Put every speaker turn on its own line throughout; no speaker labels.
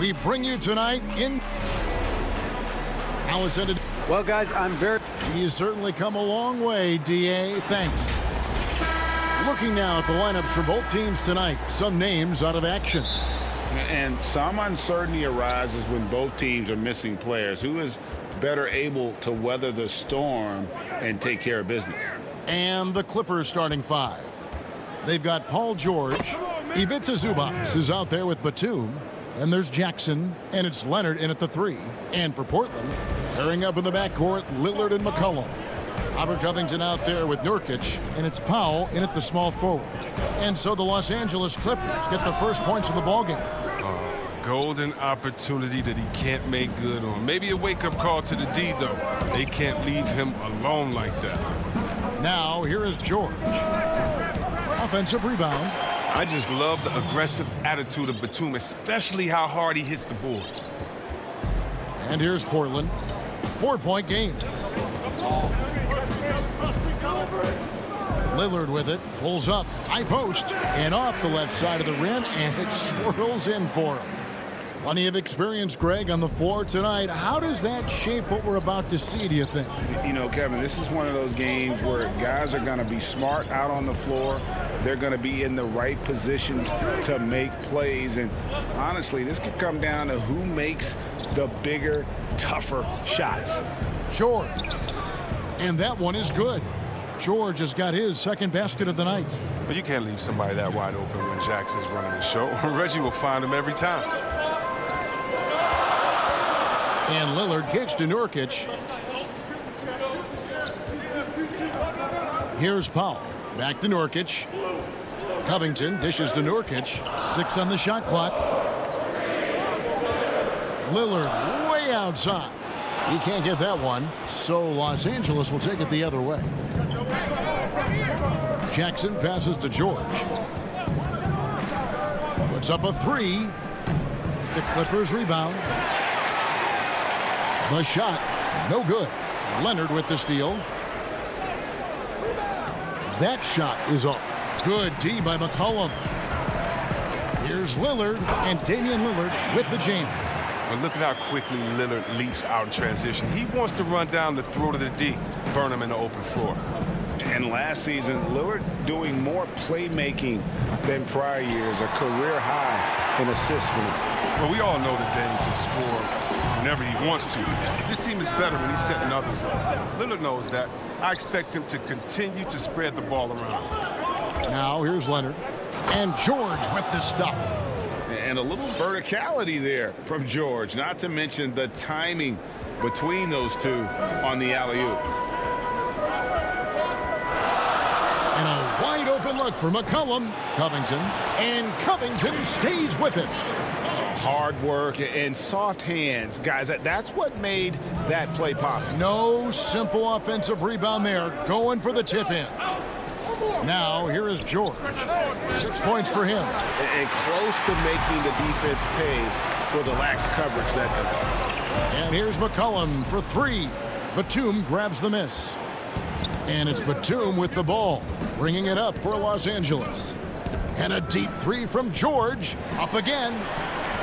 we bring you tonight in how it's ended.
Well, guys,
He's certainly come a long way, DA. Thanks. Looking now at the lineups for both teams tonight. Some names out of action.
And some uncertainty arises when both teams are missing players. Who is better able to weather the storm and take care of business?
And the Clippers starting five. They've got Paul George. Ivica Zubac is out there with Batum. Then there's Jackson, and it's Leonard in at the three. And for Portland, pairing up in the backcourt, Lillard and McCollum. Robert Covington out there with Nurkic, and it's Powell in at the small forward. And so the Los Angeles Clippers get the first points of the ballgame.
Golden opportunity that he can't make good on. Maybe a wake-up call to the D, though. They can't leave him alone like that.
Now, here is George. Offensive rebound.
I just love the aggressive attitude of Batum, especially how hard he hits the boards.
And here's Portland. 4-point game. Lillard with it. Pulls up. High post. And off the left side of the rim. And it swirls in for him. Plenty of experience, Greg, on the floor tonight. How does that shape what we're about to see, do you think?
You know, Kevin, this is one of those games where guys are going to be smart out on the floor. They're going to be in the right positions to make plays. And honestly, this could come down to who makes the bigger, tougher shots.
George. And that one is good. George has got his second basket of the night.
But you can't leave somebody that wide open when Jackson's running the show. Reggie will find him every time.
And Lillard kicks to Nurkic. Here's Powell. Back to Nurkic. Covington dishes to Nurkic. 6 on the shot clock. Lillard way outside. He can't get that one, so Los Angeles will take it the other way. Jackson passes to George. Puts up a three. The Clippers rebound. The shot, no good. Leonard with the steal. That shot is off. Good D by McCollum. Here's Lillard, and Damian Lillard with the jam.
But look at how quickly Lillard leaps out in transition. He wants to run down the throat of the D, burn him in the open floor.
And last season, Lillard doing more playmaking than prior years, a career high in assists.
Well, we all know that Dame can score whenever he wants to. This team is better when he's setting others up. Lillard knows that. I expect him to continue to spread the ball around.
Now here's Leonard. And George with the stuff.
And a little verticality there from George, not to mention the timing between those two on the alley-oop.
And a wide open look for McCollum. Covington. And Covington stays with it.
Hard work and soft hands. Guys, that's what made that play possible.
No simple offensive rebound there. Going for the tip-in. Now, here is George. 6 points for him.
And close to making the defense pay for the lax coverage that time.
And here's McCollum for three. Batum grabs the miss. And it's Batum with the ball, bringing it up for Los Angeles. And a deep three from George. Up again.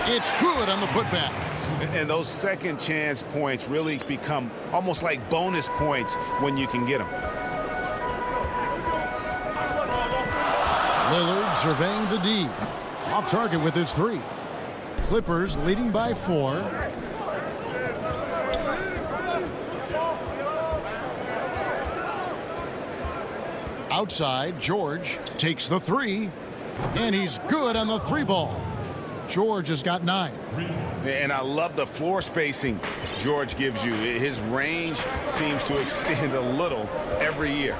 It's good on the putback.
And those second chance points really become almost like bonus points when you can get them.
Lillard surveying the D. Off target with his three. Clippers leading by 4. Outside, George takes the three. And he's good on the three ball. George has got 9.
And I love the floor spacing George gives you. His range seems to extend a little every year.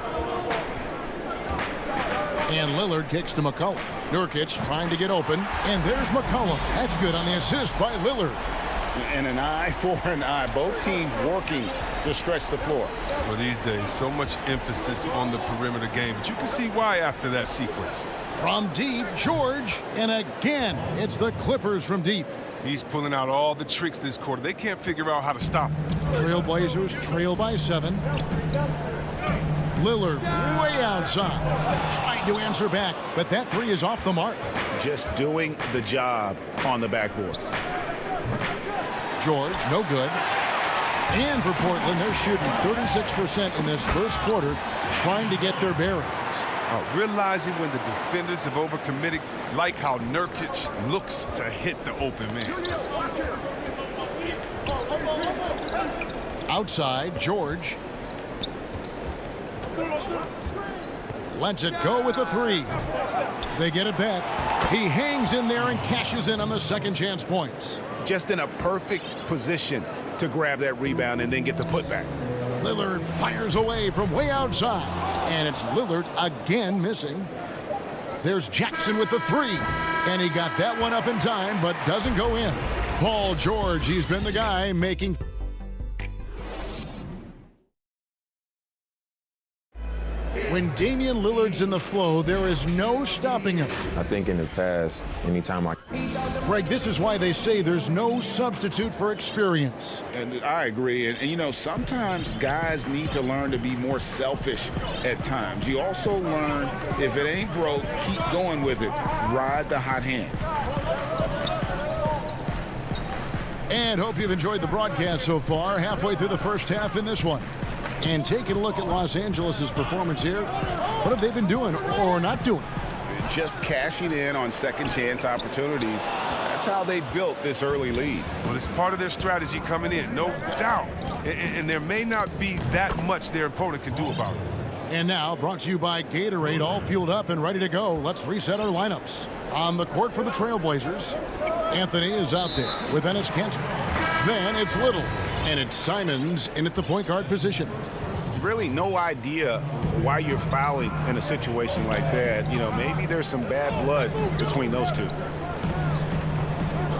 And Lillard kicks to McCollum. Nurkic trying to get open. And there's McCollum. That's good on the assist by Lillard.
And an eye for an eye. Both teams working to stretch the floor.
Well, these days, so much emphasis on the perimeter game. But you can see why after that sequence.
From deep, George. And again, it's the Clippers from deep.
He's pulling out all the tricks this quarter. They can't figure out how to stop him.
Trailblazers trail by 7. Lillard way outside. Trying to answer back, but that three is off the mark.
Just doing the job on the backboard.
George, no good. And for Portland, they're shooting 36% in this first quarter, trying to get their bearings.
Realizing when the defenders have overcommitted, like how Nurkic looks to hit the open man.
Outside, George. Lets it go with a three. They get it back. He hangs in there and cashes in on the second chance points.
Just in a perfect position to grab that rebound and then get the putback.
Lillard fires away from way outside. And it's Lillard again missing. There's Jackson with the three. And he got that one up in time, but doesn't go in. Paul George, he's been the guy making... When Damian Lillard's in the flow, there is no stopping him.
I think in the past, anytime
Greg, this is why they say there's no substitute for experience.
And I agree. And, you know, sometimes guys need to learn to be more selfish at times. You also learn, if it ain't broke, keep going with it. Ride the hot hand.
And hope you've enjoyed the broadcast so far. Halfway through the first half in this one. And taking a look at Los Angeles' performance here. What have they been doing or not doing?
Just cashing in on second chance opportunities. That's how they built this early lead.
Well, it's part of their strategy coming in, no doubt. And there may not be that much their opponent can do about it.
And now, brought to you by Gatorade, all fueled up and ready to go. Let's reset our lineups. On the court for the Trailblazers, Anthony is out there with Enes Kanter. Then it's Little, and it's Simons in at the point guard position.
Really no idea why you're fouling in a situation like that. You know, maybe there's some bad blood between those two.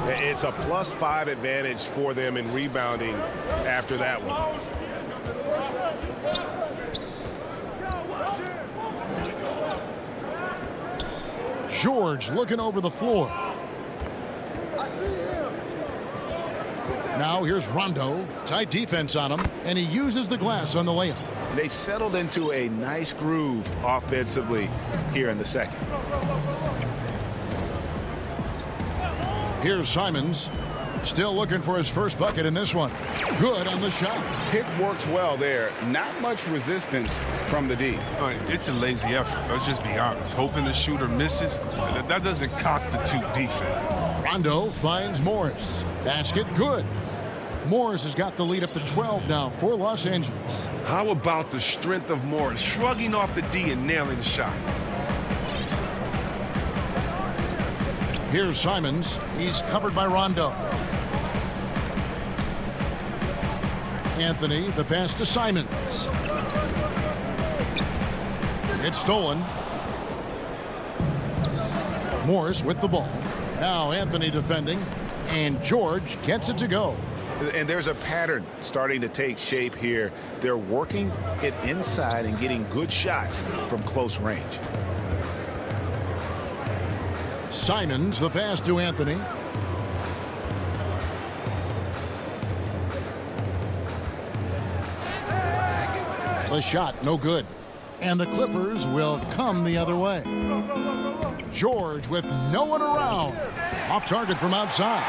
It's a +5 advantage for them in rebounding after that one.
George looking over the floor.
I see him.
Now here's Rondo. Tight defense on him, and he uses the glass on the layup.
They've settled into a nice groove offensively here in the second.
Here's Simons. Still looking for his first bucket in this one. Good on the shot.
Pick works well there. Not much resistance from the D.
It's a lazy effort. Let's just be honest. Hoping the shooter misses, that doesn't constitute defense.
Rondo finds Morris. Basket good. Morris has got the lead up to 12 now for Los Angeles.
How about the strength of Morris shrugging off the D and nailing the shot?
Here's Simons. He's covered by Rondo. Anthony, the pass to Simons. It's stolen. Morris with the ball. Now Anthony defending, and George gets it to go.
And there's a pattern starting to take shape here. They're working it inside and getting good shots from close range.
Simons, the pass to Anthony. The shot, no good. And the Clippers will come the other way. George with no one around. Off target from outside.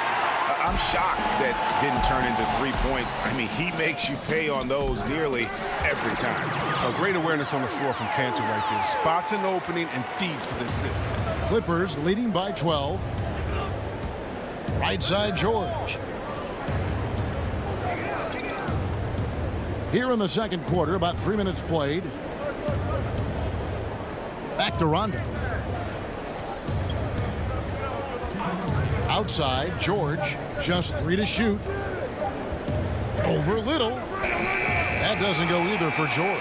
I'm shocked that didn't turn into 3 points. I mean, he makes you pay on those nearly every time.
A great awareness on the floor from Kanter right there. Spots an opening and feeds for the assist.
Clippers leading by 12. Right side, George. Here in the second quarter, about 3 minutes played. Back to Rondo. Outside, George. Just 3 to shoot. Over Little. That doesn't go either for George.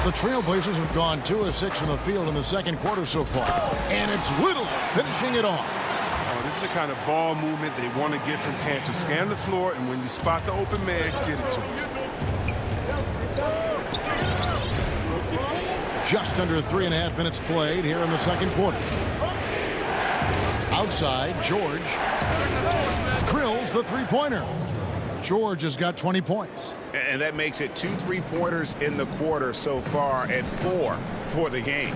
The Trailblazers have gone 2 of 6 from the field in the second quarter so far. And it's Little finishing it off.
This is the kind of ball movement they want to get from Kanter. Scan the floor, and when you spot the open man, get it to him.
Just under 3.5 minutes played here in the second quarter. Outside, George drills the three-pointer. George has got 20 points.
And that makes it 2 3-pointers in the quarter so far and 4 for the game.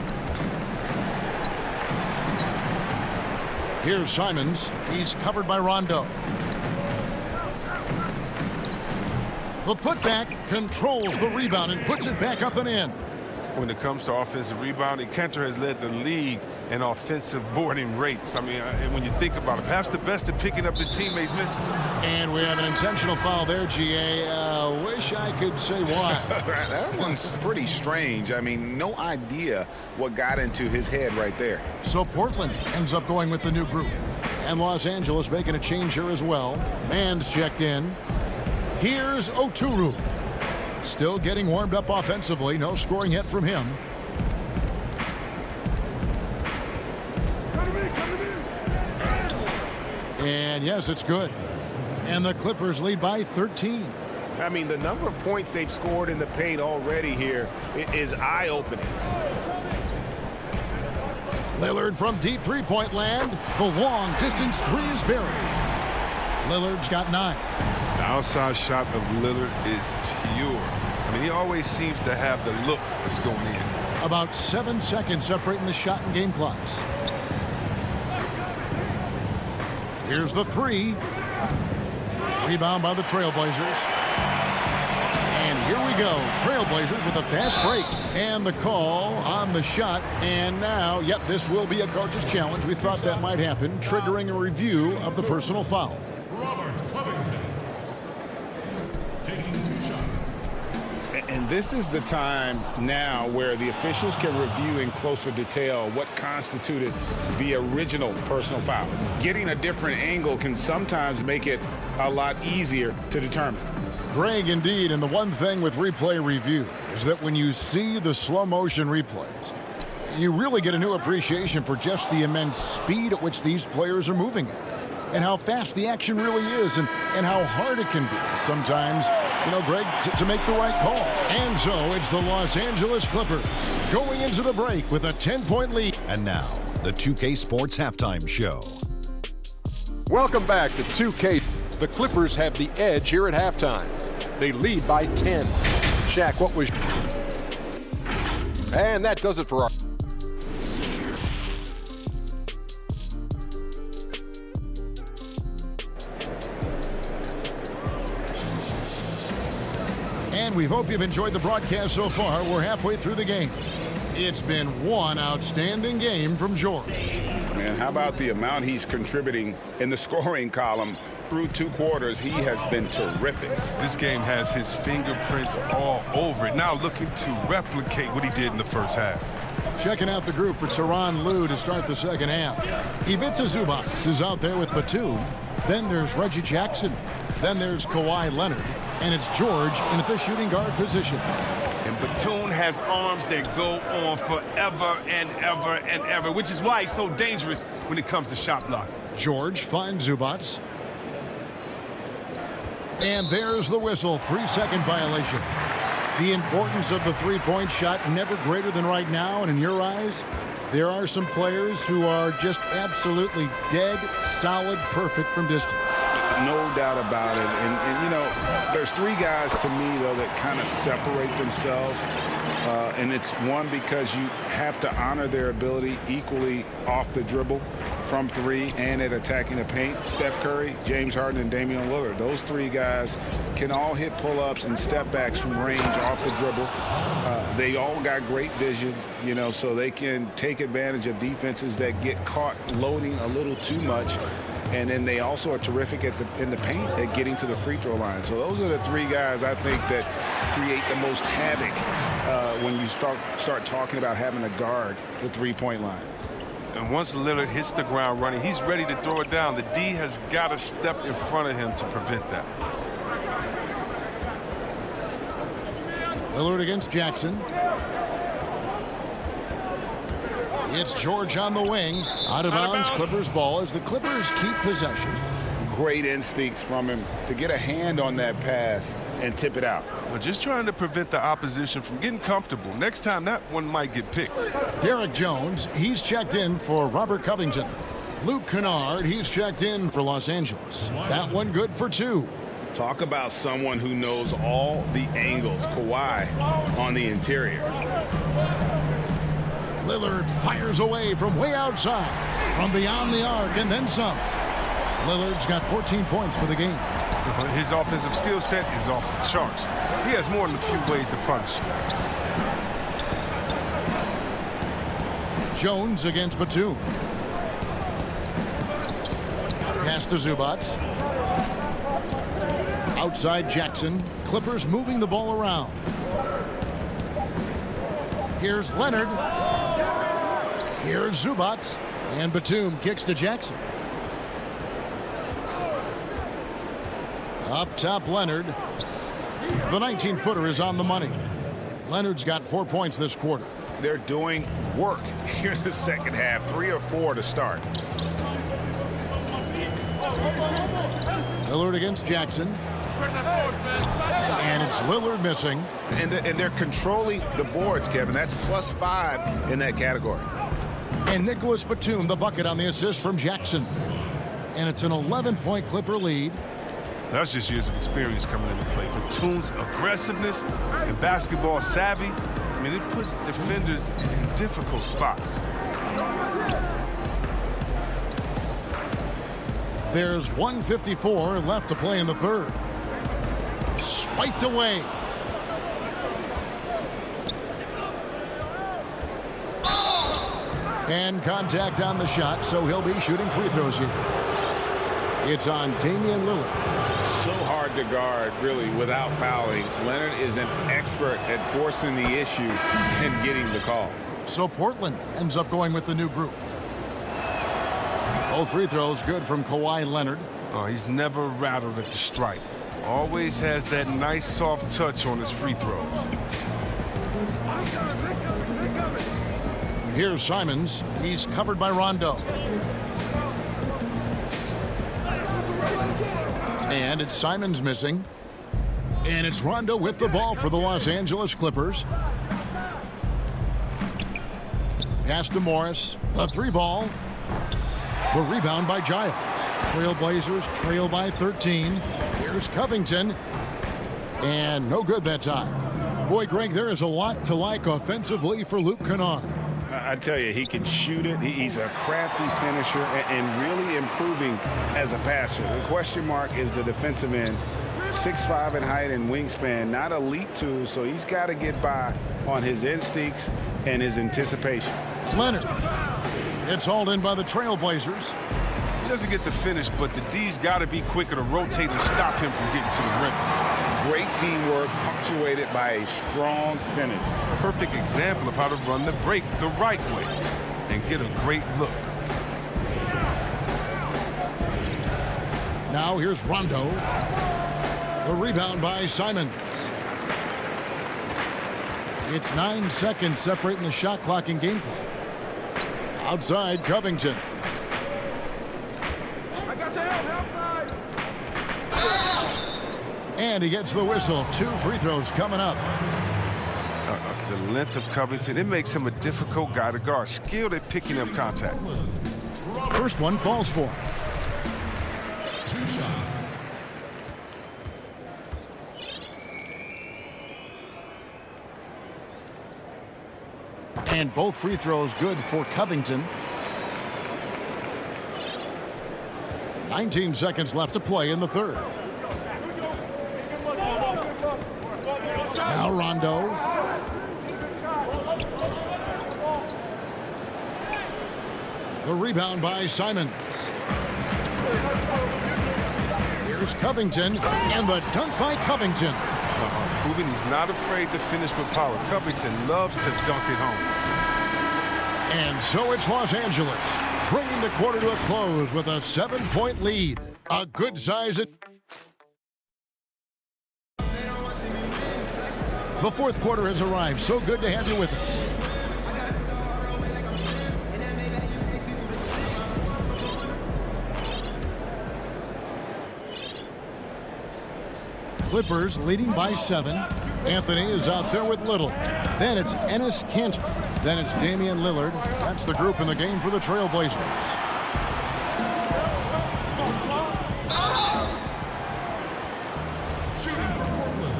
Here's Simons. He's covered by Rondo. The putback controls the rebound and puts it back up and in.
When it comes to offensive rebounding, Cantor has led the league in offensive boarding rates. I mean, and when you think about it, perhaps the best at picking up his teammates' misses.
And we have an intentional foul there, GA. Wish I could say why.
That one's pretty strange. I mean, no idea what got into his head right there.
So Portland ends up going with the new group. And Los Angeles making a change here as well. Mann's checked in. Here's Oturu. Still getting warmed up offensively. No scoring yet from him. And yes, it's good. And the Clippers lead by 13.
I mean, the number of points they've scored in the paint already here is eye-opening.
Lillard from deep three-point land. The long distance three is buried. Lillard's got 9.
The outside shot of Lillard is pure. I mean, he always seems to have the look that's going in.
About 7 seconds separating the shot and game clocks. Here's the 3. Rebound by the Trailblazers. And here we go. Trailblazers with a fast break. And the call on the shot. And now, yep, this will be a coach's challenge. We thought that might happen, triggering a review of the personal foul.
And this is the time now where the officials can review in closer detail what constituted the original personal foul. Getting a different angle can sometimes make it a lot easier to determine.
Greg, indeed, and the one thing with replay review is that when you see the slow motion replays, you really get a new appreciation for just the immense speed at which these players are moving at, and how fast the action really is, and how hard it can be sometimes, you know, Greg, to make the right call. And so it's the Los Angeles Clippers going into the break with a 10-point lead.
And now, the 2K Sports Halftime Show.
Welcome back to 2K. The Clippers have the edge here at halftime. They lead by 10. Shaq, what was... And that does it for our...
And we hope you've enjoyed the broadcast so far. We're halfway through the game. It's been one outstanding game from George.
Man, how about the amount he's contributing in the scoring column through 2 quarters? He has been terrific.
This game has his fingerprints all over it. Now looking to replicate what he did in the first half.
Checking out the group for Tyronn Lue to start the second half. Ivica Zubac is out there with Batum. Then there's Reggie Jackson. Then there's Kawhi Leonard. And it's George in the shooting guard position.
And Batum has arms that go on forever and ever and ever, which is why he's so dangerous when it comes to shot block.
George finds Zubac. And there's the whistle. 3-second violation. The importance of the three-point shot never greater than right now. And in your eyes, there are some players who are just absolutely dead, solid, perfect from distance.
No doubt about it. And you know, there's 3 guys to me, though, that kind of separate themselves. And it's one, because you have to honor their ability equally off the dribble, from 3, and at attacking the paint. Steph Curry, James Harden, and Damian Lillard. Those 3 guys can all hit pull-ups and step-backs from range off the dribble. They all got great vision, you know, so they can take advantage of defenses that get caught loading a little too much. And then they also are terrific in the paint at getting to the free throw line. So those are the 3 guys I think that create the most havoc when you start talking about having to guard the three-point line.
And once Lillard hits the ground running, he's ready to throw it down. The D has got to step in front of him to prevent that.
Lillard against Jackson. It's George on the wing. Out of bounds, Clippers ball as the Clippers keep possession.
Great instincts from him to get a hand on that pass and tip it out.
Well, just trying to prevent the opposition from getting comfortable. Next time, that one might get picked.
Derek Jones, he's checked in for Robert Covington. Luke Kennard, he's checked in for Los Angeles. That one good for 2.
Talk about someone who knows all the angles. Kawhi on the interior.
Lillard fires away from way outside, from beyond the arc, and then some. Lillard's got 14 points for the game.
His offensive skill set is off the charts. He has more than a few ways to punish.
Jones against Batum. Pass to Zubats. Outside Jackson. Clippers moving the ball around. Here's Leonard. Here's Zubats. And Batum kicks to Jackson. Up top, Leonard. The 19-footer is on the money. Leonard's got 4 points this quarter.
They're doing work here in the second half. 3 or 4 to start.
Lillard against Jackson. And it's Lillard missing.
And they're controlling the boards, Kevin. That's +5 in that category.
And Nicholas Batum, the bucket on the assist from Jackson. And it's an 11-point Clipper lead.
That's just years of experience coming into play. Batum's aggressiveness and basketball savvy, I mean, it puts defenders in difficult spots.
There's 1:54 left to play in the third. Swiped away. And contact on the shot, so he'll be shooting free throws here. It's on Damian Lillard.
So hard to guard, really, without fouling. Leonard is an expert at forcing the issue and getting the call.
So Portland ends up going with the new group. Both free throws good from Kawhi Leonard.
Oh, he's never rattled at the stripe. Always has that nice soft touch on his free throws.
Here's Simons. He's covered by Rondo. And it's Simons missing. And it's Rondo with the ball for the Los Angeles Clippers. Pass to Morris. The 3-ball. The rebound by Giles. Trailblazers trail by 13. Here's Covington. And no good that time. Boy, Greg, there is a lot to like offensively for Luke Kennard.
I tell you, he can shoot it. He's a crafty finisher and really improving as a passer. The question mark is the defensive end. 6'5" in height and wingspan, not elite too, so he's got to get by on his instincts and his anticipation.
Leonard. It's hauled in by the Trailblazers.
He doesn't get the finish, but the D's got to be quicker to rotate and stop him from getting to the rim.
Great teamwork punctuated by a strong finish.
Perfect example of how to run the break the right way and get a great look.
Now here's Rondo. The rebound by Simons. It's 9 seconds separating the shot clock and game clock. Outside, Covington.
I got your help outside.
And he gets the whistle. 2 free throws coming up.
The length of Covington, it makes him a difficult guy to guard. Skilled at picking up contact.
First one falls for him.
2 shots.
And both free throws good for Covington. 19 seconds left to play in the third. Now Rondo. The rebound by Simons. Here's Covington, and the dunk by Covington.
Proving he's not afraid to finish with power. Covington loves to dunk it home.
And so it's Los Angeles, bringing the quarter to a close with a 7-point lead. A good size. The fourth quarter has arrived. So good to have you with us. Clippers leading by 7. Anthony is out there with Little. Then it's Enes Kanter. Then it's Damian Lillard. That's the group in the game for the Trailblazers.
Shooting for Portland.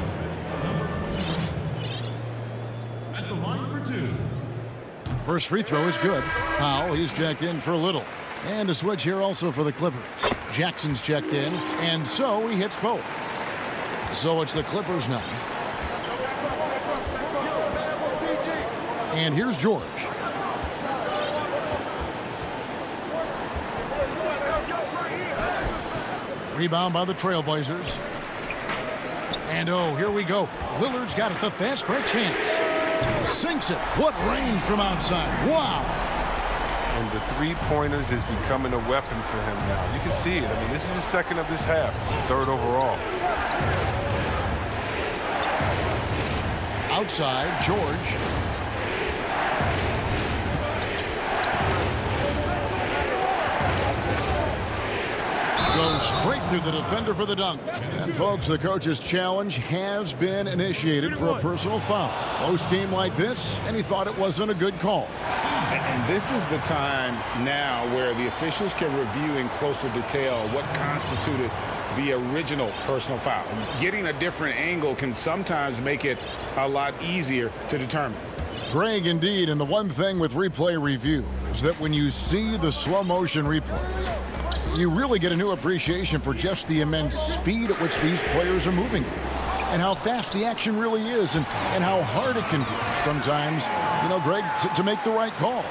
At the line for 2.
First free throw is good. Powell, he's jacked in for Little. And a switch here also for the Clippers. Jackson's checked in, and so he hits both. So it's the Clippers now. And here's George. Rebound by the Trailblazers. And oh, here we go. Lillard's got it, the fast break chance. Sinks it. What range from outside. Wow.
And the three-pointers is becoming a weapon for him now. You can see it. I mean, this is the second of this half, third overall.
Outside, George. Goes straight through the defender for the dunk. And folks, the coach's challenge has been initiated for a personal foul. Close game like this, and he thought it wasn't a good call.
And this is the time now where the officials can review in closer detail what constituted the original personal foul. Getting a different angle can sometimes make it a lot easier to determine.
Greg, indeed, and the one thing with replay review is that when you see the slow motion replays, you really get a new appreciation for just the immense speed at which these players are moving and how fast the action really is and how hard it can be sometimes, you know, Greg, to make the right call.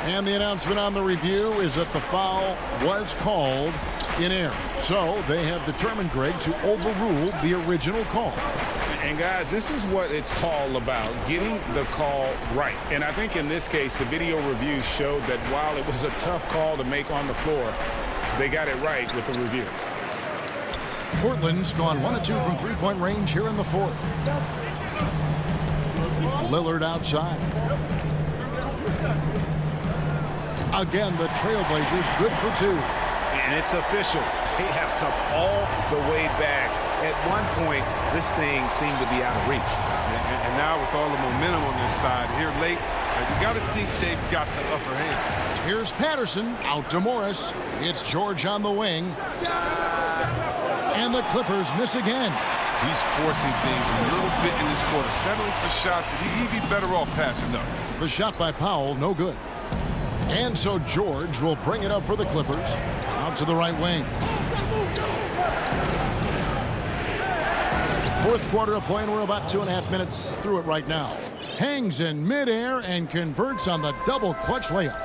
And the announcement on the review is that the foul was called in error. So they have determined, Greg, to overrule the original call.
And guys, this is what it's all about, getting the call right. And I think in this case, the video review showed that while it was a tough call to make on the floor, they got it right with the review.
Portland's gone 1 of 2 from three-point range here in the fourth. Lillard outside. Again, the Trailblazers good for 2.
And it's official. They have come all the way back. At one point, this thing seemed to be out of reach.
And now with all the momentum on their side here late, you got to think they've got the upper hand.
Here's Patterson out to Morris. It's George on the wing. And the Clippers miss again.
He's forcing things a little bit in this quarter, settling for shots that he'd be better off passing up.
The shot by Powell, no good. And so George will bring it up for the Clippers. Out to the right wing. Fourth quarter of play, and we're about 2.5 minutes through it right now. Hangs in midair and converts on the double clutch layup.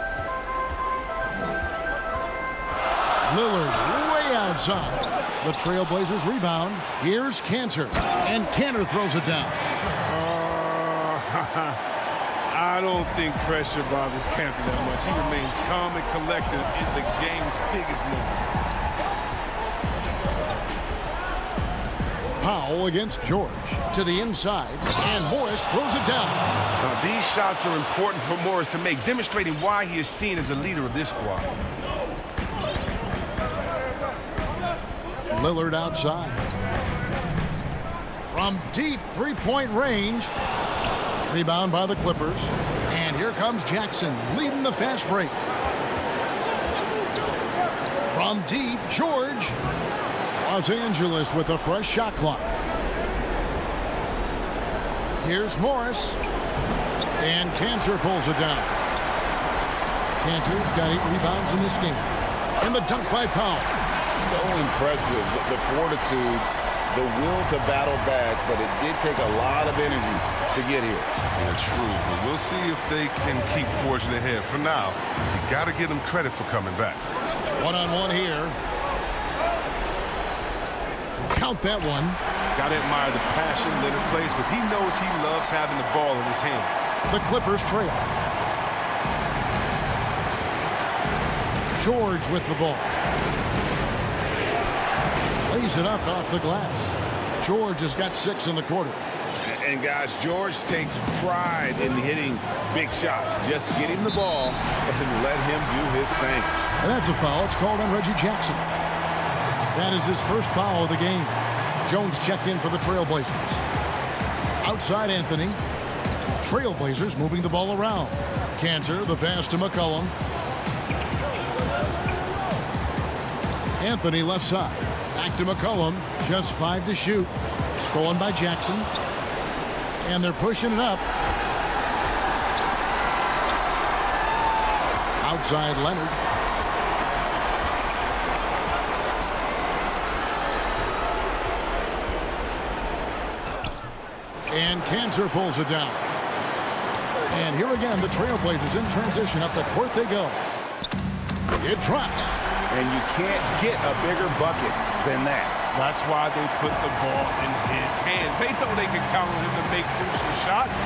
Lillard way outside. The Trailblazers rebound. Here's Cantor. And Cantor throws it down.
I don't think pressure bothers Cantor that much. He remains calm and collected in the game's biggest moments.
Powell against George. To the inside. And Morris throws it down.
Now, these shots are important for Morris to make, demonstrating why he is seen as a leader of this squad.
Lillard outside. From deep three-point range. Rebound by the Clippers. And here comes Jackson leading the fast break. From deep, George. Los Angeles with a fresh shot clock. Here's Morris. And Cantor pulls it down. Cantor's got 8 rebounds in this game. And the dunk by Powell.
So impressive, the fortitude, the will to battle back, but it did take a lot of energy to get here.
Yeah, true, but we'll see if they can keep forging ahead. For now, you got to give them credit for coming back.
One-on-one here. Count that one.
Got to admire the passion Leonard plays with. He knows he loves having the ball in his hands.
The Clippers trail. George with the ball. Lays it up off the glass. George has got 6 in the quarter.
And guys, George takes pride in hitting big shots. Just get him the ball and let him do his thing.
And that's a foul. It's called on Reggie Jackson. That is his first foul of the game. Jones checked in for the Trailblazers. Outside Anthony. Trailblazers moving the ball around. Cantor, the pass to McCollum. Anthony left side. Back to McCollum. Just 5 to shoot. Stolen by Jackson. And they're pushing it up. Outside Leonard. And Cantor pulls it down. And here again, the Trailblazers in transition. Up the court they go. It drops.
And you can't get a bigger bucket than that.
That's why they put the ball in his hands. They know they can count on him to make crucial shots.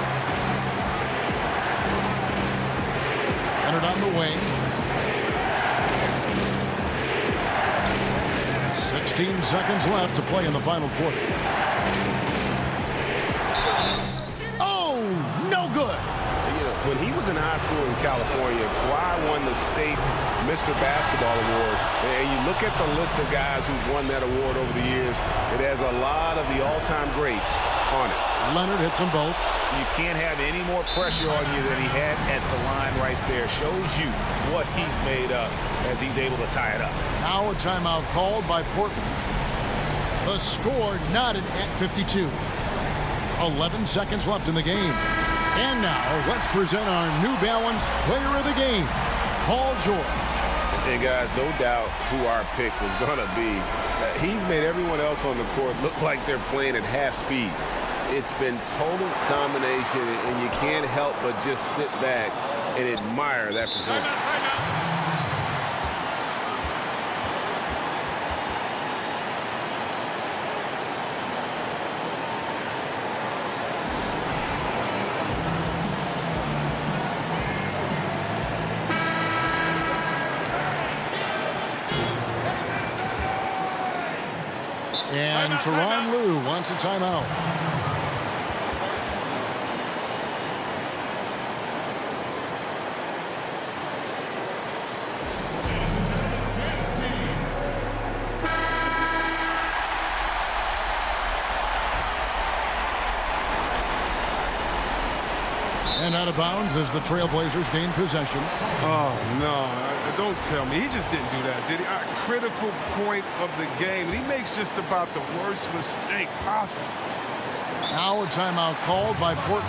Leonard on the wing. 16 seconds left to play in the final quarter. Oh, no good.
When he was in high school in California, Kawhi won the state's Mr. Basketball Award. And you look at the list of guys who've won that award over the years, it has a lot of the all-time greats on it.
Leonard hits them both.
You can't have any more pressure on you than he had at the line right there. Shows you what he's made up as he's able to tie it up.
Now a timeout called by Portland. The score knotted at 52. 11 seconds left in the game. And now let's present our New Balance Player of the Game, Paul George.
And guys, no doubt who our pick was going to be. He's made everyone else on the court look like they're playing at half speed. It's been total domination, and you can't help but just sit back and admire that performance.
And Tyronn Lue wants a timeout. And out of bounds as the Trailblazers gain possession.
Oh, no. Don't tell me. He just didn't do that, did he? A critical point of the game. He makes just about the worst mistake possible.
Now a timeout called by Portland.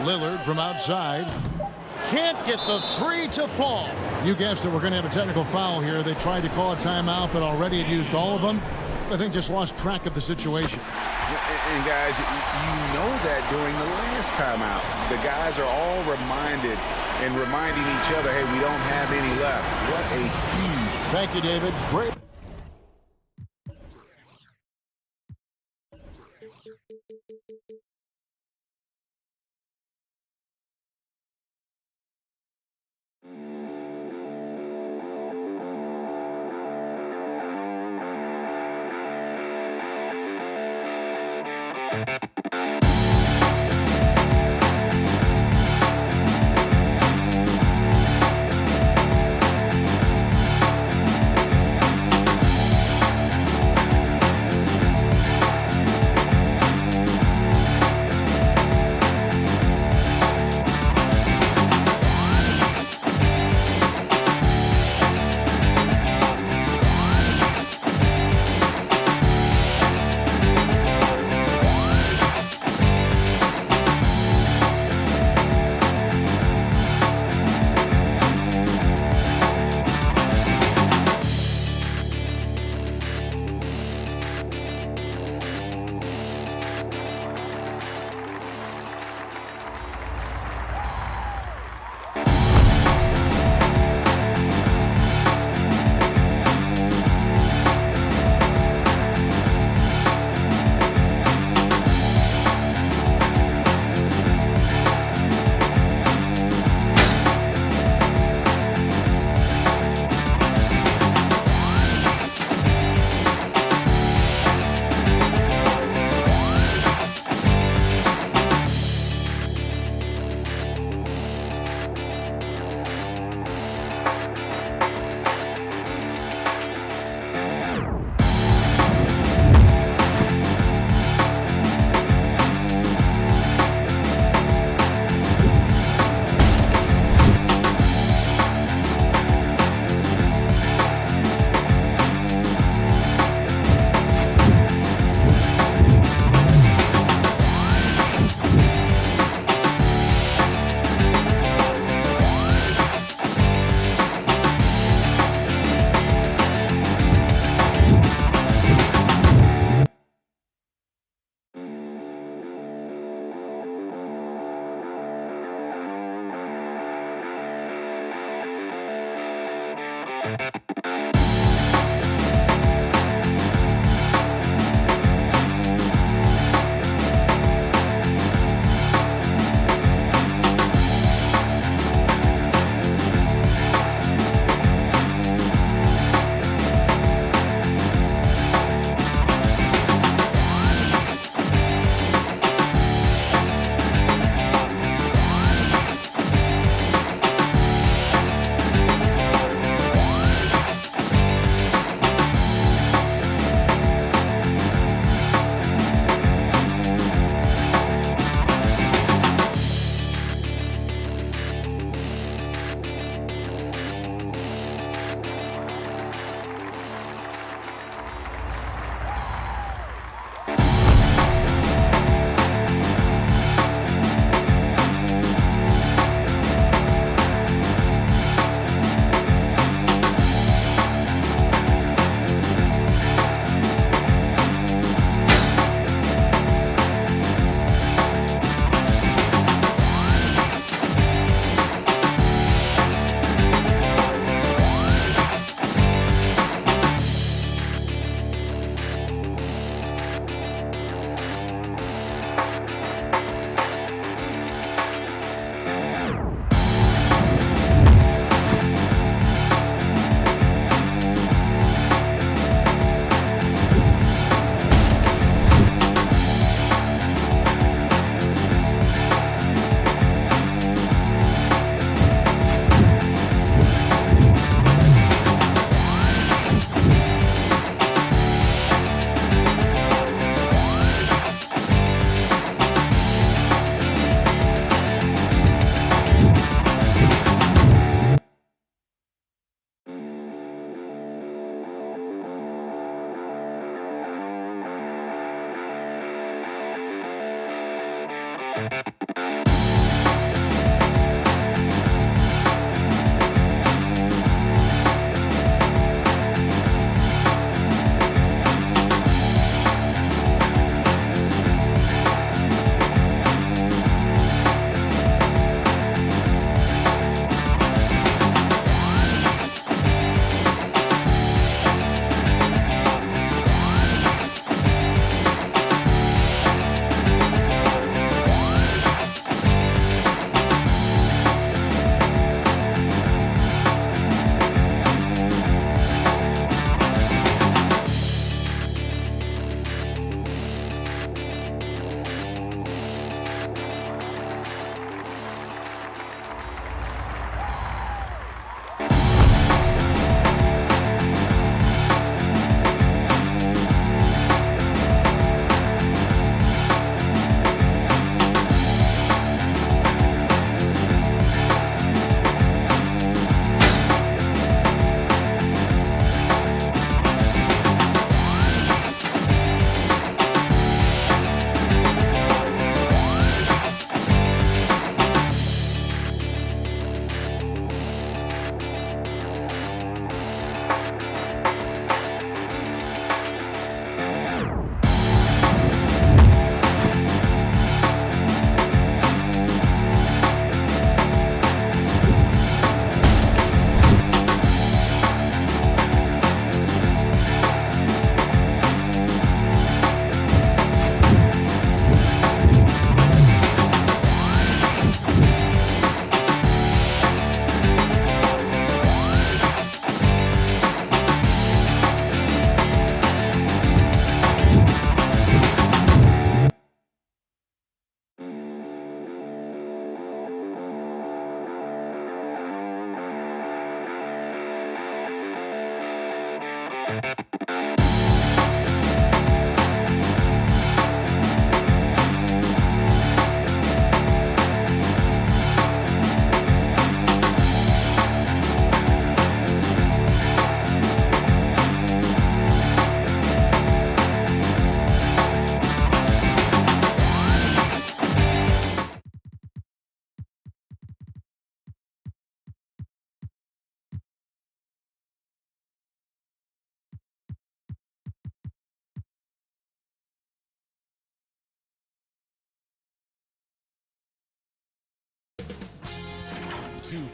Lillard from outside. Can't get the three to fall. You guessed it, we're going to have a technical foul here. They tried to call a timeout, but already had used all of them. I think just lost track of the situation.
And guys, you know that during the last timeout, the guys are all reminded and reminding each other, hey, we don't have any left. What a huge...
Thank you, David. Great.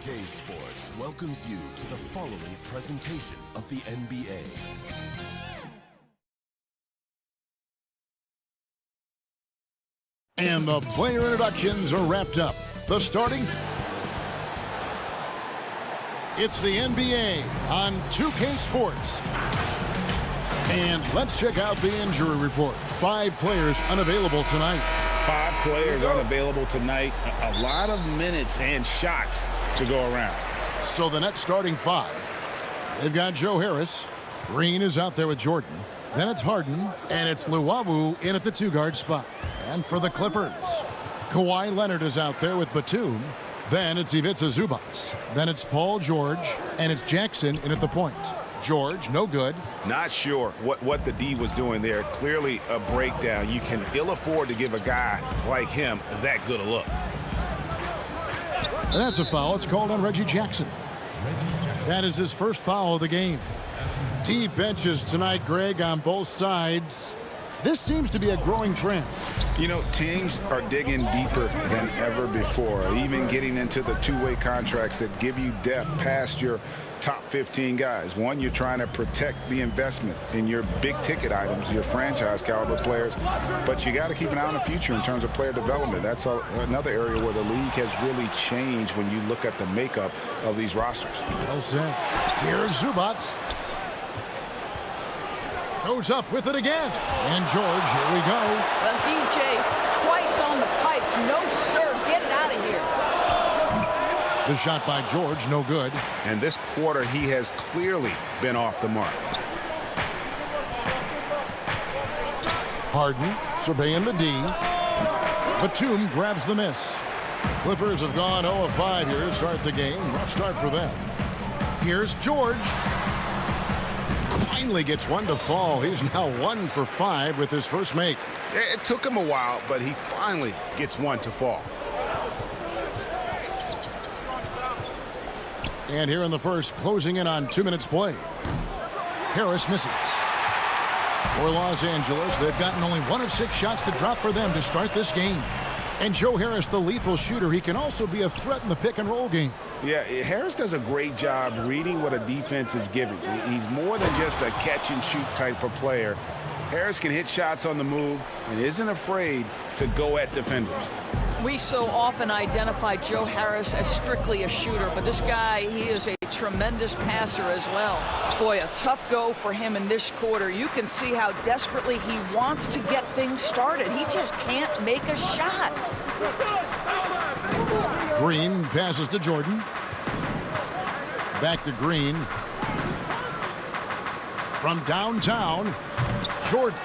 2K Sports welcomes you to the following presentation of the NBA.
And the player introductions are wrapped up. The starting... It's the NBA on 2K Sports. And let's check out the injury report. 5 players unavailable tonight.
5 players unavailable tonight. A lot of minutes and shots to go around.
So the next starting 5. They've got Joe Harris. Green is out there with Jordan. Then it's Harden. And it's Luwawu in at the 2-guard spot. And for the Clippers, Kawhi Leonard is out there with Batum. Then it's Ivica Zubac. Then it's Paul George. And it's Jackson in at the point. George, no good.
Not sure what the D was doing there. Clearly a breakdown. You can ill afford to give a guy like him that good a look.
And that's a foul. It's called on Reggie Jackson. That is his first foul of the game. Deep benches tonight, Greg, on both sides. This seems to be a growing trend.
You know, teams are digging deeper than ever before, even getting into the two-way contracts that give you depth past your top 15 guys. One, you're trying to protect the investment in your big-ticket items, your franchise-caliber players, but you got to keep an eye on the future in terms of player development. That's another area where the league has really changed when you look at the makeup of these rosters.
Well said. Here's Zubac. Goes up with it again. And George, here we go.
Well, DJ, twice on the pipes. No, sir. Get it out of here.
The shot by George, no good.
And this quarter, he has clearly been off the mark.
Harden surveying the D. Batum grabs the miss. Clippers have gone 0 of 5 here to start the game. Rough start for them. Here's George. Finally gets one to fall. He's now 1 for 5 with his first make.
It took him a while, but he finally gets one to fall.
And here in the first, closing in on 2 minutes play. Harris misses. For Los Angeles, they've gotten only 1 of 6 shots to drop for them to start this game. And Joe Harris, the lethal shooter, he can also be a threat in the pick-and-roll game.
Yeah, Harris does a great job reading what a defense is giving. He's more than just a catch-and-shoot type of player. Harris can hit shots on the move and isn't afraid to go at defenders.
We so often identify Joe Harris as strictly a shooter, but this guy, he is a tremendous passer as well. Boy, a tough go for him in this quarter. You can see how desperately he wants to get things started. He just can't make a shot.
Green passes to Jordan. Back to Green. From downtown, Jordan.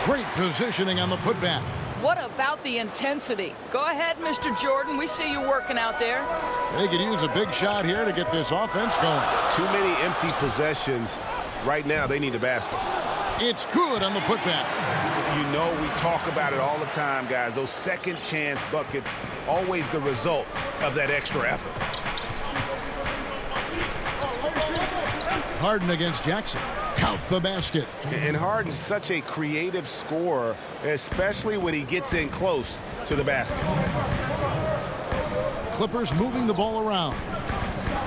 Great positioning on the putback.
What about the intensity? Go ahead, Mr. Jordan. We see you working out there.
They could use a big shot here to get this offense going.
Too many empty possessions. Right now, they need a basket.
It's good on the putback.
You know, we talk about it all the time, guys. Those second chance buckets, always the result of that extra effort.
Harden against Jackson. Count the basket.
And Harden's such a creative scorer, especially when he gets in close to the basket.
Clippers moving the ball around.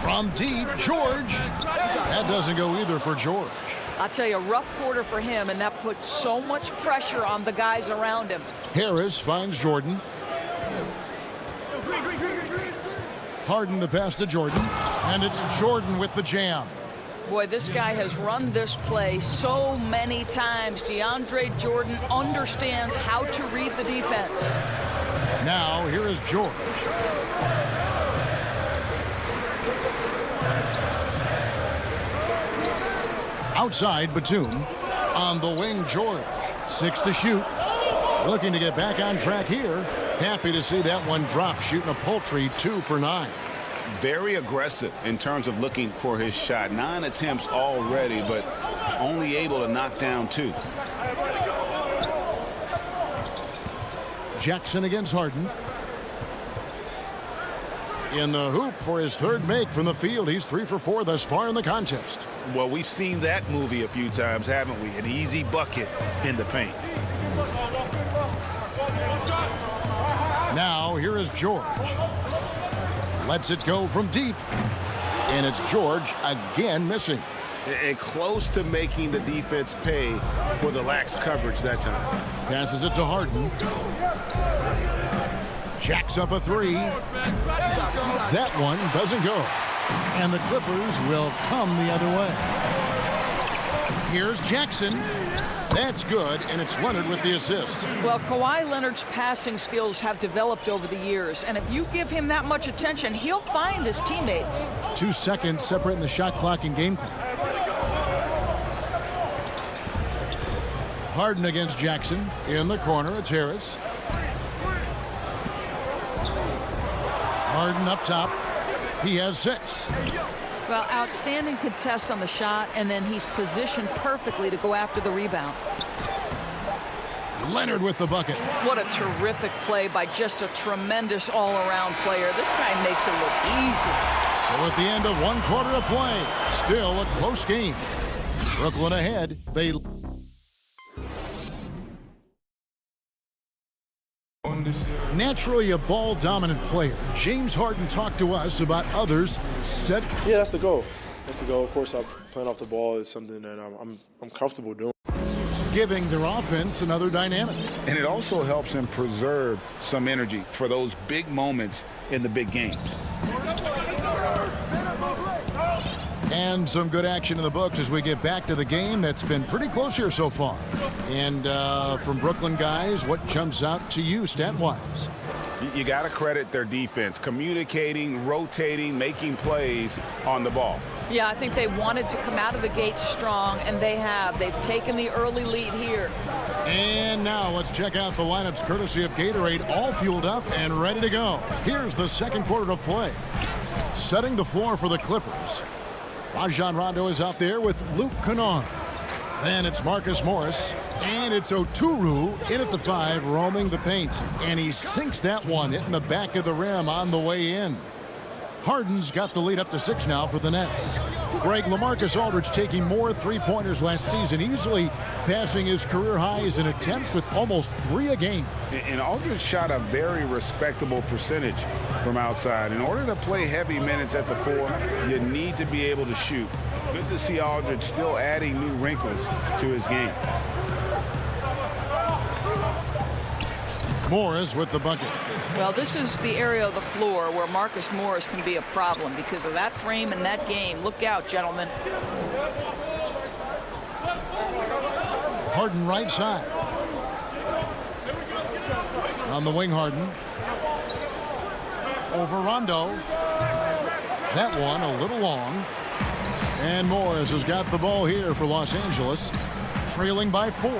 From deep, George. That doesn't go either for George.
I'll tell you, a rough quarter for him, and that puts so much pressure on the guys around him.
Harris finds Jordan. Harden the pass to Jordan. And it's Jordan with the jam.
Boy, this guy has run this play so many times. DeAndre Jordan understands how to read the defense.
Now, here is George. Outside, Batum. On the wing, George. 6 to shoot. Looking to get back on track here. Happy to see that one drop, shooting a paltry 2 for 9.
Very aggressive in terms of looking for his shot. 9 attempts already, but only able to knock down 2.
Jackson against Harden. In the hoop for his third make from the field. He's 3 for 4 thus far in the contest.
Well, we've seen that movie a few times, haven't we? An easy bucket in the paint.
Now, here is George. Lets it go from deep. And it's George again missing.
And close to making the defense pay for the lax coverage that time.
Passes it to Harden. Jacks up a three. That one doesn't go. And the Clippers will come the other way. Here's Jackson. That's good, and it's Leonard with the assist.
Well, Kawhi Leonard's passing skills have developed over the years, and if you give him that much attention, he'll find his teammates.
2 seconds separating the shot clock and game clock. Harden against Jackson. In the corner, it's Harris. Harden up top. He has 6.
Well, outstanding contest on the shot, and then he's positioned perfectly to go after the rebound.
Leonard with the bucket.
What a terrific play by just a tremendous all-around player. This guy makes it look easy.
So at the end of 1 quarter of play, still a close game. Brooklyn ahead. They naturally a ball-dominant player. James Harden talked to us about others set.
Yeah, that's the goal. That's the goal. Of course, playing off the ball is something that I'm comfortable doing.
Giving their offense another dynamic.
And it also helps him preserve some energy for those big moments in the big games.
And some good action in the books as we get back to the game that's been pretty close here so far. And from Brooklyn guys, what jumps out to you stat-wise?
You got to credit their defense, communicating, rotating, making plays on the ball.
Yeah, I think they wanted to come out of the gate strong, and they have. They've taken the early lead here.
And now let's check out the lineups courtesy of Gatorade, all fueled up and ready to go. Here's the second quarter of play. Setting the floor for the Clippers. Rajon Rondo is out there with Luke Kennard. Then it's Marcus Morris. And it's Oturu in at the 5, roaming the paint. And he sinks that one, hitting the back of the rim on the way in. Harden's got the lead up to 6 now for the Nets. Greg, LaMarcus Aldridge taking more three-pointers last season, easily passing his career highs in attempts with almost 3 a game.
And Aldridge shot a very respectable percentage from outside. In order to play heavy minutes at the 4, you need to be able to shoot. Good to see Aldridge still adding new wrinkles to his game.
Morris with the bucket.
Well, this is the area of the floor where Marcus Morris can be a problem because of that frame and that game. Look out, gentlemen.
Harden right side. On the wing, Harden. Over Rondo. That one a little long. And Morris has got the ball here for Los Angeles, trailing by 4.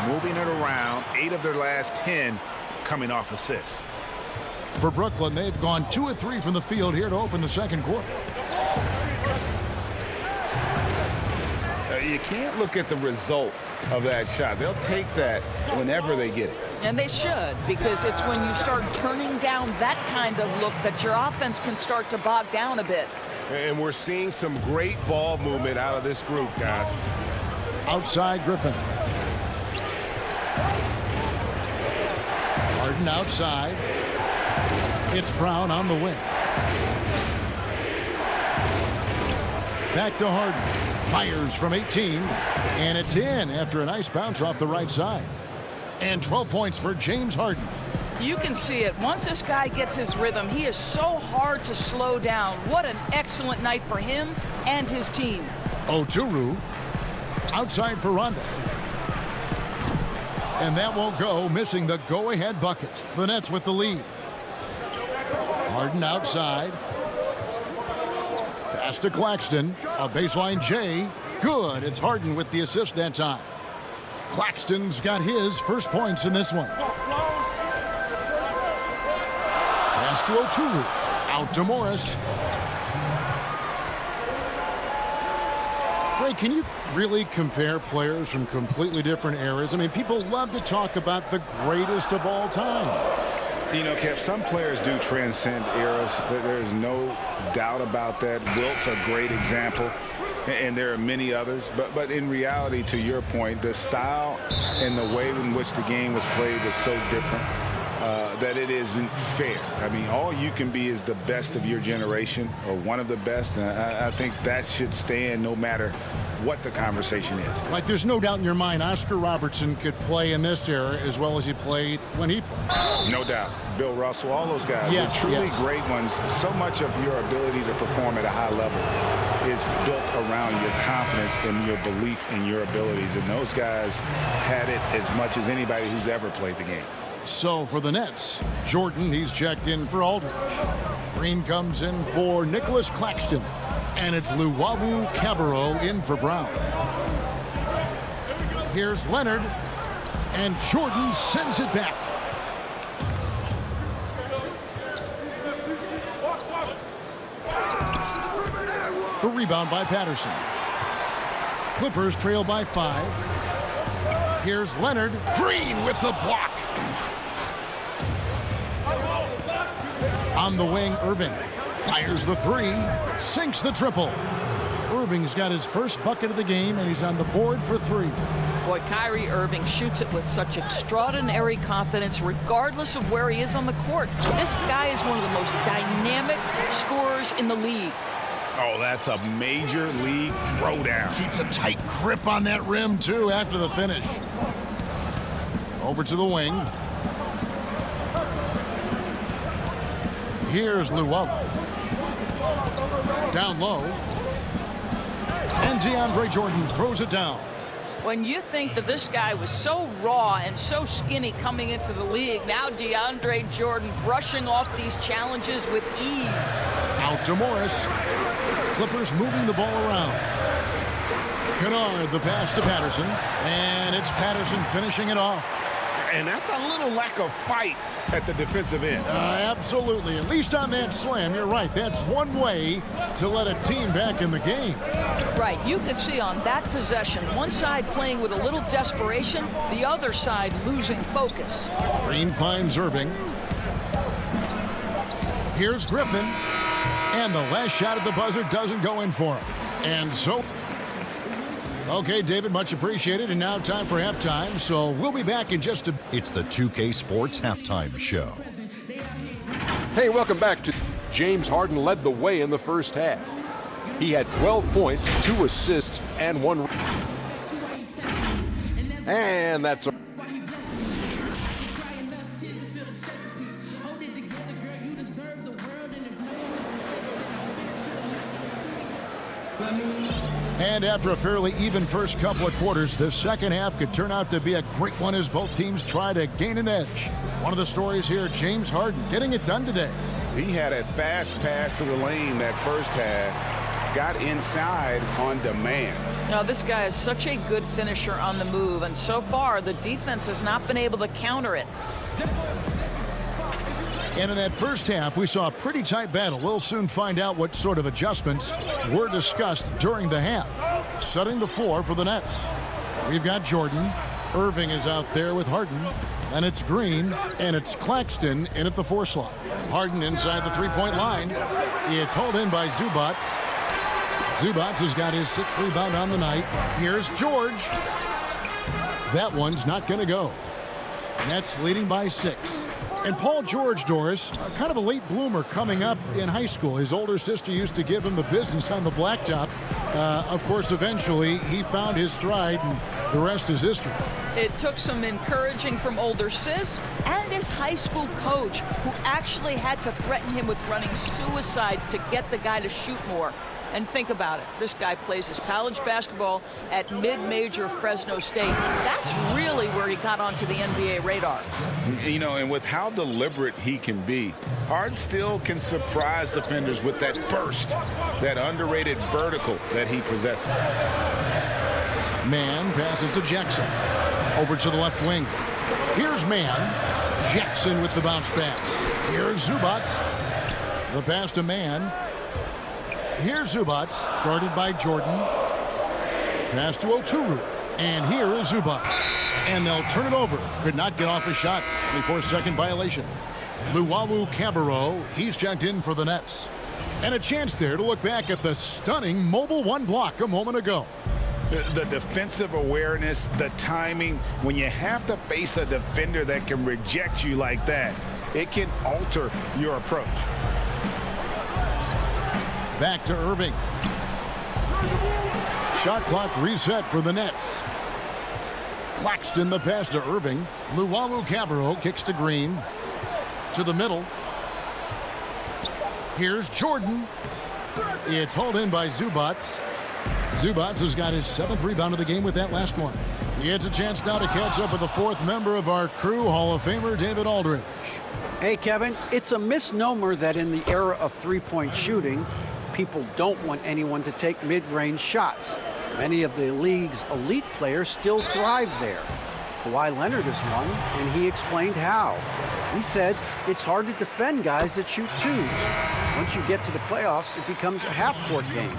Moving it around, 8 of their last 10 coming off assists.
For Brooklyn, they've gone 2 of 3 from the field here to open the second quarter.
You can't look at the result of that shot. They'll take that whenever they get it.
And they should, because it's when you start turning down that kind of look that your offense can start to bog down a bit.
And we're seeing some great ball movement out of this group, guys.
Outside Griffin. Harden outside. It's Brown on the wing. Back to Harden. Fires from 18. And it's in after a nice bounce off the right side. And 12 points for James Harden.
You can see it. Once this guy gets his rhythm, he is so hard to slow down. What an excellent night for him and his team.
Oturu outside for Rondo. And that won't go, missing the go-ahead bucket. The Nets with the lead. Harden outside. Pass to Claxton. A baseline J. Good. It's Harden with the assist that time. Claxton's got his first points in this one. Pass to Oturu. Out to Morris. Ray, can you really compare players from completely different eras? I mean, people love to talk about the greatest of all time.
You know, Kev, some players do transcend eras. There's no doubt about that. Wilt's a great example, and there are many others. But in reality, to your point, the style and the way in which the game was played was so different. that it isn't fair. I mean, all you can be is the best of your generation or one of the best. And I think that should stand no matter what the conversation is.
Like, there's no doubt in your mind Oscar Robertson could play in this era as well as he played when he played.
No doubt. Bill Russell, all those guys,
yes,
they're truly
yes.
great ones. So much of your ability to perform at a high level is built around your confidence and your belief in your abilities. And those guys had it as much as anybody who's ever played the game.
So for the Nets, Jordan, he's checked in for Aldridge. Green comes in for Nicholas Claxton. And it's Luwawu Cabarrot in for Brown. Here's Leonard. And Jordan sends it back. The rebound by Patterson. Clippers trail by 5. Here's Leonard. Green with the block. On the wing, Irving fires the 3, sinks the triple. Irving's got his first bucket of the game, and he's on the board for 3.
Boy, Kyrie Irving shoots it with such extraordinary confidence, regardless of where he is on the court. This guy is one of the most dynamic scorers in the league.
Oh, that's a major league throwdown.
Keeps a tight grip on that rim, too, after the finish. Over to the wing. Here's Luwawu. Down low. And DeAndre Jordan throws it down.
When you think that this guy was so raw and so skinny coming into the league, now DeAndre Jordan brushing off these challenges with ease.
Out to Morris. Clippers moving the ball around. Kennard, the pass to Patterson. And it's Patterson finishing it off.
And that's a little lack of fight at the defensive end.
Absolutely. At least on that slam, you're right. That's one way to let a team back in the game.
Right. You could see on that possession, one side playing with a little desperation, the other side losing focus.
Green finds Irving. Here's Griffin. And the last shot at the buzzer doesn't go in for him. And so... Okay, David, much appreciated. And now time for halftime. So we'll be back in just a...
It's the 2K Sports Halftime Show.
Hey, welcome back to... James Harden led the way in the first half. He had 12 points, 2 assists, and 1... And that's...
And after a fairly even first couple of quarters, the second half could turn out to be a great one as both teams try to gain an edge. One of the stories here, James Harden getting it done today.
He had a fast pass to the lane that first half, got inside on demand.
Now, this guy is such a good finisher on the move, and so far the defense has not been able to counter it.
And in that first half, we saw a pretty tight battle. We'll soon find out what sort of adjustments were discussed during the half. Setting the floor for the Nets. We've got Jordan. Irving is out there with Harden. And it's Green, and it's Claxton in at the 4 slot. Harden inside the 3-point line. It's hauled in by Zubac. Zubac has got his 6th rebound on the night. Here's George. That one's not going to go. Nets leading by 6. And Paul George, Doris, kind of a late bloomer coming up in high school. His older sister used to give him the business on the blacktop. Of course, eventually, he found his stride, and the rest is history.
It took some encouraging from older sis and his high school coach, who actually had to threaten him with running suicides to get the guy to shoot more. And think about it. This guy plays his college basketball at mid-major Fresno State. That's really where he got onto the NBA radar.
You know, and with how deliberate he can be, Harden still can surprise defenders with that burst, that underrated vertical that he possesses.
Mann passes to Jackson. Over to the left wing. Here's Mann. Jackson with the bounce pass. Here's Zubac. The pass to Mann. Here's Zubac, guarded by Jordan. Pass to Oturu. And here is Zubac. And they'll turn it over. Could not get off a shot. 24-second violation. Luwawu Cabarrot, he's checked in for the Nets. And a chance there to look back at the stunning mobile 1 block a moment ago.
The defensive awareness, the timing, when you have to face a defender that can reject you like that, it can alter your approach.
Back to Irving. Shot clock reset for the Nets. Claxton the pass to Irving. Luwawu Cabarro kicks to Green. To the middle. Here's Jordan. It's hauled in by Zubats. Zubats has got his 7th rebound of the game with that last one. He gets a chance now to catch up with the 4th member of our crew, Hall of Famer David Aldridge.
Hey, Kevin, it's a misnomer that in the era of three-point shooting, people don't want anyone to take mid-range shots. Many of the league's elite players still thrive there. Kawhi Leonard is one, and he explained how. He said it's hard to defend guys that shoot twos. Once you get to the playoffs, it becomes a half-court game.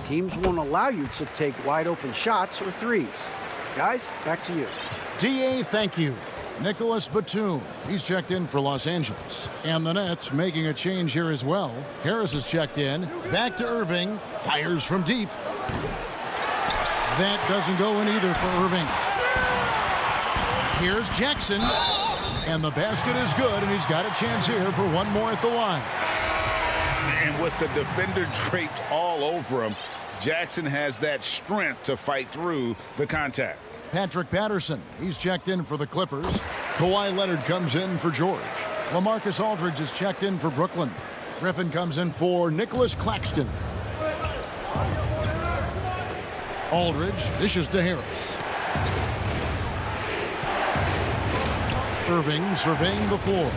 Teams won't allow you to take wide-open shots or threes. Guys, back to you.
DA, thank you. Nicholas Batum, he's checked in for Los Angeles. And the Nets making a change here as well. Harris is checked in. Back to Irving. Fires from deep. That doesn't go in either for Irving. Here's Jackson. And the basket is good, and he's got a chance here for one more at the line.
And with the defender draped all over him, Jackson has that strength to fight through the contact.
Patrick Patterson, he's checked in for the Clippers. Kawhi Leonard comes in for George. LaMarcus Aldridge is checked in for Brooklyn. Griffin comes in for Nicholas Claxton. Aldridge dishes to Harris. Irving surveying the floor.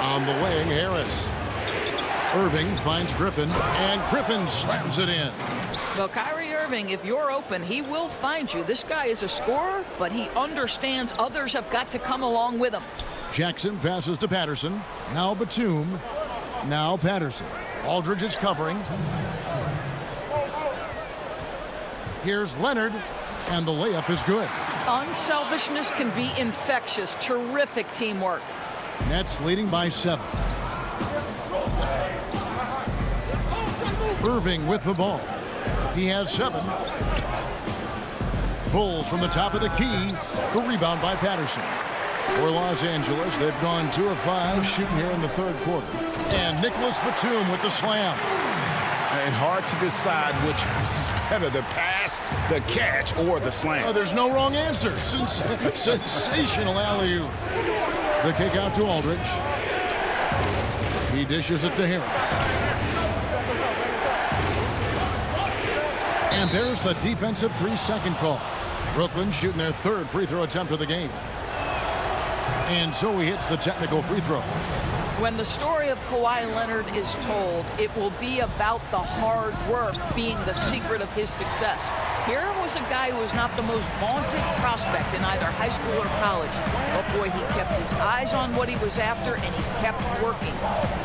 On the wing, Harris. Irving finds Griffin, and Griffin slams it in.
Well, Kyrie Irving, if you're open, he will find you. This guy is a scorer, but he understands others have got to come along with him.
Jackson passes to Patterson. Now Batum. Now Patterson. Aldridge is covering. Here's Leonard, and the layup is good.
Unselfishness can be infectious. Terrific teamwork.
Nets leading by 7. Irving with the ball. He has 7. Pulls from the top of the key. The rebound by Patterson. For Los Angeles, they've gone 2 of 5 shooting here in the 3rd quarter. And Nicholas Batum with the slam.
And hard to decide which is better, the pass, the catch, or the slam.
Oh, there's no wrong answer. Sensational alley-oop. The kick out to Aldridge. He dishes it to Harris. And there's the defensive 3-second call. Brooklyn shooting their 3rd free throw attempt of the game. And so he hits the technical free throw.
When the story of Kawhi Leonard is told, it will be about the hard work being the secret of his success. Here was a guy who was not the most vaunted prospect in either high school or college. But boy, he kept his eyes on what he was after, and he kept working.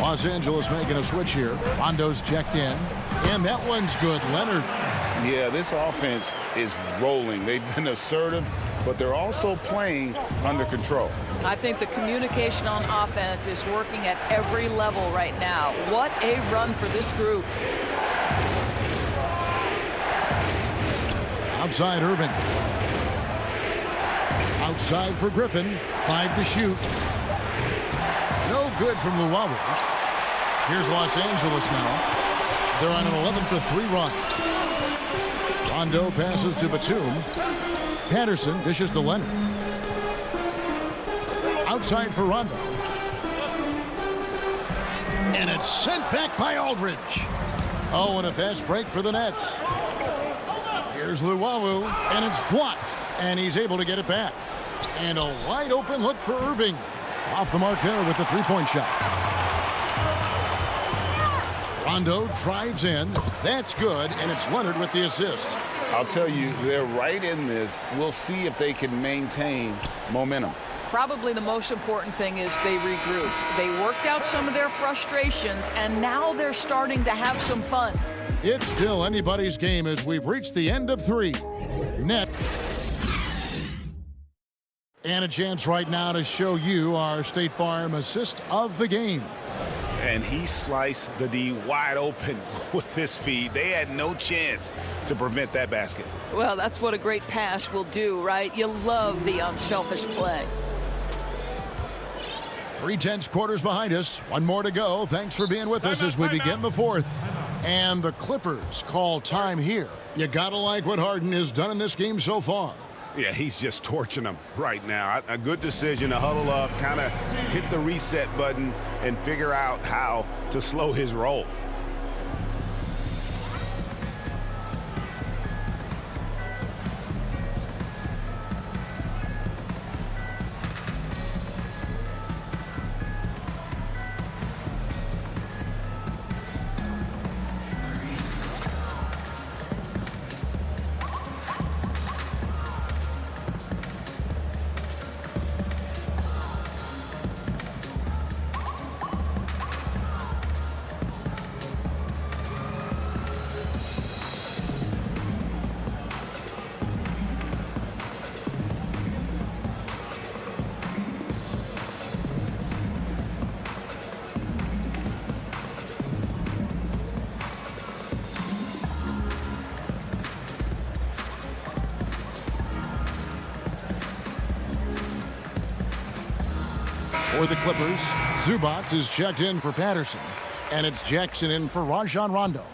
Los Angeles making a switch here. Rondo's checked in. And that one's good. Leonard.
Yeah, this offense is rolling. They've been assertive, but they're also playing under control.
I think the communication on offense is working at every level right now. What a run for this group.
Outside Irving. Outside for Griffin. 5 to shoot. No good from Luwawu. Here's Los Angeles now. They're on an 11-3 run. Rondo passes to Batum. Patterson dishes to Leonard. Outside for Rondo. And it's sent back by Aldridge. Oh, and a fast break for the Nets. Here's Luwawu, and it's blocked. And he's able to get it back. And a wide open look for Irving. Off the mark there with the 3-point shot. Rondo drives in. That's good, and it's Leonard with the assist.
I'll tell you, they're right in this. We'll see if they can maintain momentum.
Probably the most important thing is they regroup. They worked out some of their frustrations, and now they're starting to have some fun.
It's still anybody's game as we've reached the end of 3. Net. And a chance right now to show you our State Farm assist of the game.
And he sliced the D wide open with his feed. They had no chance to prevent that basket.
Well, that's what a great pass will do, right? You love the unselfish play.
3/10 quarters behind us. One more to go. Thanks for being with us as we begin the fourth. And the Clippers call time here. You gotta like what Harden has done in this game so far.
Yeah, he's just torching them right now. A good decision to huddle up, kind of hit the reset button, and figure out how to slow his roll.
For the Clippers, Zubac is checked in for Patterson. And it's Jackson in for Rajon Rondo.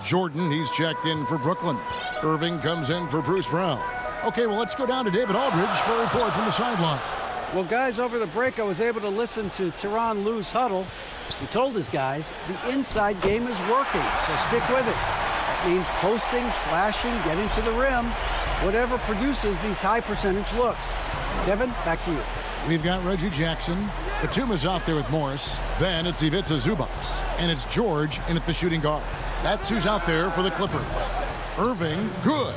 Jordan, he's checked in for Brooklyn. Irving comes in for Bruce Brown. Okay, well, let's go down to David Aldridge for a report from the sideline.
Well, guys, over the break, I was able to listen to Tyronn Lue's huddle. He told his guys the inside game is working, so stick with it. That means posting, slashing, getting to the rim, whatever produces these high percentage looks. Kevin, back to you.
We've got Reggie Jackson. Batum is out there with Morris. Then it's Ivica Zubac. And it's George in at the shooting guard. That's who's out there for the Clippers. Irving, good.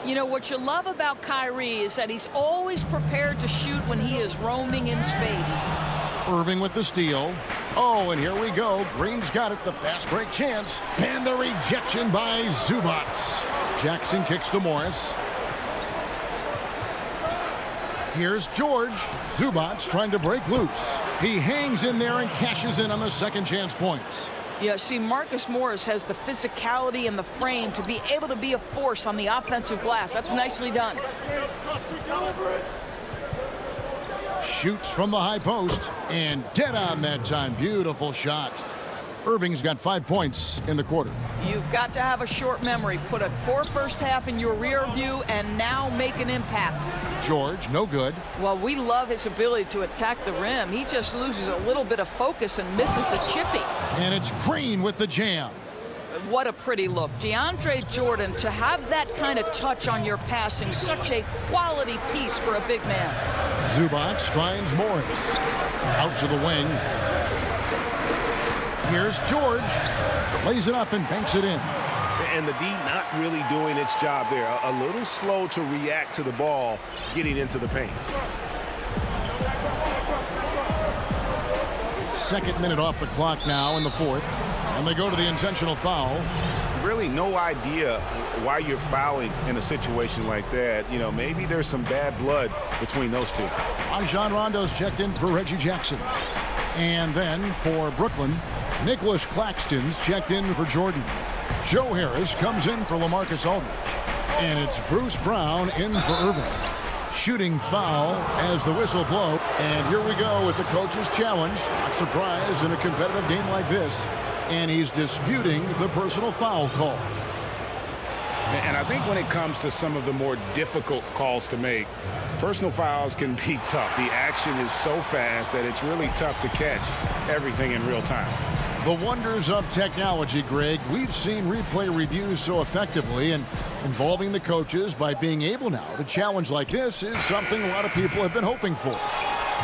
You know, what you love about Kyrie is that he's always prepared to shoot when he is roaming in space.
Irving with the steal. Oh, and here we go. Green's got it. The fast break chance. And the rejection by Zubac. Jackson kicks to Morris. Here's George. Zubac trying to break loose. He hangs in there and cashes in on the second chance points.
Yeah, see, Marcus Morris has the physicality and the frame to be able to be a force on the offensive glass. That's nicely done.
Shoots from the high post and dead on that time. Beautiful shot. Irving's got 5 points in the quarter.
You've got to have a short memory. Put a poor first half in your rear view and now make an impact.
George, no good.
Well, we love his ability to attack the rim. He just loses a little bit of focus and misses the chippy.
And it's Green with the jam.
What a pretty look. DeAndre Jordan, to have that kind of touch on your passing, such a quality piece for a big man.
Zubac finds Morris. Out to the wing. Here's George. Lays it up and banks it in.
And the D not really doing its job there. A little slow to react to the ball getting into the paint.
Second minute off the clock now in the fourth. And they go to the intentional foul.
Really no idea why you're fouling in a situation like that. You know, maybe there's some bad blood between those two.
Rajon Rondo's checked in for Reggie Jackson. And then for Brooklyn, Nicholas Claxton's checked in for Jordan. Joe Harris comes in for LaMarcus Aldridge. And it's Bruce Brown in for Irving. Shooting foul as the whistle blows. And here we go with the coach's challenge. Not surprised in a competitive game like this. And he's disputing the personal foul call.
And I think when it comes to some of the more difficult calls to make, personal fouls can be tough. The action is so fast that it's really tough to catch everything in real time.
The wonders of technology, Greg. We've seen replay reviews so effectively, and involving the coaches by being able now to challenge like this is something a lot of people have been hoping for.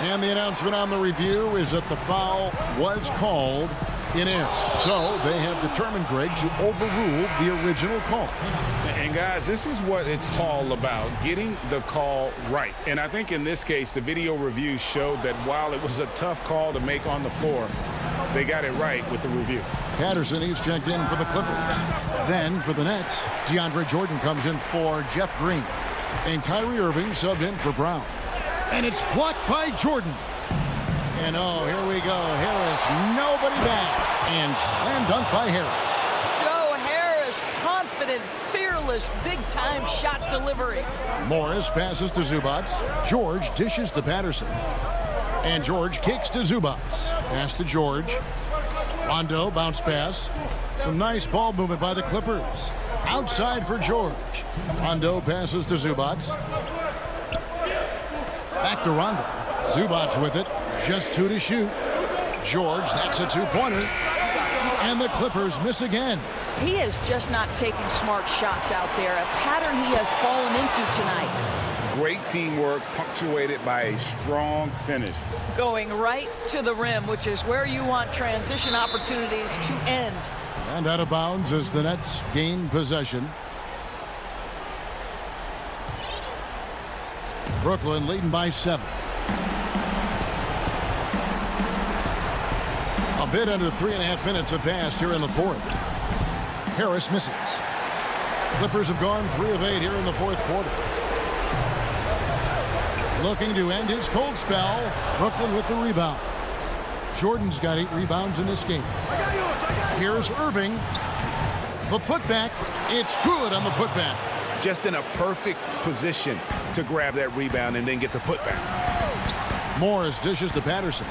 And the announcement on the review is that the foul was called in error. So they have determined, Greg, to overrule the original call.
And guys, this is what it's all about, getting the call right. And I think in this case, the video review showed that while it was a tough call to make on the floor, they got it right with the review.
Patterson, he's checked in for the Clippers. Then for the Nets, DeAndre Jordan comes in for Jeff Green. And Kyrie Irving subbed in for Brown. And it's blocked by Jordan. And oh, here we go. Harris, nobody back. And slam dunk by Harris.
Joe Harris, confident, fearless, big-time shot delivery.
Morris passes to Zubac. George dishes to Patterson. And George kicks to Zubac. Pass to George. Rondo, bounce pass. Some nice ball movement by the Clippers. Outside for George. Rondo passes to Zubac. Back to Rondo. Zubac with it. Just 2 to shoot. George, that's a 2-pointer. And the Clippers miss again.
He is just not taking smart shots out there. A pattern he has fallen into tonight.
Great teamwork punctuated by a strong finish.
Going right to the rim, which is where you want transition opportunities to end.
And out of bounds as the Nets gain possession. Brooklyn leading by 7. A bit under 3.5 minutes have passed here in the fourth. Harris misses. Clippers have gone 3 of 8 here in the fourth quarter. Looking to end his cold spell. Brooklyn with the rebound. Jordan's got 8 rebounds in this game. Here's Irving. The putback. It's good on the putback.
Just in a perfect position to grab that rebound and then get the putback.
Morris dishes to Patterson.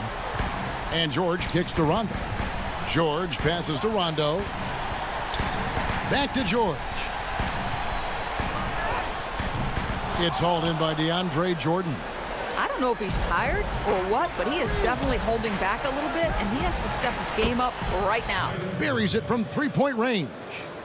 And George kicks to Rondo. George passes to Rondo. Back to George. It's hauled in by DeAndre Jordan.
I don't know if he's tired or what, but he is definitely holding back a little bit, and he has to step his game up right now.
Buries it from 3-point range.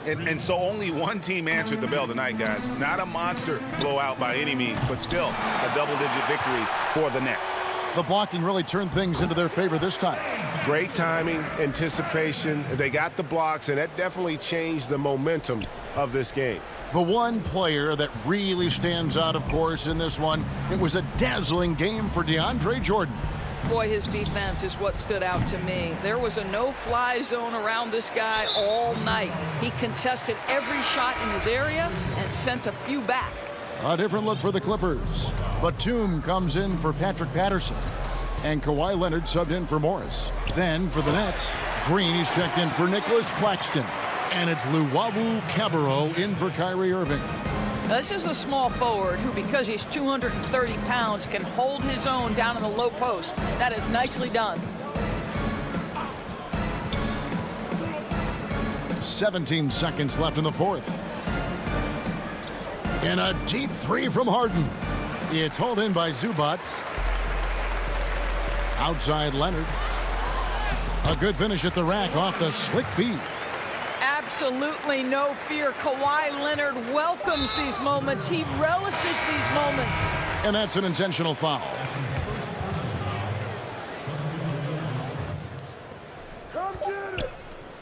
And so only one team answered the bell tonight, guys. Not a monster blowout by any means, but still a double-digit victory for the Nets.
The blocking really turned things into their favor this time.
Great timing, anticipation. They got the blocks, and that definitely changed the momentum of this game.
The one player that really stands out, of course, in this one, it was a dazzling game for DeAndre Jordan.
Boy, his defense is what stood out to me. There was a no-fly zone around this guy all night. He contested every shot in his area and sent a few back.
A different look for the Clippers. Batum comes in for Patrick Patterson. And Kawhi Leonard subbed in for Morris. Then for the Nets, Green is checked in for Nicholas Claxton. And it's Luwawu Cabarrot in for Kyrie Irving.
This is a small forward who, because he's 230 pounds, can hold his own down in the low post. That is nicely done.
17 seconds left in the fourth. And a deep 3 from Harden. It's hauled in by Zubac. Outside Leonard. A good finish at the rack off the slick feed.
Absolutely no fear. Kawhi Leonard welcomes these moments. He relishes these moments.
And that's an intentional foul.
Come get it.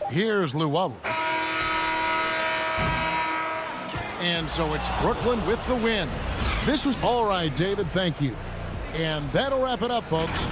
Here's Luwawu. And so it's Brooklyn with the win. This was all right, David. Thank you. And that'll wrap it up, folks.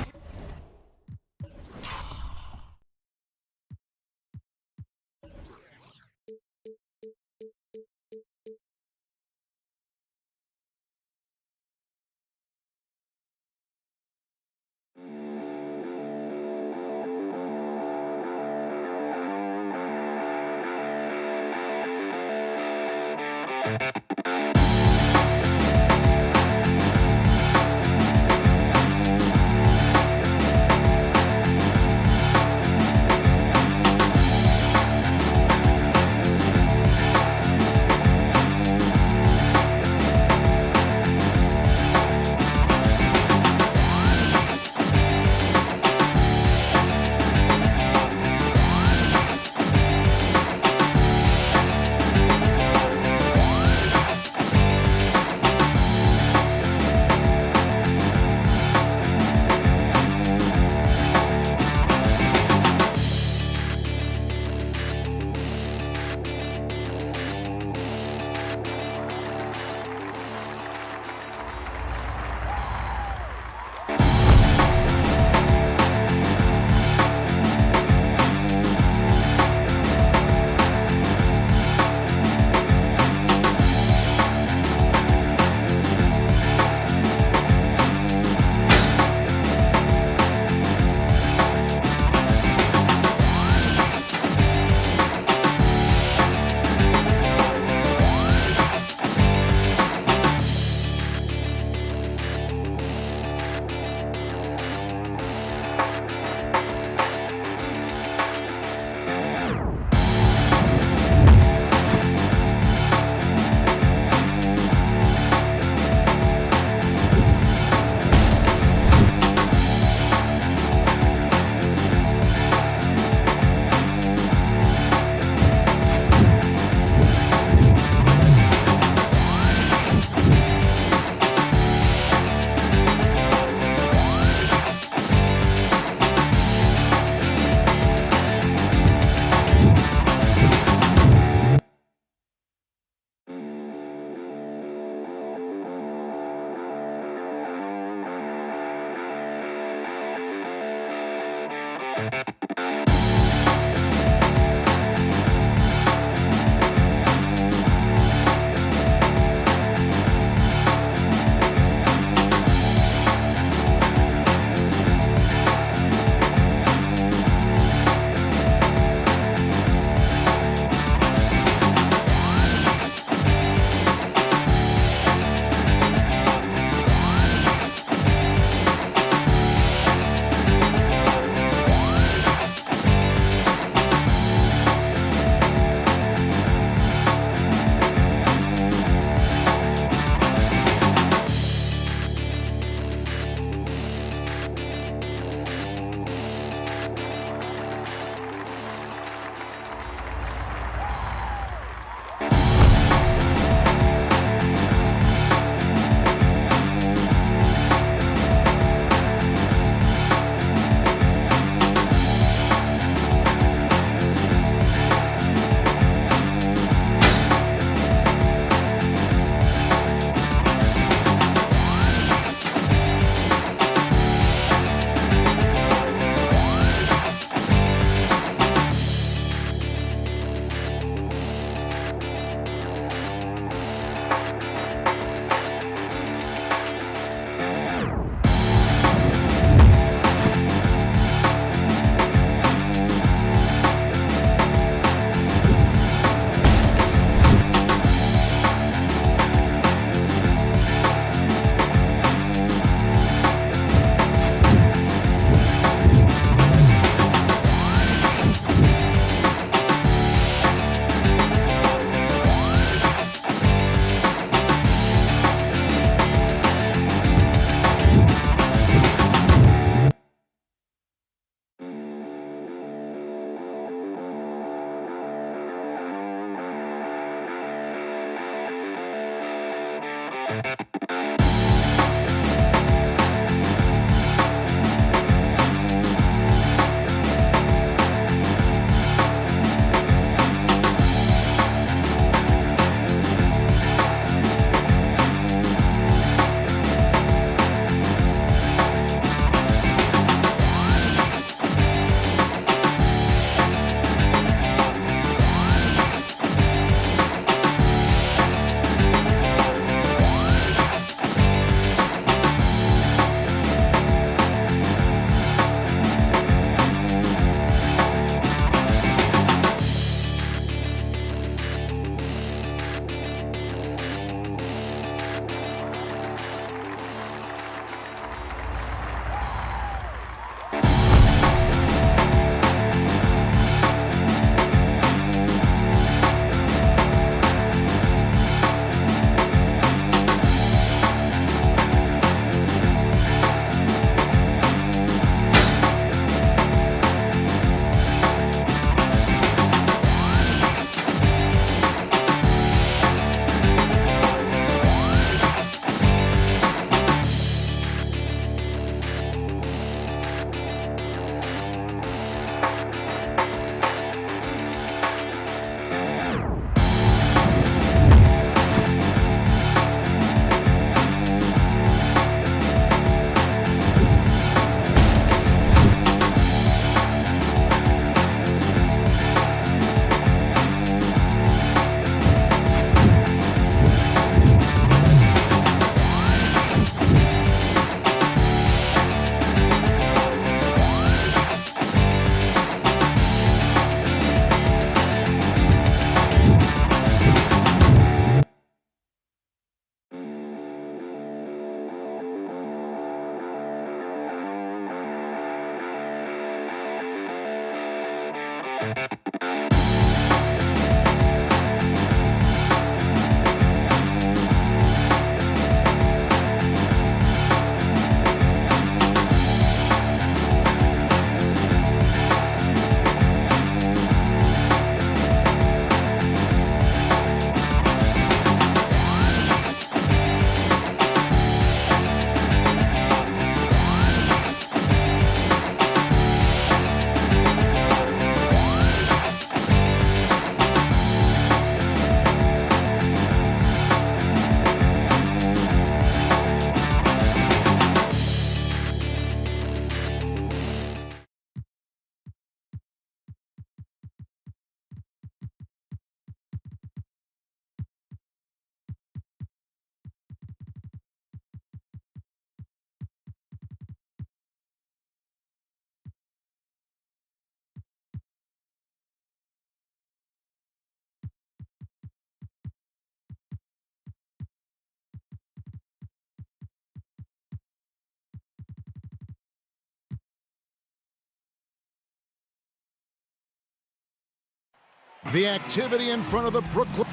The activity in front of the Brooklyn.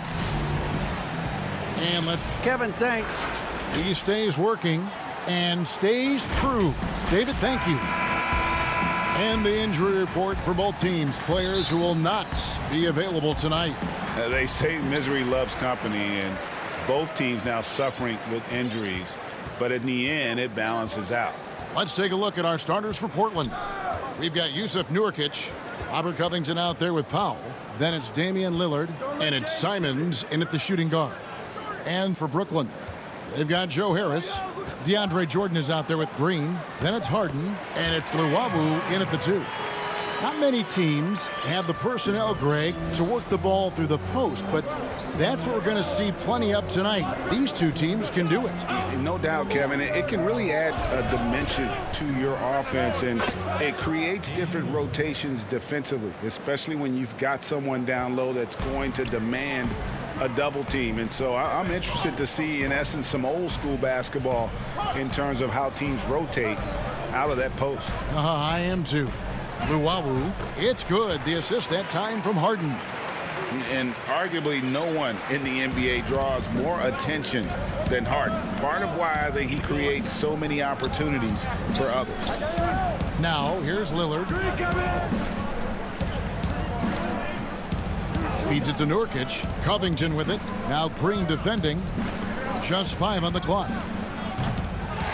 And
Kevin, thanks.
He stays working and stays true. David, thank you. And the injury report for both teams. Players who will not be available tonight.
They say misery loves company, and both teams now suffering with injuries. But in the end, it balances out.
Let's take a look at our starters for Portland. We've got Yusuf Nurkic, Robert Covington out there with Powell. Then it's Damian Lillard, and it's Simons in at the shooting guard. And for Brooklyn, they've got Joe Harris. DeAndre Jordan is out there with Green. Then it's Harden, and it's Luwawu in at the 2. Not many teams have the personnel, Greg, to work the ball through the post, but that's what we're going to see plenty of tonight. These two teams can do it.
No doubt, Kevin. It can really add a dimension to your offense, and it creates different rotations defensively, especially when you've got someone down low that's going to demand a double team. And so I'm interested to see, in essence, some old school basketball in terms of how teams rotate out of that post.
I am too. Luwawu, it's good. The assist that time from Harden.
And arguably no one in the NBA draws more attention than Harden. Part of why he creates so many opportunities for others.
Now, here's Lillard. Feeds it to Nurkic. Covington with it. Now Green defending. Just 5 on the clock.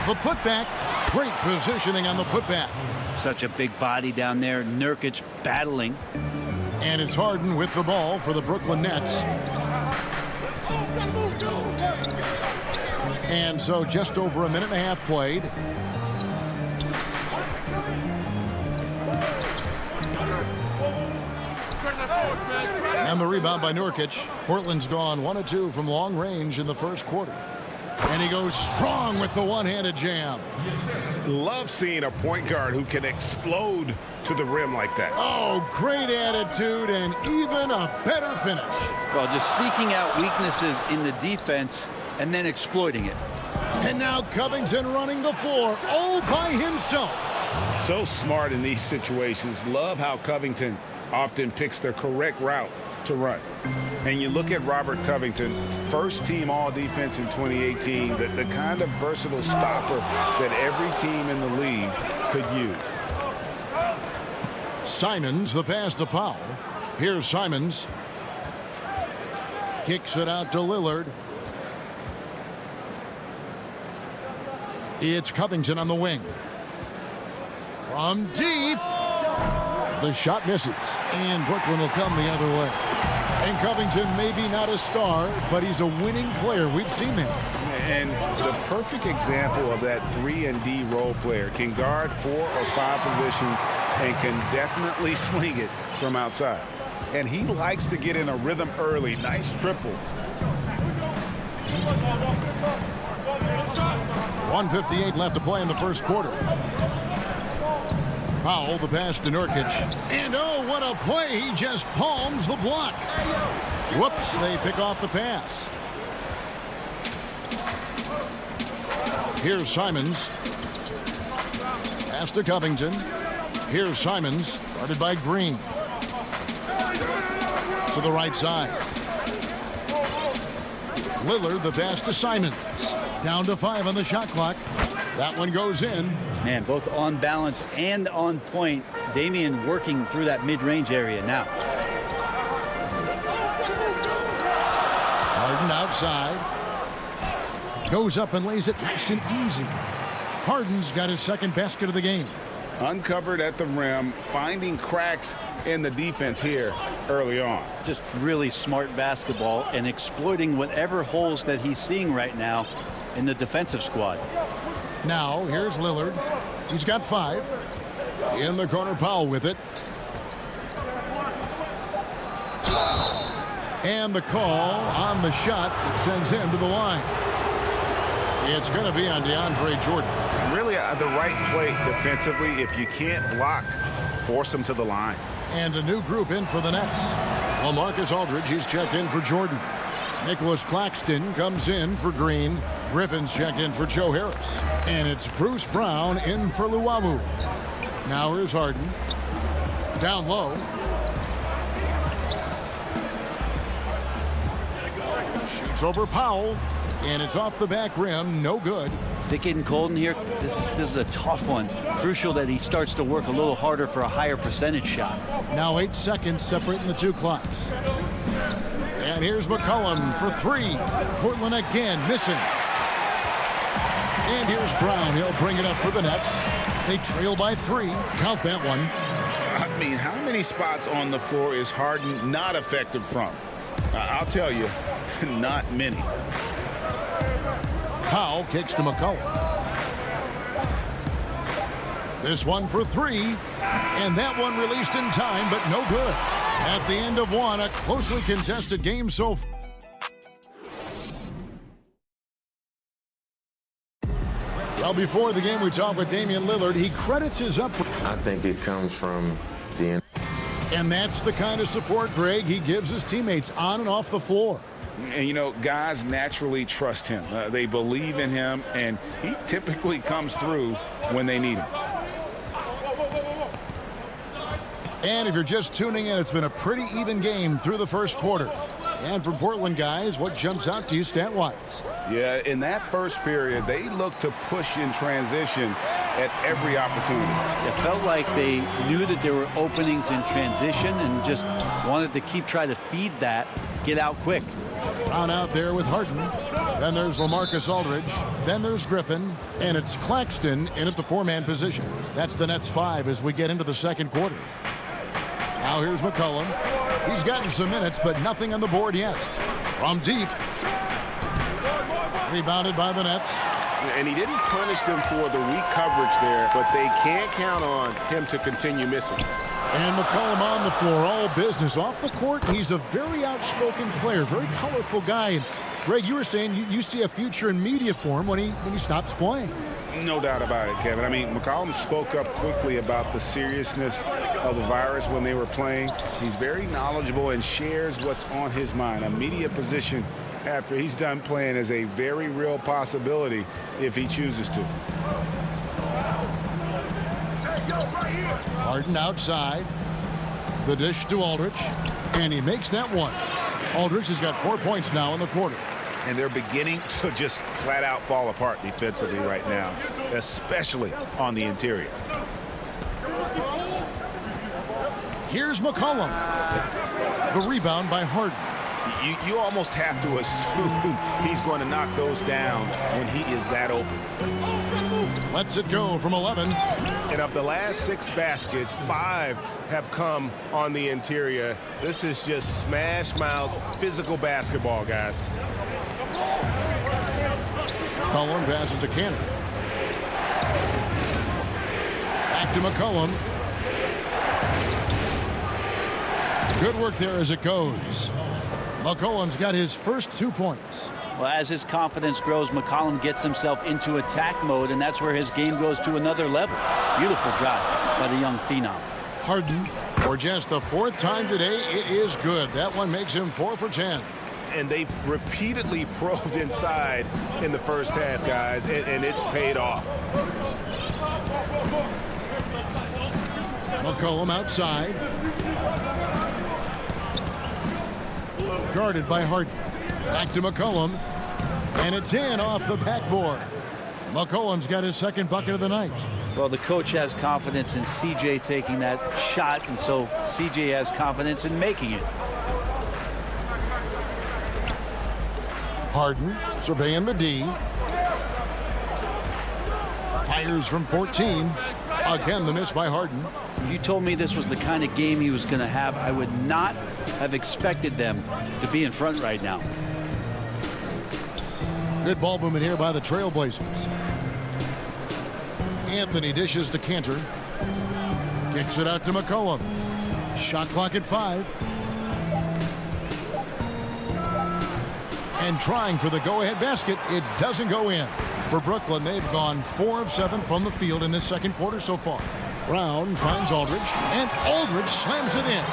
The putback. Great positioning on the putback.
Such a big body down there. Nurkic battling.
And it's Harden with the ball for the Brooklyn Nets. And so just over a minute and a half played. And the rebound by Nurkic. Portland's gone 1 of 2 from long range in the first quarter. And he goes strong with the one-handed jam.
Love seeing a point guard who can explode to the rim like that.
Oh, great attitude and even a better finish.
Well, just seeking out weaknesses in the defense and then exploiting it.
And now Covington running the floor all by himself.
So smart in these situations. Love how Covington often picks the correct route to run. And you look at Robert Covington, first team all defense in 2018, the kind of versatile stopper that every team in the league could use.
Simons, the pass to Powell. Here's Simons. Kicks it out to Lillard. It's Covington on the wing. From deep. The shot misses. And Brooklyn will come the other way. And Covington maybe not a star, but he's a winning player. We've seen that.
And the perfect example of that 3-and-D role player. Can guard 4 or 5 positions and can definitely sling it from outside. And he likes to get in a rhythm early. Nice triple.
1:58 left to play in the first quarter. Powell, the pass to Nurkic. And oh, what a play. He just palms the block. Whoops, they pick off the pass. Here's Simons. Pass to Covington. Here's Simons, guarded by Green. To the right side. Lillard, the pass to Simons. Down to 5 on the shot clock. That one goes in.
Man, both on balance and on point. Damian working through that mid-range area now.
Harden outside. Goes up and lays it nice and easy. Harden's got his second basket of the game.
Uncovered at the rim, finding cracks in the defense here early on.
Just really smart basketball and exploiting whatever holes that he's seeing right now in the defensive squad.
Now, here's Lillard. He's got 5. In the corner, Powell with it. And the call on the shot that sends him to the line. It's going to be on DeAndre Jordan.
Really the right play defensively. If you can't block, force him to the line.
And a new group in for the Nets. Well, Marcus Aldridge, he's checked in for Jordan. Nicholas Claxton comes in for Green. Griffin's checked in for Joe Harris. And it's Bruce Brown in for Luwawu. Now here's Harden. Down low. Shoots over Powell. And it's off the back rim. No good.
Is it getting cold in here? This is a tough one. Crucial that he starts to work a little harder for a higher percentage shot.
Now 8 seconds separating the two clocks. And here's McCollum for 3. Portland again missing. And here's Brown. He'll bring it up for the Nets. They trail by 3. Count that one.
I mean, how many spots on the floor is Harden not effective from? I'll tell you, not many.
Powell kicks to McCollum. This one for 3. And that one released in time, but no good. At the end of one, a closely contested game so far. Well, before the game, we talked with Damian Lillard. He credits his upbringing.
I think it comes from the...
And that's the kind of support, Greg, he gives his teammates on and off the floor.
And, you know, guys naturally trust him. They believe in him, and he typically comes through when they need him.
And if you're just tuning in, it's been a pretty even game through the first quarter. And for Portland guys, what jumps out to you stat-wise?
Yeah, in that first period, they looked to push in transition at every opportunity.
It felt like they knew that there were openings in transition and just wanted to keep trying to feed that get out quick.
Brown out there with Harden. Then there's LaMarcus Aldridge. Then there's Griffin. And it's Claxton in at the 4-man position. That's the Nets 5 as we get into the second quarter. Now here's McCollum. He's gotten some minutes, but nothing on the board yet. From deep. Rebounded by the Nets.
And he didn't punish them for the weak coverage there, but they can't count on him to continue missing.
And McCollum on the floor, all business. Off the court, he's a very outspoken player, very colorful guy. And Greg, you were saying you see a future in media for him when he stops playing.
No doubt about it, Kevin. I mean, McCollum spoke up quickly about the seriousness of the virus when they were playing. He's very knowledgeable and shares what's on his mind. A media position after he's done playing is a very real possibility if he chooses to.
Harden outside. The dish to Aldridge. And he makes that one. Aldridge has got 4 points now in the quarter.
And they're beginning to just flat out fall apart defensively right now, especially on the interior.
Here's McCollum. The rebound by Harden.
You almost have to assume he's going to knock those down when he is that open.
Lets it go from 11.
And of the last 6 baskets, 5 have come on the interior. This is just smash mouth physical basketball, guys.
McCollum passes to Cannon. Back to McCollum. Good work there as it goes. McCollum's got his first 2 points.
Well, as his confidence grows, McCollum gets himself into attack mode, and that's where his game goes to another level. Beautiful job by the young phenom.
Harden, for just the 4th time today, it is good. That one makes him 4 for 10.
And they've repeatedly probed inside in the first half, guys, and it's paid off.
McCollum outside. Guarded by Harden. Back to McCollum. And it's in off the backboard. McCollum's got his second bucket of the night.
Well, the coach has confidence in CJ taking that shot, and so CJ has confidence in making it.
Harden surveying the D. Fires from 14. Again, the miss by Harden.
If you told me this was the kind of game he was going to have, I would not have expected them to be in front right now.
Good ball movement here by the Trailblazers. Anthony dishes to Cantor. Kicks it out to McCollum. Shot clock at 5. And trying for the go-ahead basket, it doesn't go in. For Brooklyn, they've gone 4 of 7 from the field in this second quarter so far. Brown finds Aldridge, and Aldridge slams it in.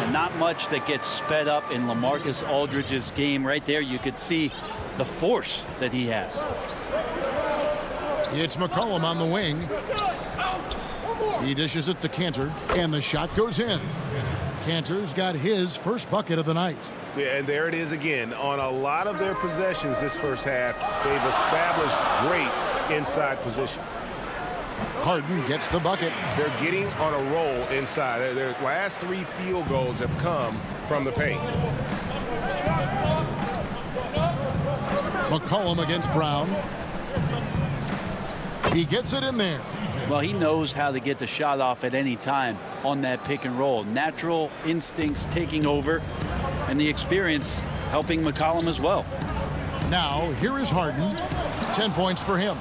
And not much that gets sped up in LaMarcus Aldridge's game. Right there, you could see the force that he has.
It's McCollum on the wing. He dishes it to Cantor, and the shot goes in. Cantor's got his first bucket of the night.
Yeah, and there it is again. On a lot of their possessions this first half, they've established great inside position.
Harden gets the bucket.
They're getting on a roll inside. Their last 3 field goals have come from the paint.
McCollum against Brown. He gets it in there.
Well, he knows how to get the shot off at any time on that pick and roll. Natural instincts taking over, and the experience helping McCollum as well.
Now, here is Harden. 10 points for him.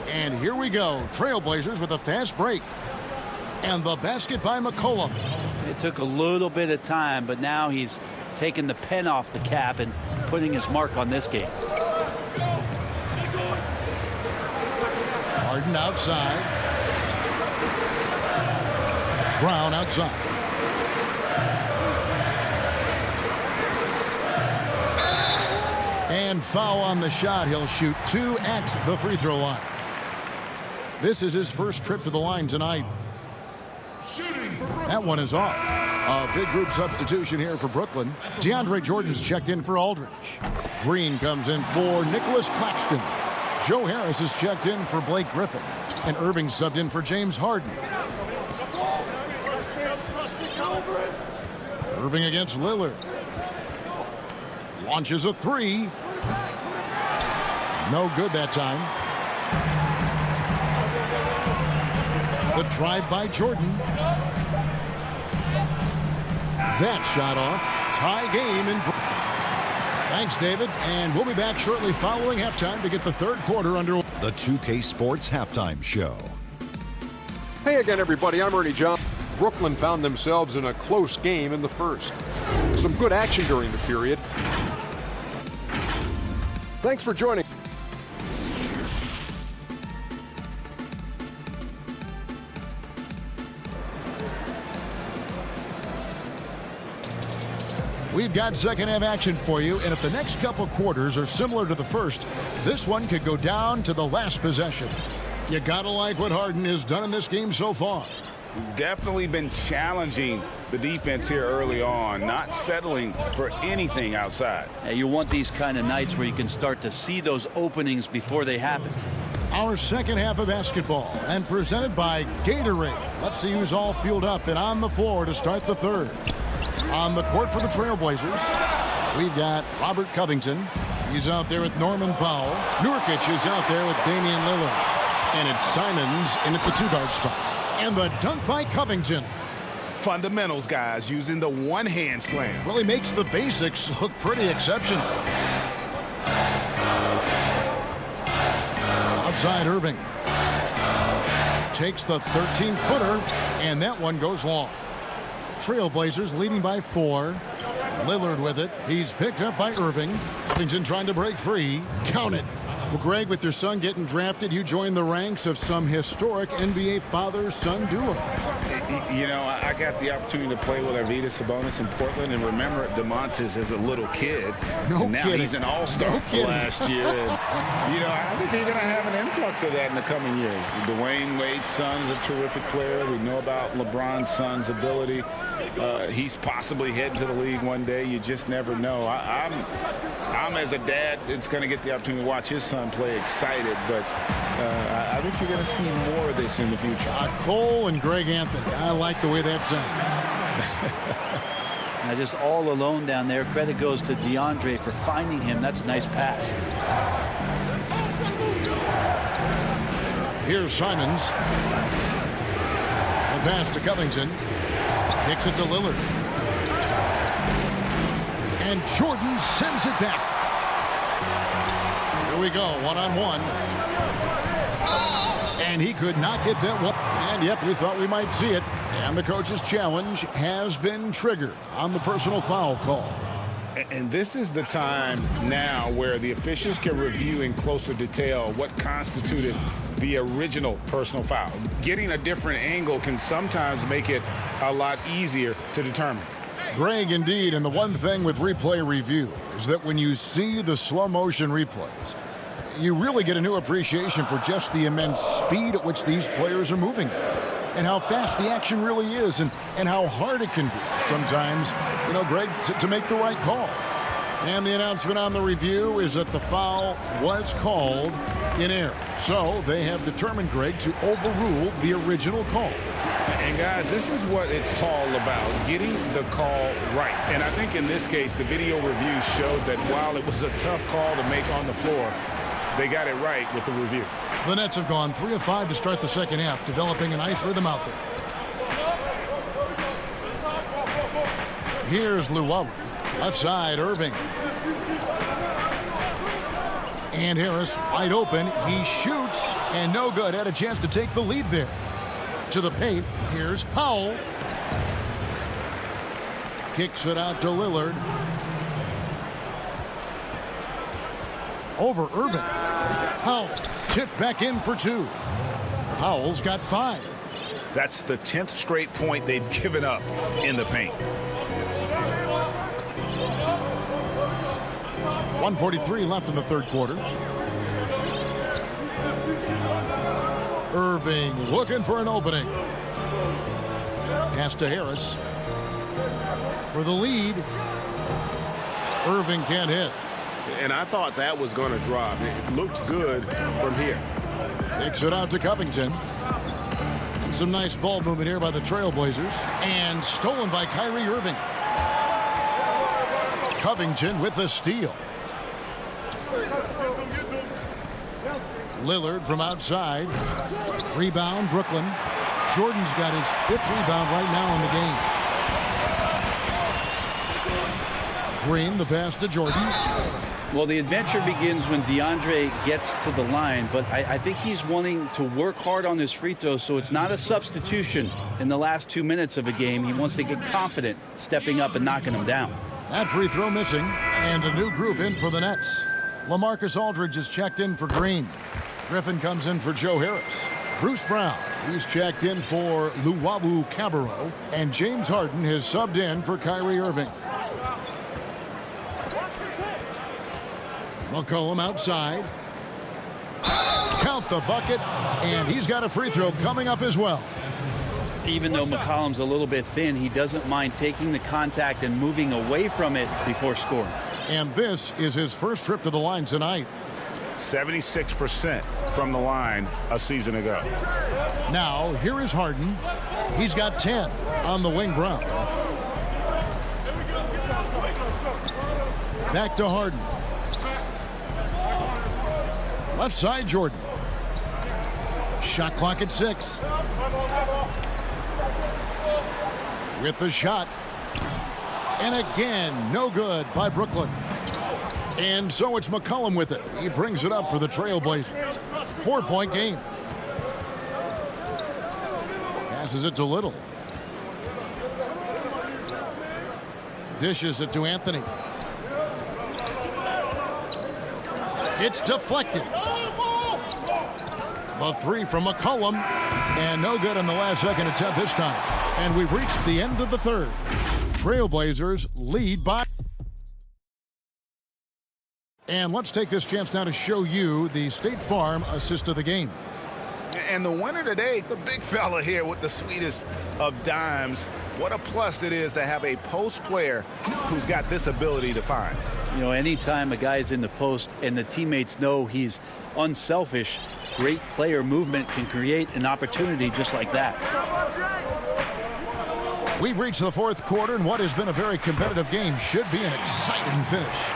And here we go. Trailblazers with a fast break. And the basket by McCollum.
It took a little bit of time, but now he's taking the pen off the cap and putting his mark on this game.
Harden outside. Brown outside. And foul on the shot. He'll shoot 2 at the free throw line. This is his first trip to the line tonight. That one is off. A big group substitution here for Brooklyn. DeAndre Jordan's checked in for Aldridge. Green comes in for Nicholas Claxton. Joe Harris is checked in for Blake Griffin. And Irving subbed in for James Harden. Irving against Lillard. Launches a three. No good that time. The drive by Jordan. That shot off. Tie game in. Thanks, David. And we'll be back shortly following halftime to get the third quarter underway.
The 2K Sports Halftime Show.
Hey again, everybody. I'm Ernie John. Brooklyn found themselves in a close game in the first. Some good action during the period. Thanks for joining.
We've got second half action for you, and if the next couple quarters are similar to the first, this one could go down to the last possession. You gotta like what Harden has done in this game so far.
Definitely been challenging the defense here early on, not settling for anything outside.
Yeah, you want these kind of nights where you can start to see those openings before they happen.
Our second half of basketball, and presented by Gatorade. Let's see who's all fueled up and on the floor to start the third. On the court for the Trailblazers, we've got Robert Covington. He's out there with Norman Powell. Nurkic is out there with Damian Lillard. And it's Simons in at the two-guard spot. And the dunk by Covington.
Fundamentals, guys, using the one-hand slam.
Really makes the basics look pretty exceptional. Outside Irving. Takes the 13-footer, and that one goes long. Trailblazers leading by 4. Lillard with it. He's picked up by Irving. Covington trying to break free. Count it. Well, Greg, with your son getting drafted, you joined the ranks of some historic NBA father-son duos.
You know, I got the opportunity to play with Arvydas Sabonis in Portland, and remember DeMontis as a little kid.
No
and now
kidding.
He's an all-star last year. And, you know, I think you're going to have an influx of that in the coming years. Dwayne Wade's son is a terrific player. We know about LeBron's son's ability. He's possibly heading to the league one day. You just never know. I'm as a dad, it's going to get the opportunity to watch his son play excited, but I think you're going to see more of this in the future.
Cole and Greg Anthony. I like the way that sounds.
Now just all alone down there. Credit goes to DeAndre for finding him. That's a nice pass.
Here's Simons. The pass to Covington. Kicks it to Lillard. And Jordan sends it back. Here we go, one-on-one. And he could not get that one. And yep, we thought we might see it. And the coach's challenge has been triggered on the personal foul call.
And this is the time now where the officials can review in closer detail what constituted the original personal foul. Getting a different angle can sometimes make it a lot easier to determine.
Greg, indeed, and the one thing with replay review is that when you see the slow motion replays, you really get a new appreciation for just the immense speed at which these players are moving and how fast the action really is and how hard it can be sometimes, you know, Greg, to make the right call. And the announcement on the review is that the foul was called in error. So they have determined, Greg, to overrule the original call.
And guys, this is what it's all about, getting the call right. And I think in this case, the video review showed that while it was a tough call to make on the floor, they got it right with the review.
The Nets have gone 3 of 5 to start the second half, developing a nice rhythm out there. Here's Luwawu. Left side, Irving. And Harris wide open. He shoots, and no good. Had a chance to take the lead there. To the paint. Here's Powell. Kicks it out to Lillard. Over Irving. Powell tipped back in for 2. Powell's got 5.
That's the 10th straight point they've given up in the paint.
1:43 left in the third quarter. Irving looking for an opening. Pass to Harris. For the lead. Irving can't hit.
And I thought that was going to drop. It looked good from here.
Takes it out to Covington. And some nice ball movement here by the Trailblazers. And stolen by Kyrie Irving. Covington with the steal. Lillard from outside. Rebound, Brooklyn. Jordan's got his 5th rebound right now in the game. Green, the pass to Jordan.
Well, the adventure begins when DeAndre gets to the line, but I think he's wanting to work hard on his free throws, so it's not a substitution in the last 2 minutes of a game. He wants to get confident stepping up and knocking them down.
That free throw missing, and a new group in for the Nets. LaMarcus Aldridge is checked in for Green. Griffin comes in for Joe Harris. Bruce Brown, he's checked in for Luwawu Cabarro, and James Harden has subbed in for Kyrie Irving. McCollum outside. Count the bucket, and he's got a free throw coming up as well.
Even though McCollum's a little bit thin, he doesn't mind taking the contact and moving away from it before scoring.
And this is his first trip to the line tonight.
76% from the line a season ago.
Now, here is Harden. He's got 10 on the wing. Brown. Back to Harden. Left side, Jordan. Shot clock at 6. With the shot. And again, no good by Brooklyn. And so it's McCollum with it. He brings it up for the Trailblazers. 4-point game. Passes it to Little. Dishes it to Anthony. It's deflected. The three from McCollum. And no good in the last second attempt this time. And we've reached the end of the third. Trailblazers lead by. And let's take this chance now to show you the State Farm assist of the game.
And the winner today, the big fella here with the sweetest of dimes. What a plus it is to have a post player who's got this ability to find.
You know, anytime a guy's in the post and the teammates know he's unselfish, great player movement can create an opportunity just like that.
We've reached the fourth quarter, and what has been a very competitive game should be an exciting finish.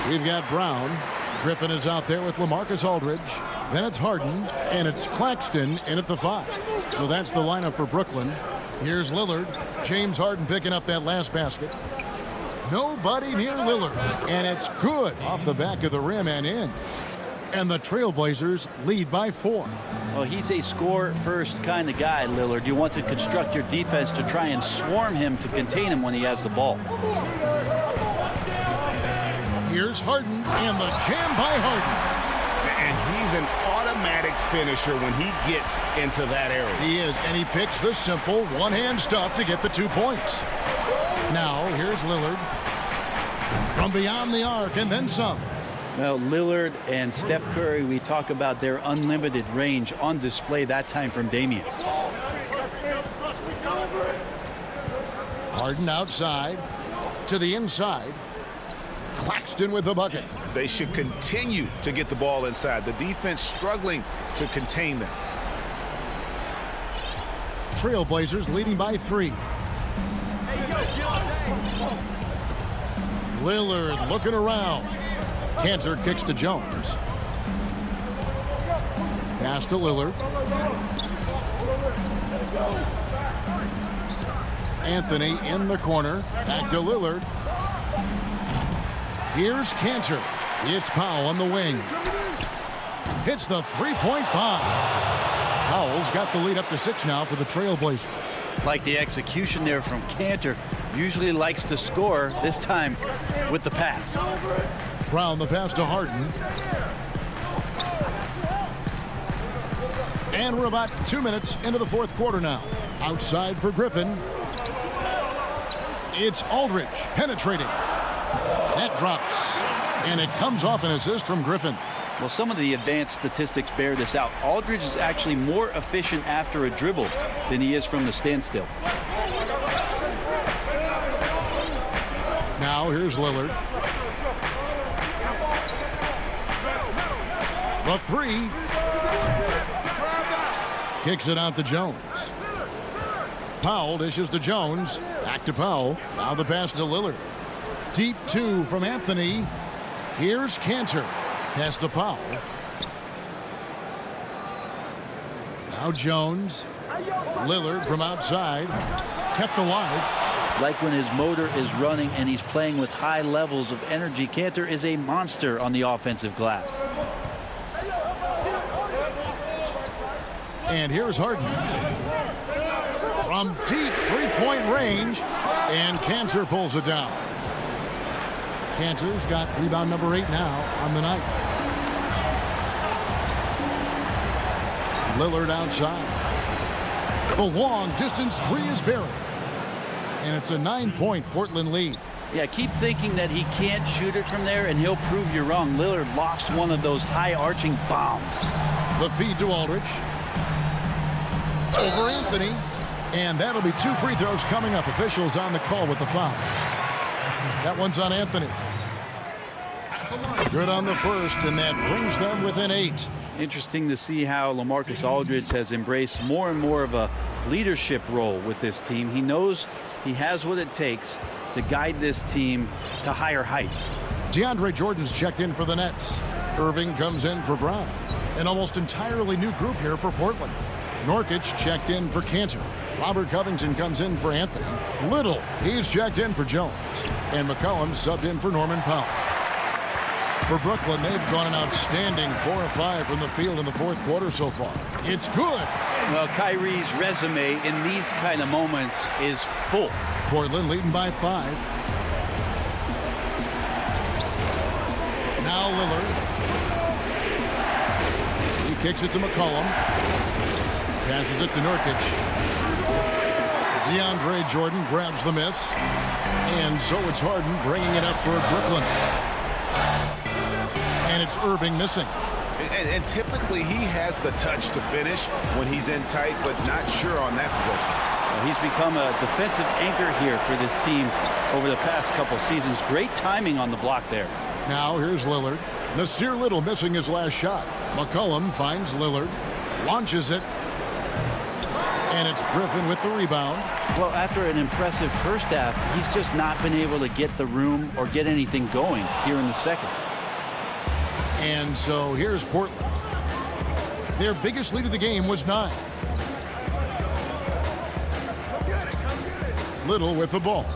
We've got Brown. Griffin is out there with LaMarcus Aldridge. Then it's Harden, and it's Claxton in at the 5. So that's the lineup for Brooklyn. Here's Lillard. James Harden picking up that last basket. Nobody near Lillard, and it's good off the back of the rim and in. And the Trailblazers lead by 4.
Well, he's a score-first kind of guy, Lillard. You want to construct your defense to try and swarm him to contain him when he has the ball.
Here's Harden, and the jam by Harden.
And he's an automatic finisher when he gets into that area.
He is, and he picks the simple one-hand stuff to get the 2 points. Now, here's Lillard. From beyond the arc, and then some.
Well, Lillard and Steph Curry, we talk about their unlimited range on display that time from Damian.
Harden outside to the inside. Claxton with the bucket.
They should continue to get the ball inside. The defense struggling to contain them.
Trailblazers leading by 3. Lillard looking around. Cantor kicks to Jones. Pass to Lillard. Anthony in the corner. Back to Lillard. Here's Cantor. It's Powell on the wing. Hits the three-point bomb. Powell's got the lead up to 6 now for the Trailblazers.
Like the execution there from Cantor. Usually likes to score, this time with the pass.
Brown the pass to Harden. And we're about 2 minutes into the fourth quarter now. Outside for Griffin. It's Aldridge penetrating. That drops. And it comes off an assist from Griffin.
Well, some of the advanced statistics bear this out. Aldridge is actually more efficient after a dribble than he is from the standstill.
Now here's Lillard. The 3. Kicks it out to Jones. Powell dishes to Jones. Back to Powell. Now the pass to Lillard. Deep 2 from Anthony. Here's Cantor. Pass to Powell. Now Jones. Lillard from outside. Kept alive.
Like when his motor is running and he's playing with high levels of energy, Cantor is a monster on the offensive glass.
And here's Harden. From deep three-point range. And Cantor pulls it down. Cantor's got rebound number 8 now on the night. Lillard outside. The long distance 3 is buried. And it's a 9-point Portland lead.
Yeah, keep thinking that he can't shoot it from there, and he'll prove you wrong. Lillard lofts one of those high-arching bombs.
The feed to Aldridge. Over Anthony. And that'll be 2 free throws coming up. Officials on the call with the foul. That one's on Anthony. Good on the first, and that brings them within 8.
Interesting to see how LaMarcus Aldridge has embraced more and more of a leadership role with this team. He knows he has what it takes to guide this team to higher heights.
DeAndre Jordan's checked in for the Nets. Irving comes in for Brown. An almost entirely new group here for Portland. Nurkic checked in for Cantor. Robert Covington comes in for Anthony. Little, he's checked in for Jones. And McCollum subbed in for Norman Powell. For Brooklyn, they've gone an outstanding 4 of 5 from the field in the fourth quarter so far. It's good.
Well, Kyrie's resume in these kind of moments is full.
Portland leading by 5. Now Lillard. He kicks it to McCollum. Passes it to Nurkic. DeAndre Jordan grabs the miss. And so it's Harden bringing it up for Brooklyn. And it's Irving missing.
And typically he has the touch to finish when he's in tight, but not sure on that possession.
He's become a defensive anchor here for this team over the past couple seasons. Great timing on the block there.
Now here's Lillard. Nasir Little missing his last shot. McCollum finds Lillard. Launches it. And it's Griffin with the rebound.
Well, after an impressive first half, he's just not been able to get the room or get anything going here in the second.
And so here's Portland. Their biggest lead of the game was 9. Little with the ball.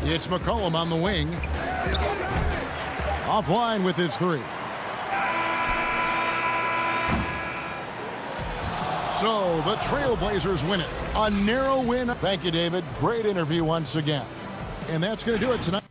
It's McCollum on the wing. Offline with his 3. So the Trailblazers win it. A narrow win. Thank you, David. Great interview once again. And that's going to do it tonight.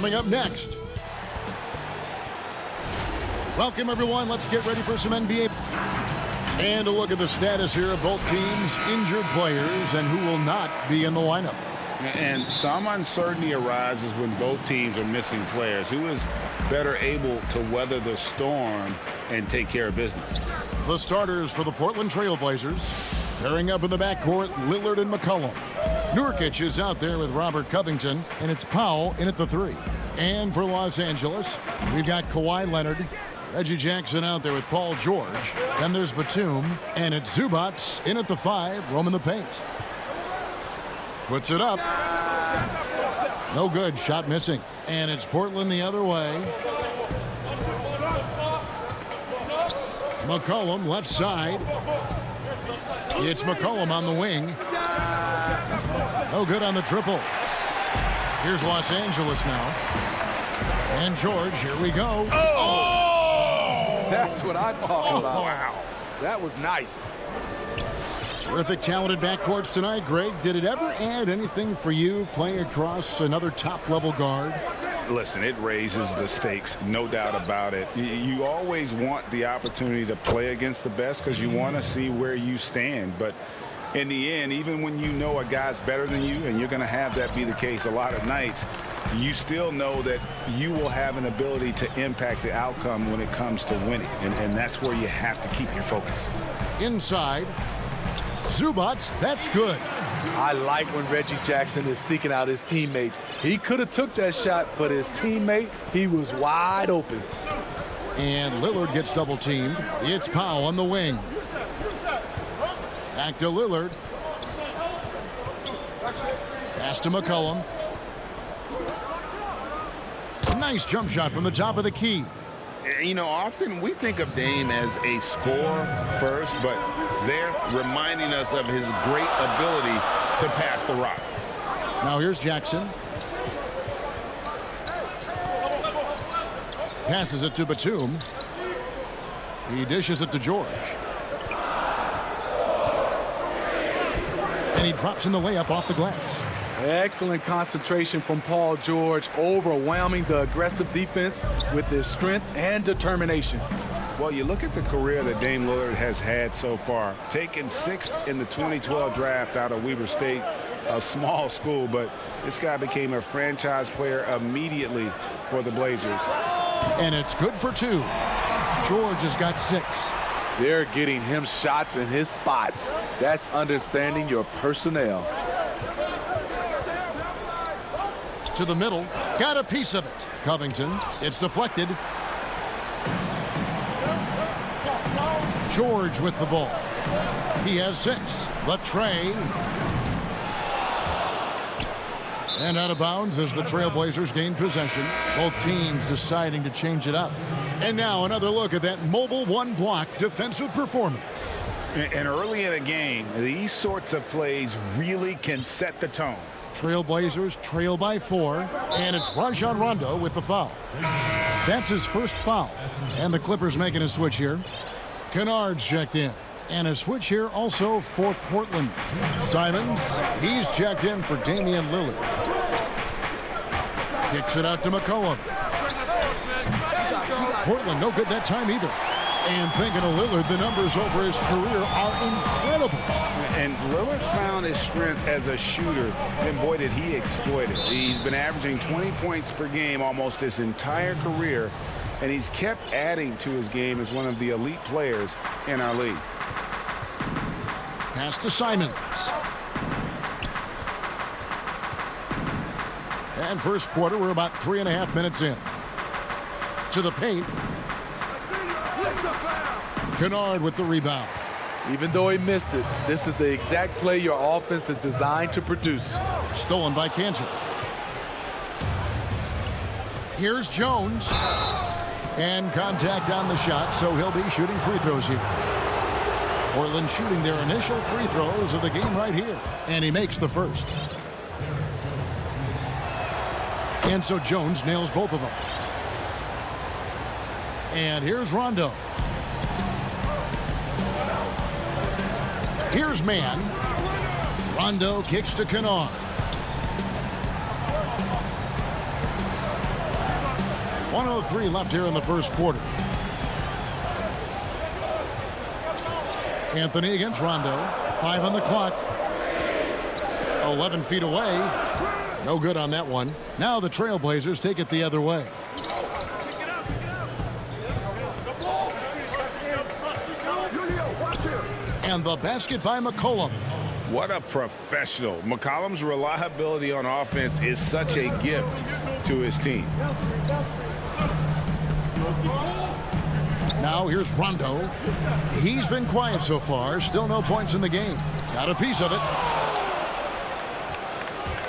Coming up next. Welcome, everyone. Let's get ready for some NBA. And a look at the status here of both teams' injured players and who will not be in the lineup.
And some uncertainty arises when both teams are missing players. Who is better able to weather the storm and take care of business?
The starters for the Portland Trail Blazers. Pairing up in the backcourt, Lillard and McCollum. Nurkic is out there with Robert Covington, and it's Powell in at the 3. And for Los Angeles, we've got Kawhi Leonard, Reggie Jackson out there with Paul George. Then there's Batum, and it's Zubats in at the 5, roaming the paint. Puts it up. No good. Shot missing. And it's Portland the other way. McCollum left side. It's McCollum on the wing. No good on the triple. Here's Los Angeles now. And George, here we go.
Oh! That's what I'm talking about.
Wow.
That was nice.
Terrific, talented backcourts tonight. Greg, did it ever add anything for you playing across another top-level guard?
Listen, it raises the stakes, no doubt about it. You always want the opportunity to play against the best because you want to see where you stand. But in the end, even when you know a guy's better than you, and you're going to have that be the case a lot of nights, you still know that you will have an ability to impact the outcome when it comes to winning. And that's where you have to keep your focus.
Inside. Zubats, that's good.
I like when Reggie Jackson is seeking out his teammates. He could have took that shot, but his teammate, he was wide open.
And Lillard gets double teamed. It's Powell on the wing. Back to Lillard. Pass to McCollum. Nice jump shot from the top of the key.
You know, often we think of Dame as a scorer first, but they're reminding us of his great ability to pass the rock.
Now here's Jackson. Passes it to Batum. He dishes it to George. And he drops in the layup off the glass.
Excellent concentration from Paul George, overwhelming the aggressive defense with his strength and determination.
Well, you look at the career that Dame Lillard has had so far. Taken 6th in the 2012 draft out of Weber State, a small school, but this guy became a franchise player immediately for the Blazers.
And it's good for 2. George has got 6.
They're getting him shots in his spots. That's understanding your personnel.
To the middle, got a piece of it. Covington, it's deflected. George with the ball. He has 6. The tray. And out of bounds as the Trailblazers gain possession. Both teams deciding to change it up. And now another look at that mobile one-block defensive performance.
And early in the game, these sorts of plays really can set the tone.
Trailblazers trail by 4, and it's Rajon Rondo with the foul. That's his first foul, and the Clippers making a switch here. Kennard's checked in, and a switch here also for Portland. Simons, he's checked in for Damian Lillard. Kicks it out to McCollum. Portland no good that time either. And thinking of Lillard, the numbers over his career are incredible.
And Lillard found his strength as a shooter, and boy, did he exploit it. He's been averaging 20 points per game almost his entire career, and he's kept adding to his game as one of the elite players in our league.
Pass to Simons. And first quarter, we're about 3.5 minutes in. To the paint. Kennard with the rebound.
Even though he missed it, this is the exact play your offense is designed to produce.
Stolen by Kansas. Here's Jones. And contact on the shot, so he'll be shooting free throws here. Portland shooting their initial free throws of the game right here. And he makes the first. And so Jones nails both of them. And here's Rondo. Here's Mann. Rondo kicks to Kennard. 1:03 left here in the first quarter. Anthony against Rondo. 5 on the clock. 11 feet away. No good on that one. Now the Trailblazers take it the other way. And the basket by McCollum.
What a professional. McCollum's reliability on offense is such a gift to his team.
Now here's Rondo. He's been quiet so far. Still no points in the game. Got a piece of it.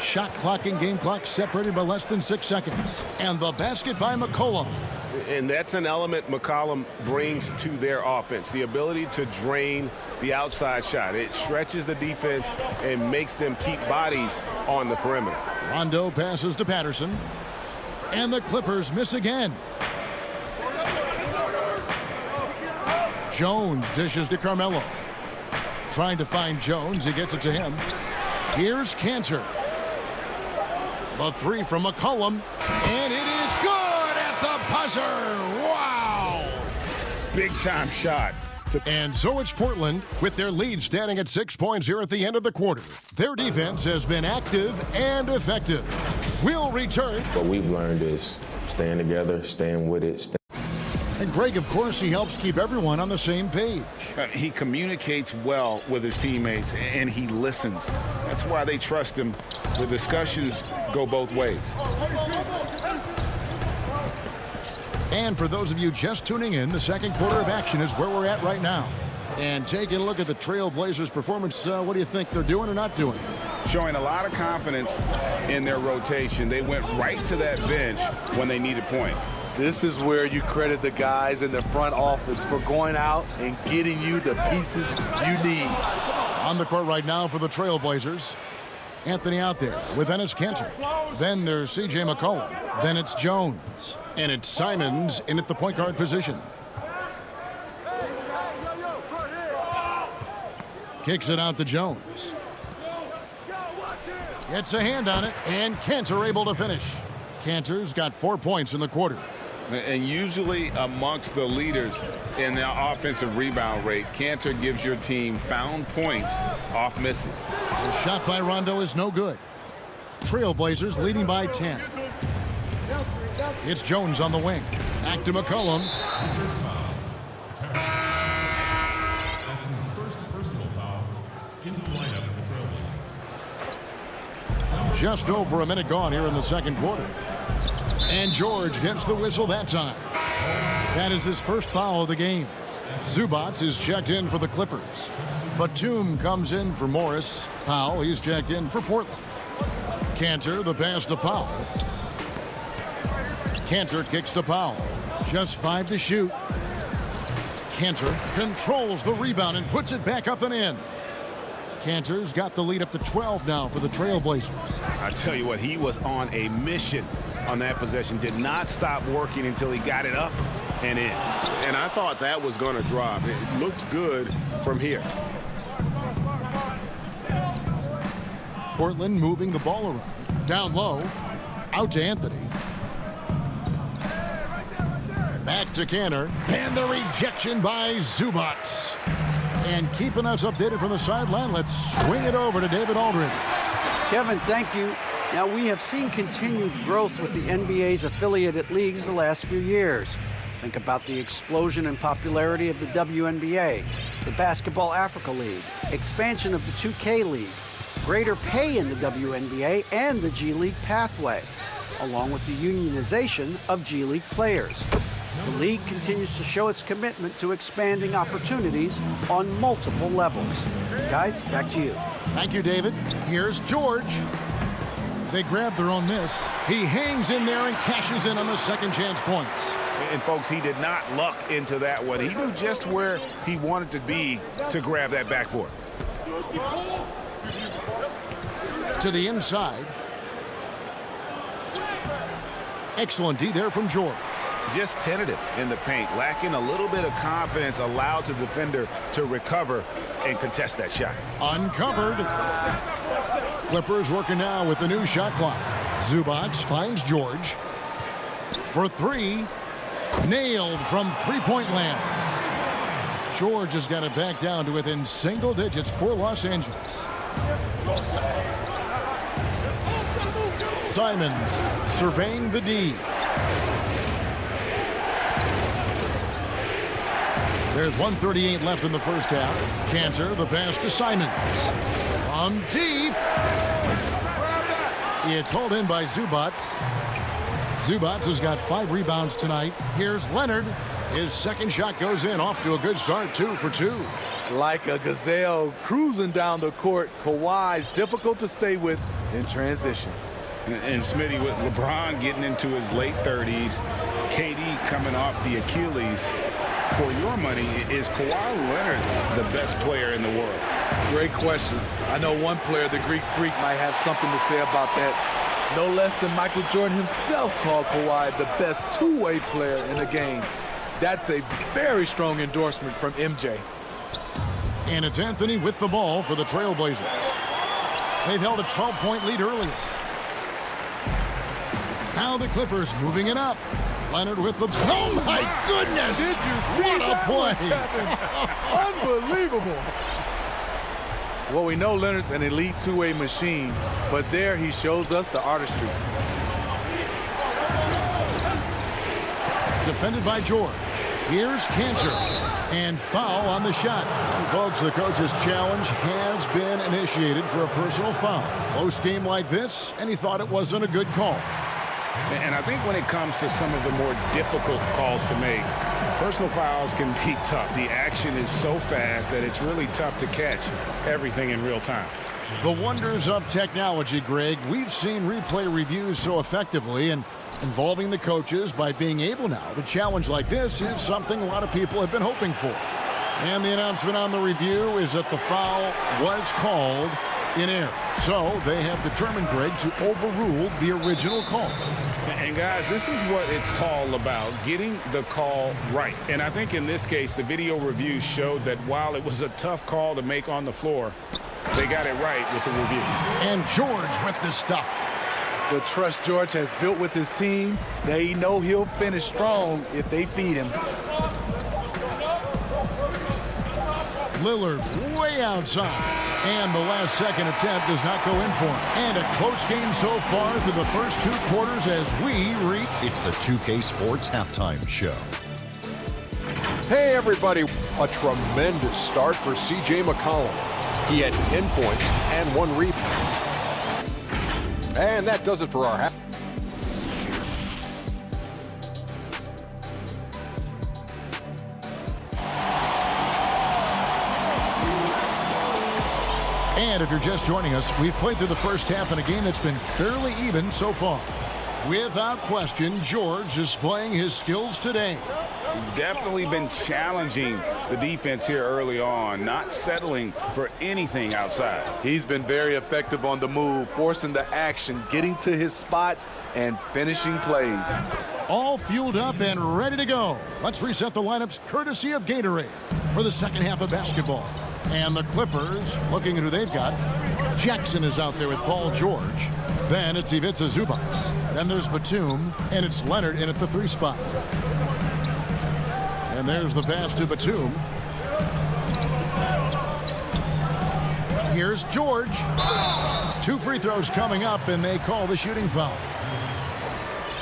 Shot clock and game clock separated by less than 6 seconds. And the basket by McCollum.
And that's an element McCollum brings to their offense, the ability to drain the outside shot. It stretches the defense and makes them keep bodies on the perimeter.
Rondo passes to Patterson. And the Clippers miss again. Jones dishes to Carmelo. Trying to find Jones. He gets it to him. Here's Cantor. The three from McCollum. And it is good at the buzzer. Wow.
Big time shot.
And so it's Portland with their lead standing at 6 points here at the end of the quarter. Their defense has been active and effective. We'll return.
What we've learned is staying together, staying with it.
And Greg, of course, he helps keep everyone on the same page.
He communicates well with his teammates, and he listens. That's why they trust him. The discussions go both ways.
And for those of you just tuning in, the second quarter of action is where we're at right now. And taking a look at the Trailblazers' performance, what do you think they're doing or not doing?
Showing a lot of confidence in their rotation. They went right to that bench when they needed points.
This is where you credit the guys in the front office for going out and getting you the pieces you need.
On the court right now for the Trailblazers, Anthony out there with Enes Kanter. Then there's C.J. McCollum. Then it's Jones. And it's Simons in at the point guard position. Kicks it out to Jones. Gets a hand on it, and Kanter able to finish. Kanter's got 4 points in the quarter.
And usually amongst the leaders in the offensive rebound rate, Kanter gives your team found points off misses.
The shot by Rondo is no good. Trailblazers leading by 10. It's Jones on the wing. Back to McCollum.
That's his first personal foul into the lineup of the Trailblazers.
Just over a minute gone here in the second quarter. And George gets the whistle that time. That is his first foul of the game. Zubac is checked in for the Clippers. Batum comes in for Morris. Powell, he's checked in for Portland. Kanter, the pass to Powell. Kanter kicks to Powell. Just 5 to shoot. Kanter controls the rebound and puts it back up and in. Kanter's got the lead up to 12 now for the Trailblazers.
I tell you what, he was on a mission on that possession. Did not stop working until he got it up and in.
And I thought that was going to drop. It looked good from here.
Portland moving the ball around. Down low. Out to Anthony. Back to Kanter. And the rejection by Zubac. And keeping us updated from the sideline, let's swing it over to David Aldridge.
Kevin, thank you. Now, we have seen continued growth with the NBA's affiliated leagues the last few years. Think about the explosion in popularity of the WNBA, the Basketball Africa League, expansion of the 2K League, greater pay in the WNBA and the G League pathway, along with the unionization of G League players. The league continues to show its commitment to expanding opportunities on multiple levels. Guys, back to you.
Thank you, David. Here's George. They grab their own miss. He hangs in there and cashes in on the second chance points.
And folks, he did not luck into that one. He knew just where he wanted to be to grab that backboard.
To the inside. Excellent D there from George.
Just tentative in the paint, lacking a little bit of confidence, allowed the defender to recover and contest that shot.
Uncovered. Clippers working now with the new shot clock. Zubac finds George. for three. Nailed from three-point land. George has got it back down to within single digits for Los Angeles. Simons surveying the D. There's 1:38 left in the first half. Cantor, the pass to Simons. On deep. It's hauled in by Zubats. Zubats has got 5 rebounds tonight. Here's Leonard. His second shot goes in, off to a good start, 2 for 2.
Like a gazelle cruising down the court, Kawhi's difficult to stay with in transition.
And Smitty, with LeBron getting into his late 30s, KD coming off the Achilles, for your money, is Kawhi Leonard the best player in the world?
Great question. I know one player, the Greek Freak, might have something to say about that. No less than Michael Jordan himself called Kawhi the best two-way player in the game. That's a very strong endorsement from MJ.
And it's Anthony with the ball for the Trailblazers. They've held a 12-point lead earlier. Now the Clippers moving it up. Leonard with the... Oh, my goodness!
Did you see
what a play!
Unbelievable. Well, we know Leonard's an elite two-way machine, but there he shows us the artistry.
Defended by George. Here's Cantor. And foul on the shot. And folks, the coach's challenge has been initiated for a personal foul. Close game like this, and he thought it wasn't a good call.
And I think when it comes to some of the more difficult calls to make, personal fouls can be tough. The action is so fast that it's really tough to catch everything in real time.
The wonders of technology, Greg. We've seen replay reviews so effectively, and involving the coaches by being able now to challenge like this is something a lot of people have been hoping for. And the announcement on the review is that the foul was called in error. So they have determined, Greg, to overrule the original call.
And guys, this is what it's all about, getting the call right. And I think in this case, the video review showed that while it was a tough call to make on the floor, they got it right with the review.
And George with the stuff.
The trust George has built with his team, they know he'll finish strong if they feed him.
Lillard way outside. And the last second attempt does not go in for him. And a close game so far through the first 2 quarters as we reach.
It's the 2K Sports Halftime Show.
Hey, everybody. A tremendous start for C.J. McCollum. He had 10 points and 1 rebound. And that does it for our half.
And if you're just joining us, we've played through the first half in a game that's been fairly even so far. Without question, George displaying his skills today.
Definitely been challenging the defense here early on, not settling for anything outside.
He's been very effective on the move, forcing the action, getting to his spots, and finishing plays.
All fueled up and ready to go. Let's reset the lineups courtesy of Gatorade for the second half of basketball. And the Clippers, looking at who they've got, Jackson is out there with Paul George. Then it's Ivica Zubac. Then there's Batum, and it's Leonard in at the 3 spot. And there's the pass to Batum. Here's George. 2 free throws coming up, and they call the shooting foul.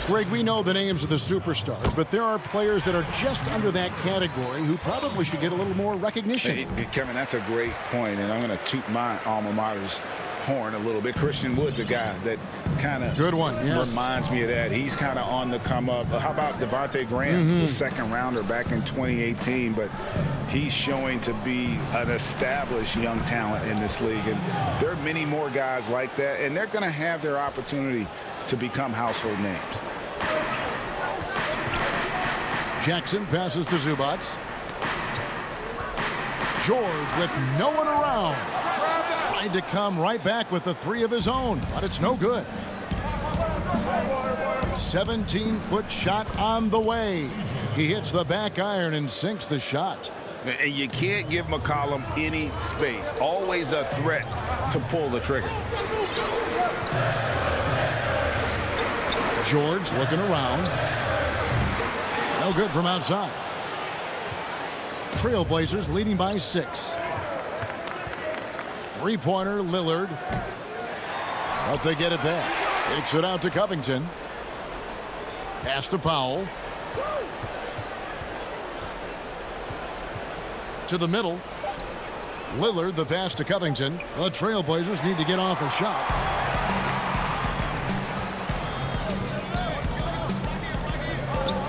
Greg, we know the names of the superstars, but there are players that are just under that category who probably should get a little more recognition.
Hey, Kevin, that's a great point, and I'm going to toot my alma mater's horn a little bit. Christian Wood's a guy that kind of reminds me of that. He's kind of on the come up. How about Devontae Graham, the second rounder back in 2018, but he's showing to be an established young talent in this league, and there are many more guys like that, and they're going to have their opportunity to become household names.
Jackson passes to Zubac. George with no one around. Trying to come right back with the 3 of his own, but it's no good. 17-foot shot on the way. He hits the back iron and sinks the shot.
And you can't give McCollum any space. Always a threat to pull the trigger.
George looking around. No good from outside. Trailblazers leading by 6. Three-pointer, Lillard. But they get it back. Takes it out to Covington. Pass to Powell. To the middle. Lillard, the pass to Covington. The Trailblazers need to get off a shot.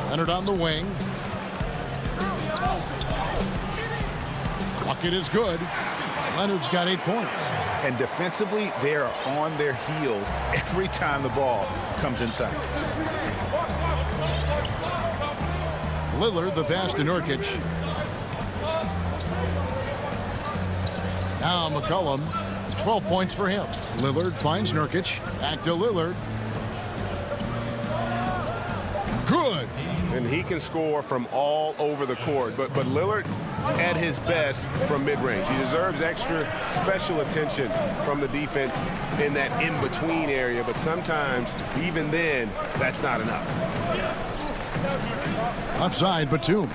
Leonard on the wing. Bucket is good. Leonard's got 8 points.
And defensively, they are on their heels every time the ball comes inside.
Lillard, the pass to Nurkic. Now McCollum, 12 points for him. Lillard finds Nurkic. Back to Lillard. Good.
And he can score from all over the court. But Lillard at his best from mid-range. He deserves extra special attention from the defense in that in-between area. But sometimes, even then, that's not enough.
Outside, Batum.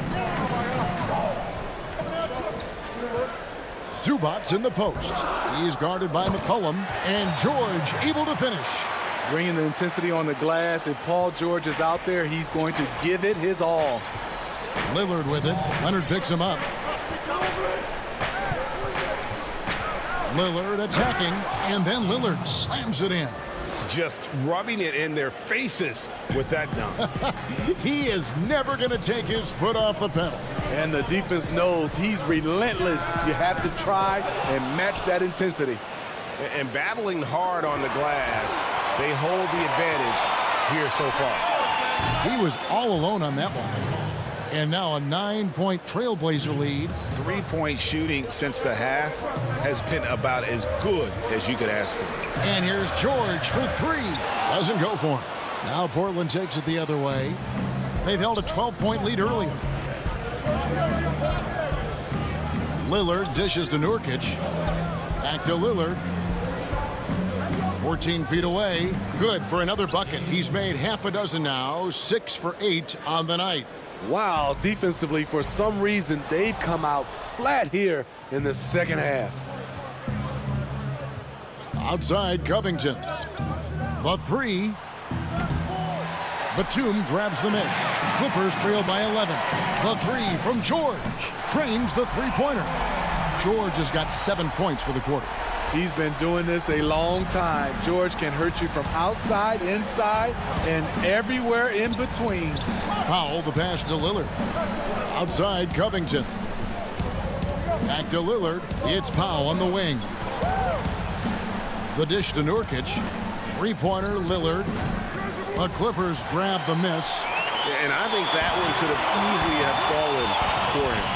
Zubac's in the post. He's guarded by McCollum. And George able to finish.
Bringing the intensity on the glass. If Paul George is out there, he's going to give it his all.
Lillard with it. Leonard picks him up. Lillard attacking. And then Lillard slams it in.
Just rubbing it in their faces with that dunk.
He is never going to take his foot off the pedal.
And the defense knows he's relentless. You have to try and match that intensity.
And battling hard on the glass, they hold the advantage here so far.
He was all alone on that one. And now a 9-point Trailblazer lead.
3-point shooting since the half has been about as good as you could ask for.
And here's George for 3. Doesn't go for him. Now Portland takes it the other way. They've held a 12-point lead earlier. Lillard dishes to Nurkic. Back to Lillard. 14 feet away. Good for another bucket. He's made half a dozen now. 6 for 8 on the night.
Wow, defensively, for some reason, they've come out flat here in the second half.
Outside, Covington. The 3. Batum grabs the miss. Clippers trail by 11. The 3 from George. Trains the three-pointer. George has got 7 points for the quarter.
He's been doing this a long time. George can hurt you from outside, inside, and everywhere in between.
Powell, the pass to Lillard. Outside, Covington. Back to Lillard. It's Powell on the wing. The dish to Nurkic. Three-pointer, Lillard. The Clippers grab the miss.
And I think that one could have easily have fallen for him.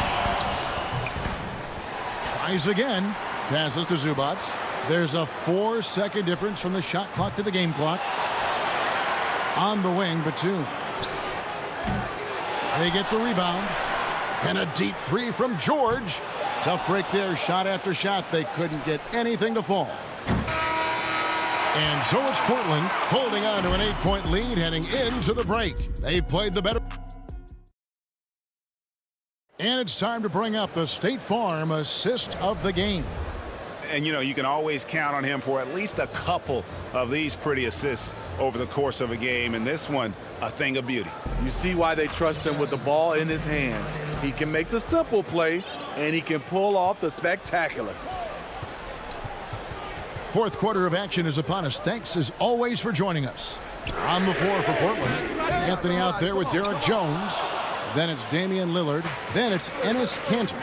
Tries again. Passes to Zubac. There's a 4-second difference from the shot clock to the game clock. On the wing, Batum. They get the rebound. And a deep 3 from George. Tough break there, shot after shot. They couldn't get anything to fall. And so it's Portland holding on to an 8-point lead heading into the break. They've played the better. And it's time to bring up the State Farm assist of the game.
And, you know, you can always count on him for at least a couple of these pretty assists over the course of a game. And this one, a thing of beauty.
You see why they trust him with the ball in his hands. He can make the simple play, and he can pull off the spectacular.
Fourth quarter of action is upon us. Thanks, as always, for joining us. On the floor for Portland. Anthony out there with Derek Jones. Then it's Damian Lillard. Then it's Enes Kanter.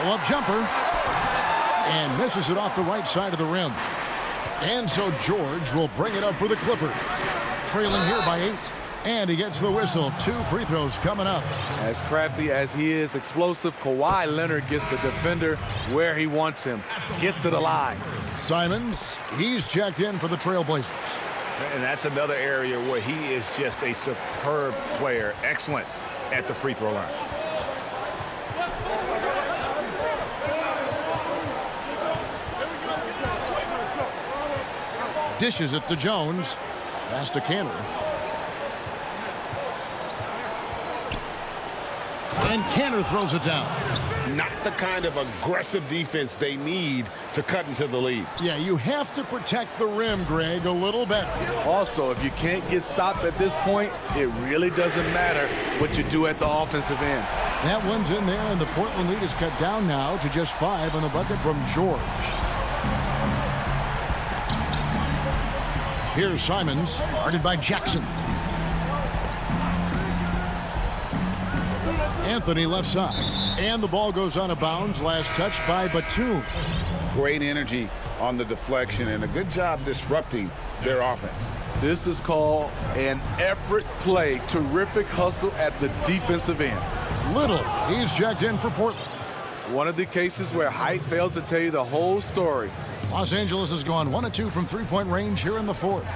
Pull-up jumper. And misses it off the right side of the rim. And so George will bring it up for the Clippers. Trailing here by 8. And he gets the whistle. 2 free throws coming up.
As crafty as he is explosive, Kawhi Leonard gets the defender where he wants him. Gets to the line.
Simons, he's checked in for the Trailblazers.
And that's another area where he is just a superb player. Excellent at the free throw line.
Dishes it to Jones. Pass to Kanter. And Cantor throws it down.
Not the kind of aggressive defense they need to cut into the lead.
Yeah, you have to protect the rim, Greg, a little better.
Also, if you can't get stops at this point, it really doesn't matter what you do at the offensive end.
That one's in there, and the Portland lead is cut down now to just 5 on the bucket from George. Here's Simons, guarded by Jackson. Anthony left side. And the ball goes out of bounds. Last touch by Batum.
Great energy on the deflection and a good job disrupting their offense.
This is called an effort play. Terrific hustle at the defensive end.
Little, he's checked in for Portland.
One of the cases where height fails to tell you the whole story.
Los Angeles has gone 1 of 2 from three-point range here in the fourth.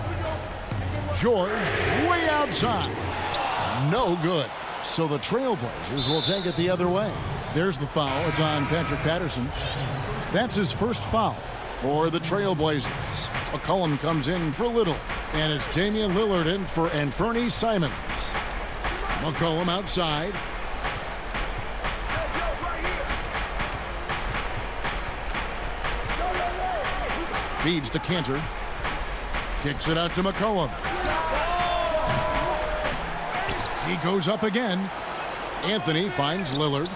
George way outside. No good. So the Trailblazers will take it the other way. There's the foul. It's on Patrick Patterson. That's his first foul for the Trailblazers. McCollum comes in for Little. And it's Damian Lillard in for Anthony Simons. McCollum outside. Feeds to Cantor. Kicks it out to McCollum. He goes up again. Anthony finds Lillard.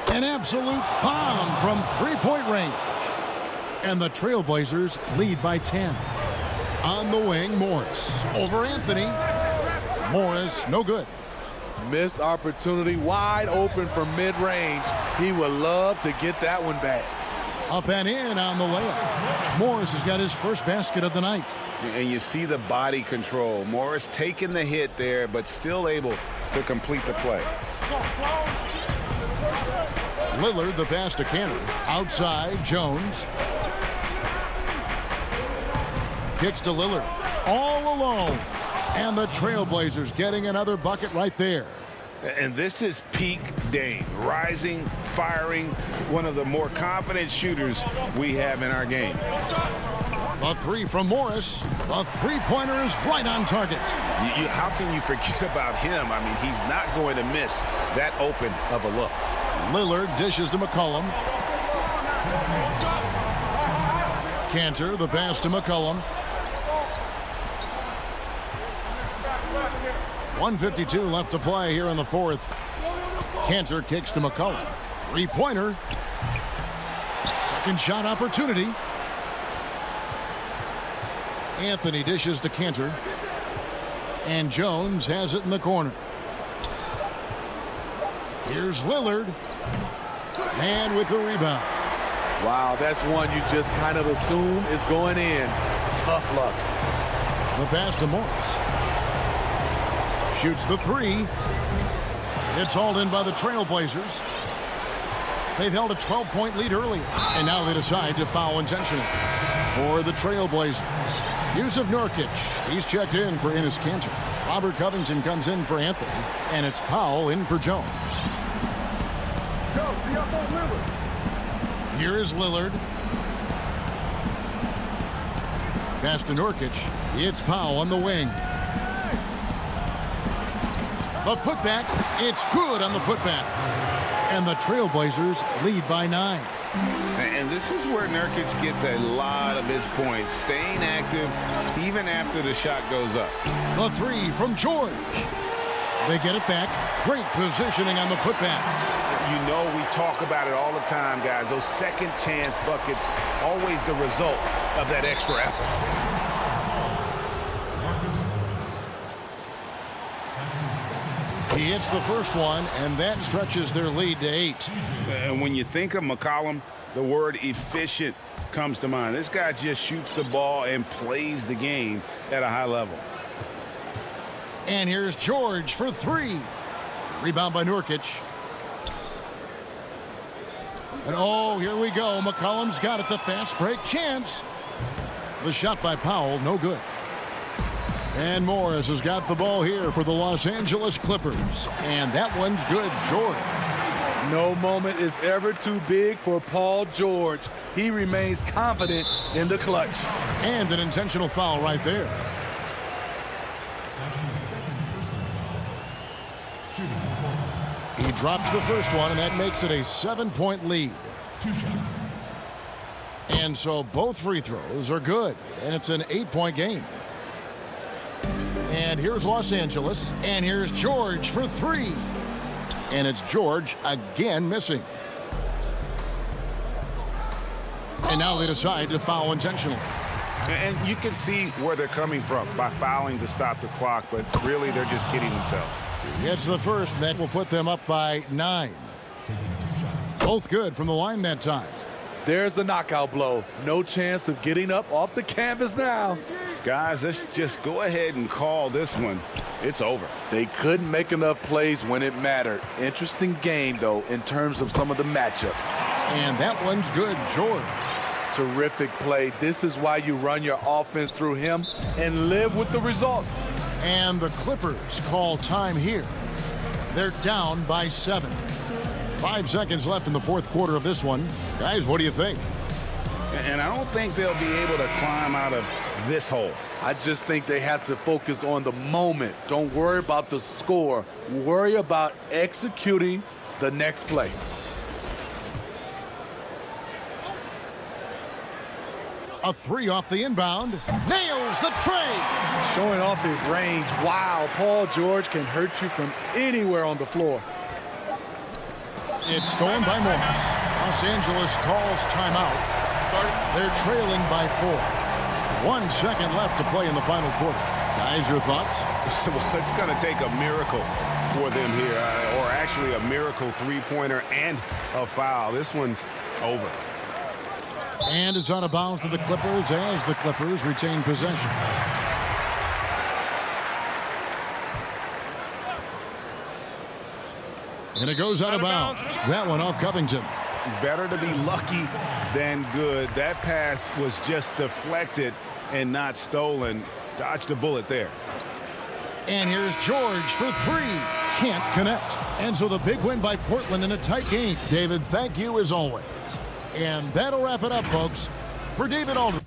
An absolute bomb from three-point range. And the Trailblazers lead by 10. On the wing, Morris. Over Anthony. Morris, no good.
Missed opportunity, wide open from mid-range. He would love to get that one back.
Up and in on the layup. Morris has got his first basket of the night.
And you see the body control. Morris taking the hit there, but still able to complete the play.
Lillard, the pass to Cantor. Outside, Jones. Kicks to Lillard. All alone. And the Trailblazers getting another bucket right there.
And this is peak Dame. Rising, firing, one of the more confident shooters we have in our game.
The three from Morris. The three-pointer is right on target.
How can you forget about him? I mean, he's not going to miss that open of a look.
Lillard dishes to McCollum. Cantor, the pass to McCollum. 1:52 left to play here in the fourth. Cantor kicks to McCollum. Three-pointer. Second shot opportunity. Anthony dishes to Cantor. And Jones has it in the corner. Here's Lillard. And with the rebound.
Wow, that's one you just kind of assume is going in. Tough luck.
The pass to Morris. Shoots the three. It's hauled in by the Trailblazers. They've held a 12-point lead earlier. And now they decide to foul intentionally for the Trailblazers. Yusuf Nurkic. He's checked in for Enes Kanter. Robert Covington comes in for Anthony. And it's Powell in for Jones. Here is Lillard. Pass to Nurkic. It's Powell on the wing. The putback. It's good on the putback. And the Trailblazers lead by 9.
And this is where Nurkic gets a lot of his points, staying active even after the shot goes up.
The three from George. They get it back. Great positioning on the putback.
You know we talk about it all the time, guys. Those second chance buckets, always the result of that extra effort.
He hits the first one, and that stretches their lead to 8.
And when you think of McCollum, the word efficient comes to mind. This guy just shoots the ball and plays the game at a high level.
And here's George for 3. Rebound by Nurkic. And oh, here we go. McCollum's got it. The fast break chance. The shot by Powell, no good. And Morris has got the ball here for the Los Angeles Clippers. And that one's good, George.
No moment is ever too big for Paul George. He remains confident in the clutch.
And an intentional foul right there. He drops the first one, and that makes it a 7-point lead. And so both free throws are good, and it's an 8-point game. And here's Los Angeles, and here's George for 3. And it's George again missing. And now they decide to foul intentionally.
And you can see where they're coming from by fouling to stop the clock, but really they're just kidding themselves.
It's the first, and that will put them up by 9. Both good from the line that time.
There's the knockout blow. No chance of getting up off the canvas now.
Guys, let's just go ahead and call this one. It's over.
They couldn't make enough plays when it mattered. Interesting game, though, in terms of some of the matchups.
And that one's good, George.
Terrific play. This is why you run your offense through him and live with the results.
And the Clippers call time here. They're down by 7. 5 seconds left in the fourth quarter of this one. Guys, what do you think?
And I don't think they'll be able to climb out of this hole.
I just think they have to focus on the moment. Don't worry about the score. Worry about executing the next play.
A 3 off the inbound. Nails the tray.
Showing off his range. Wow, Paul George can hurt you from anywhere on the floor.
It's stolen by Morris. Los Angeles calls timeout. They're trailing by 4. 1 second left to play in the final quarter. Guys, your thoughts?
Well, it's going to take a miracle for them here, or actually a miracle three-pointer and a foul. This one's over.
And it's out of bounds to the Clippers as the Clippers retain possession. And it goes out of bounds. That one off Covington.
Better to be lucky than good. That pass was just deflected and not stolen. Dodged a bullet there.
And here's George for 3. Can't connect. And so the big win by Portland in a tight game. David, thank you as always. And that'll wrap it up, folks. For David Aldridge.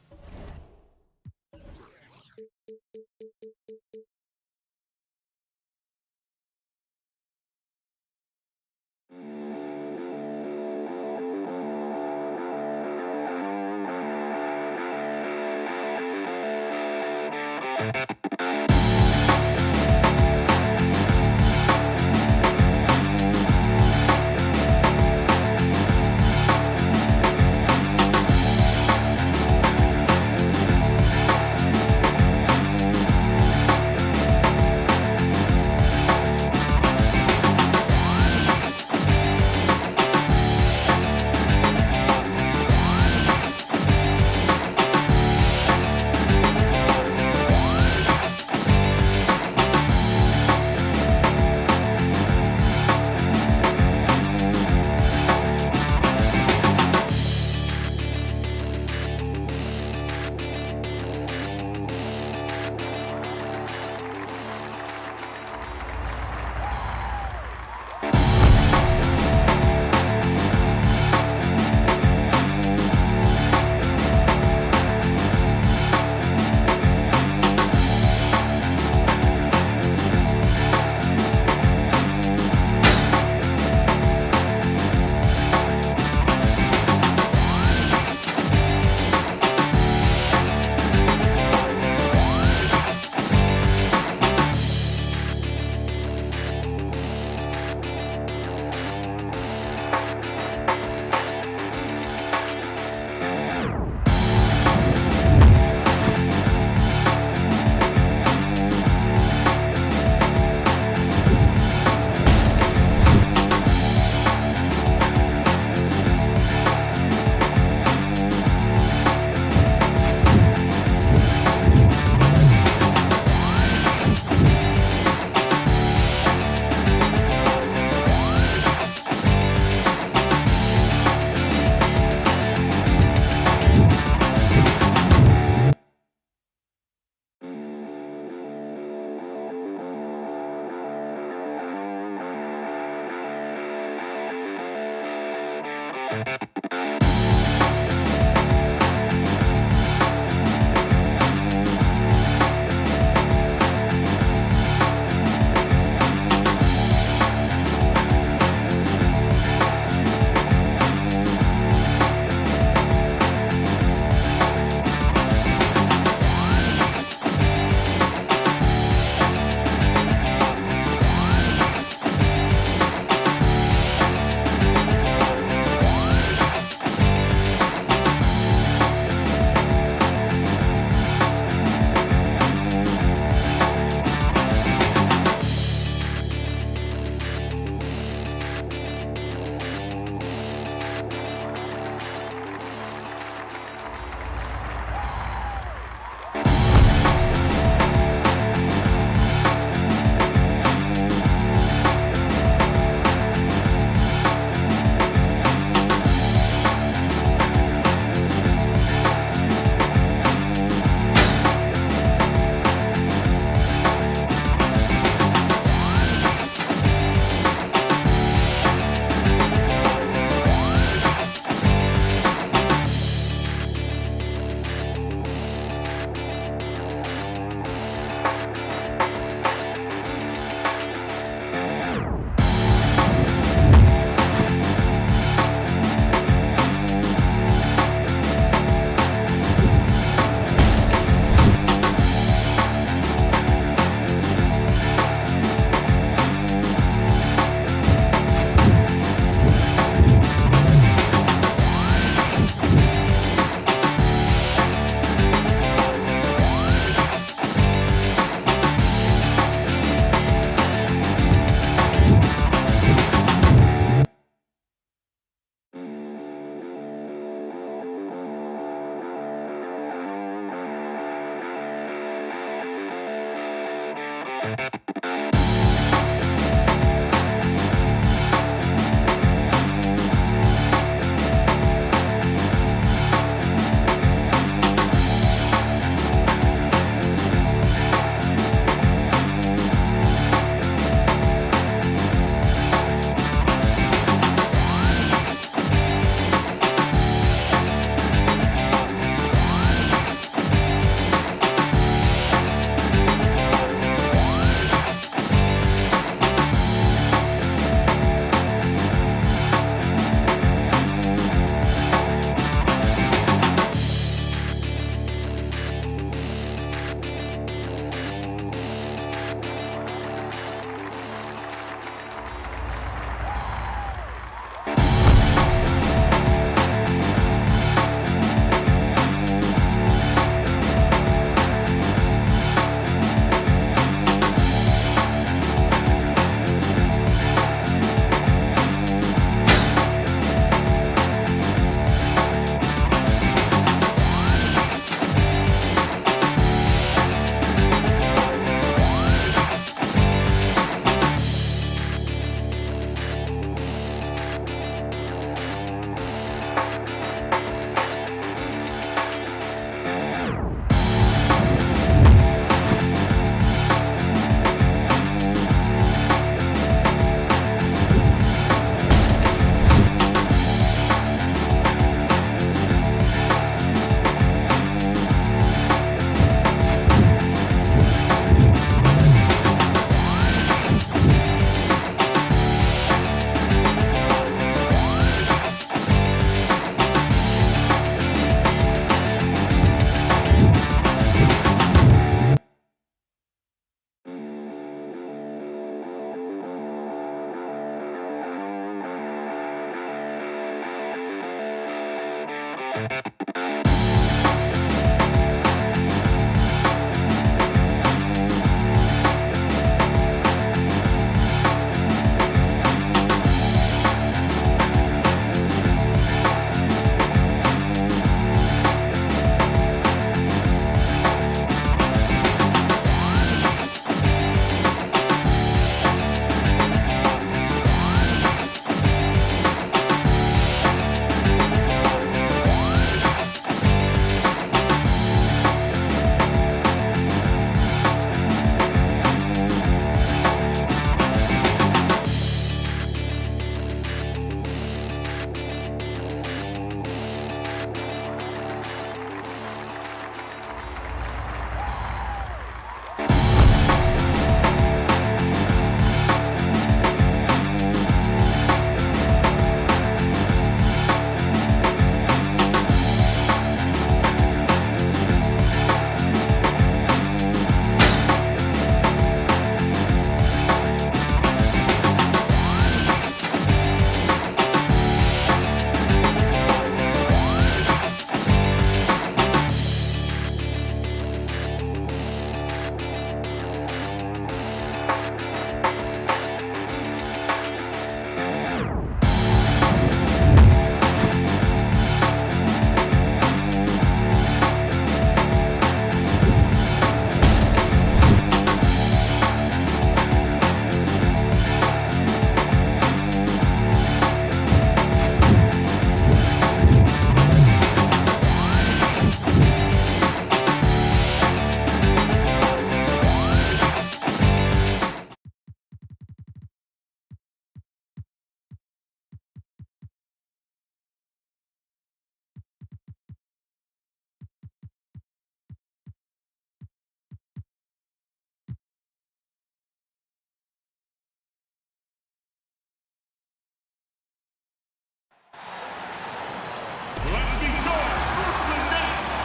Let's be told, Brooklyn Nets.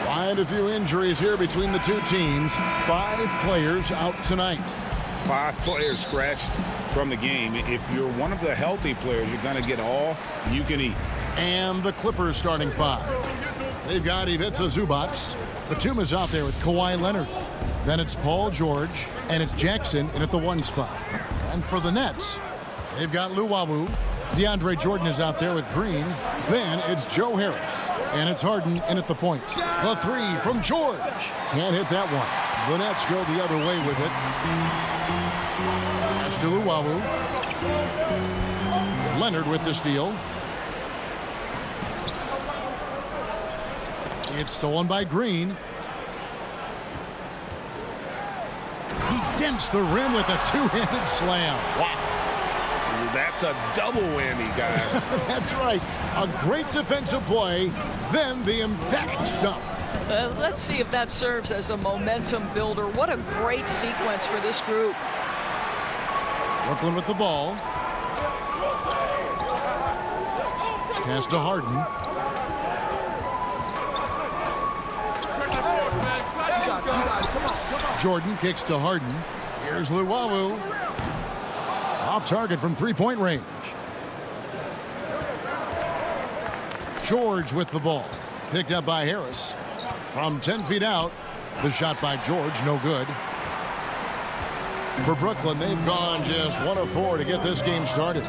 Quite a few injuries here between the two teams. 5 players out tonight.
5 players scratched from the game. If you're one of the healthy players, you're going to get all you can eat.
And the Clippers starting 5. They've got Ivica Zubac. Batum is out there with Kawhi Leonard. Then it's Paul George, and it's Jackson in at the 1 spot. And for the Nets, they've got Luwawu. DeAndre Jordan is out there with Green. Then it's Joe Harris, and it's Harden in at the point. The 3 from George. Can't hit that one. The Nets go the other way with it. Pass to Luwawu. Leonard with the steal. It's stolen by Green. He dents the rim with a 2-handed slam. Wow.
That's a double whammy, guys.
That's right. A great defensive play, then the emphatic stuff.
Let's see if that serves as a momentum builder. What a great sequence for this group.
Brooklyn with the ball. Pass to Harden. Jordan kicks to Harden. Here's Luwawu. Off target from 3-point range. George with the ball. Picked up by Harris. From 10 feet out. The shot by George, no good. For Brooklyn, they've gone just 1 of 4 to get this game started.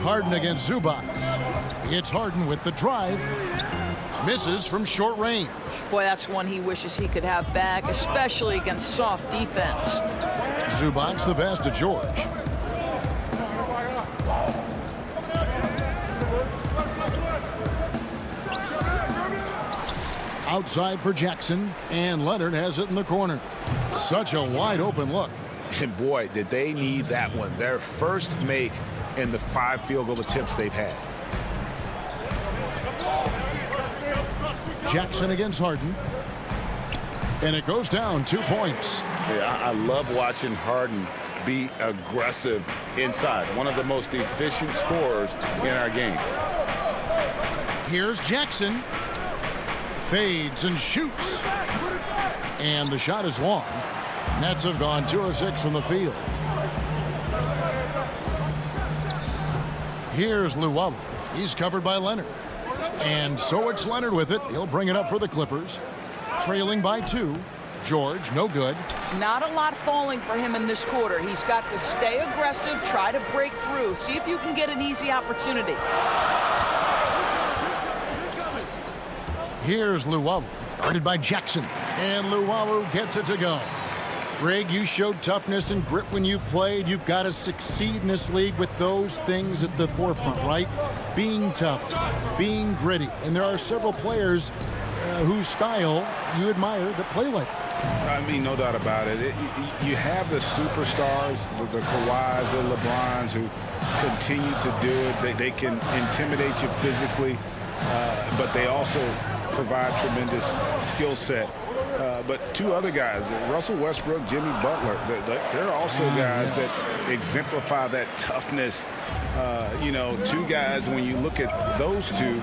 Harden against Zubac. It's Harden with the drive. Misses from short range.
Boy, that's one he wishes he could have back, especially against soft defense.
Zubac the pass to George. Outside for Jackson, and Leonard has it in the corner. Such a wide open look.
And boy, did they need that one. Their first make in the 5 field goal attempts they've had.
Jackson against Harden. And it goes down 2 points.
Yeah, I love watching Harden be aggressive inside. One of the most efficient scorers in our game.
Here's Jackson. Fades and shoots. And the shot is long. Nets have gone 2 of 6 from the field. Here's Luwawu. He's covered by Leonard. And so it's Leonard with it. He'll bring it up for the Clippers. Trailing by 2. George, no good.
Not a lot falling for him in this quarter. He's got to stay aggressive, try to break through. See if you can get an easy opportunity.
Here's Luwawu, guarded by Jackson. And Luwawu gets it to go. Greg, you showed toughness and grit when you played. You've got to succeed in this league with those things at the forefront, right? Being tough, being gritty. And there are several players whose style you admire that play like it.
I mean, no doubt about it. You have the superstars, the Kawhis, the LeBrons, who continue to do it. They can intimidate you physically, but they also provide tremendous skill set. But 2 other guys, Russell Westbrook, Jimmy Butler, they're also guys that exemplify that toughness. 2 guys, when you look at those 2,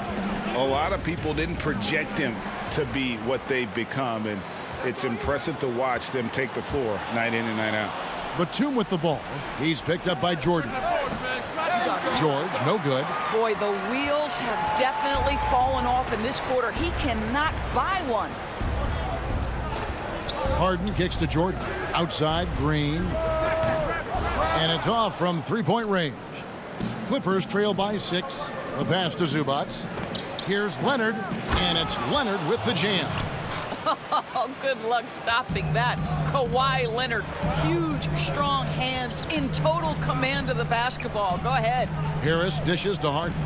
a lot of people didn't project them to be what they've become, and it's impressive to watch them take the floor night in and night out.
Batum with the ball. He's picked up by Jordan. George, no good.
Boy, the wheels have definitely fallen off in this quarter. He cannot buy one.
Harden kicks to Jordan. Outside, Green. And it's off from 3-point range. Clippers trail by 6. A pass to Zubac. Here's Leonard, and it's Leonard with the jam.
Oh, good luck stopping that. Kawhi Leonard, huge, strong hands, in total command of the basketball. Go ahead.
Harris dishes to Harden.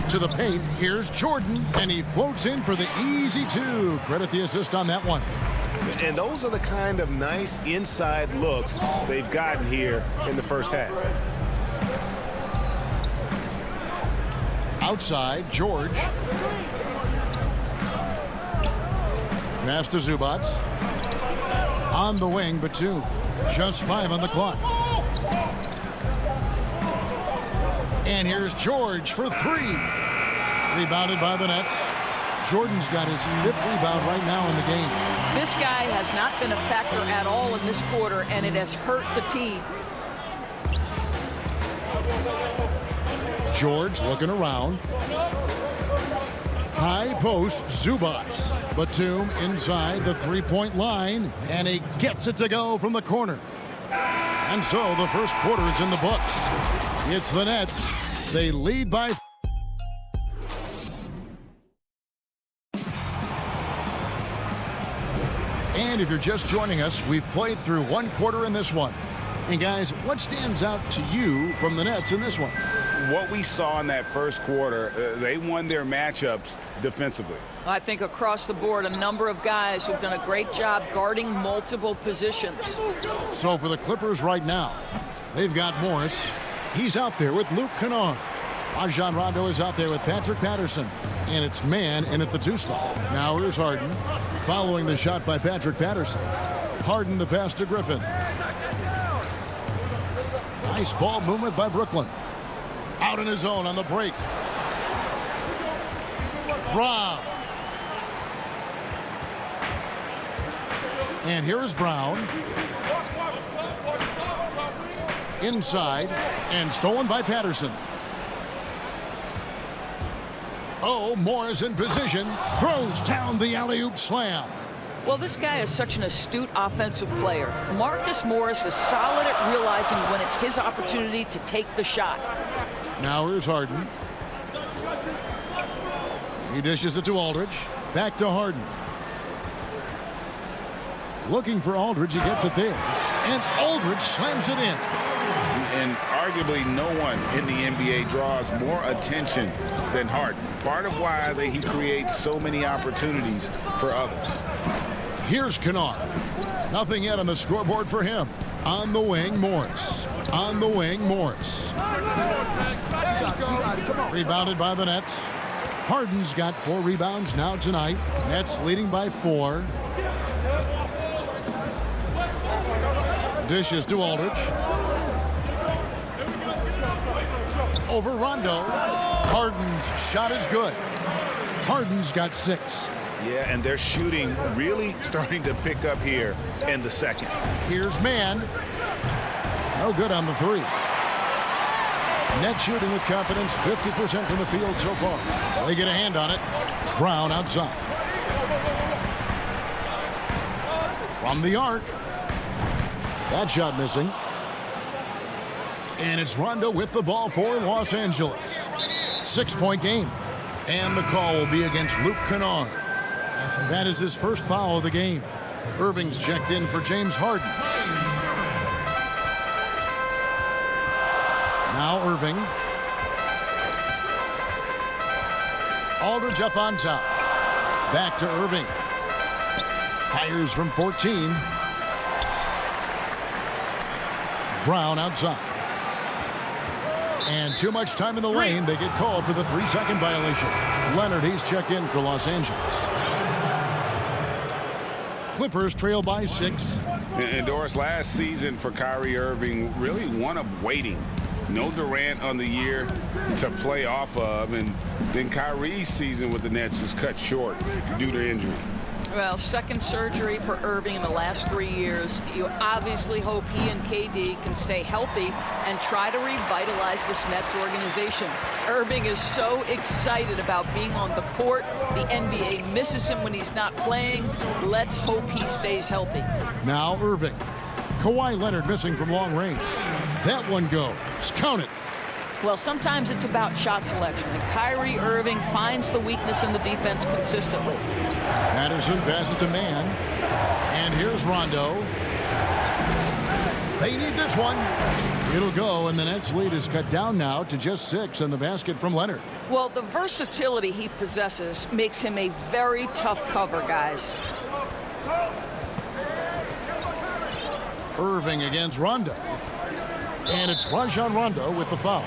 To the paint, here's Jordan, and he floats in for the easy 2. Credit the assist on that one.
And those are the kind of nice inside looks they've gotten here in the first half.
Outside, George. Pass to Zubac. On the wing, Batum. Just 5 on the clock. And here's George for 3. Rebounded by the Nets. Jordan's got his 5th rebound right now in the game.
This guy has not been a factor at all in this quarter, and it has hurt the team.
George looking around. High post, Zubac. Batum inside the 3-point line, and he gets it to go from the corner. And so the first quarter is in the books. It's the Nets. They lead by. And if you're just joining us, we've played through 1 quarter in this one. And guys, what stands out to you from the Nets in this one?
What we saw in that first quarter, they won their matchups defensively.
I think across the board, a number of guys who've done a great job guarding multiple positions.
So for the Clippers right now, they've got Morris. He's out there with Luke Kennard. Rajon Rondo is out there with Patrick Patterson. And it's man in at the 2 spot. Now here's Harden. Following the shot by Patrick Patterson. Harden the pass to Griffin. Nice ball movement by Brooklyn. Out in his own on the break. Brown. And here is Brown. Inside and stolen by Patterson. Oh, Morris in position. Throws down the alley-oop slam.
Well, this guy is such an astute offensive player. Marcus Morris is solid at realizing when it's his opportunity to take the shot.
Now here's Harden. He dishes it to Aldridge. Back to Harden. Looking for Aldridge. He gets it there. And Aldridge slams it in.
And arguably no one in the NBA draws more attention than Harden. Part of why he creates so many opportunities for others.
Here's Kennard. Nothing yet on the scoreboard for him. On the wing, Morris. On the wing, Morris. Rebounded by the Nets. Harden's got 4 rebounds now tonight. Nets leading by 4. Dishes to Aldridge. Over Rondo. Harden's shot is good. Harden's got 6.
Yeah, and their shooting really starting to pick up here in the second.
Here's Mann. No good on the three. Net shooting with confidence, 50% from the field so far. They get a hand on it. Brown outside. From the arc. That shot missing. And it's Rondo with the ball for Los Angeles. 6-point game. And the call will be against Luke Kennard. That is his first foul of the game. Irving's checked in for James Harden. Now Irving. Aldridge up on top. Back to Irving. Fires from 14. Brown outside. And too much time in the lane. They get called for the 3-second violation. Leonard, he's checked in for Los Angeles. Clippers trail by 6.
And Doris, last season for Kyrie Irving, really one of waiting. No Durant on the year to play off of, and then Kyrie's season with the Nets was cut short due to injury.
Well, second surgery for Irving in the last 3 years. You obviously hope he and KD can stay healthy and try to revitalize this Nets organization. Irving is so excited about being on the court. The NBA misses him when he's not playing. Let's hope he stays healthy.
Now Irving. Kawhi Leonard missing from long range. That one goes. Count it.
Well, sometimes it's about shot selection, and Kyrie Irving finds the weakness in the defense consistently.
Patterson passes to Mann. And here's Rondo. They need this one. It'll go, and the Nets lead is cut down now to just 6 in the basket from Leonard.
Well, the versatility he possesses makes him a very tough cover, guys.
Irving against Rondo. And it's Rajon Rondo with the foul.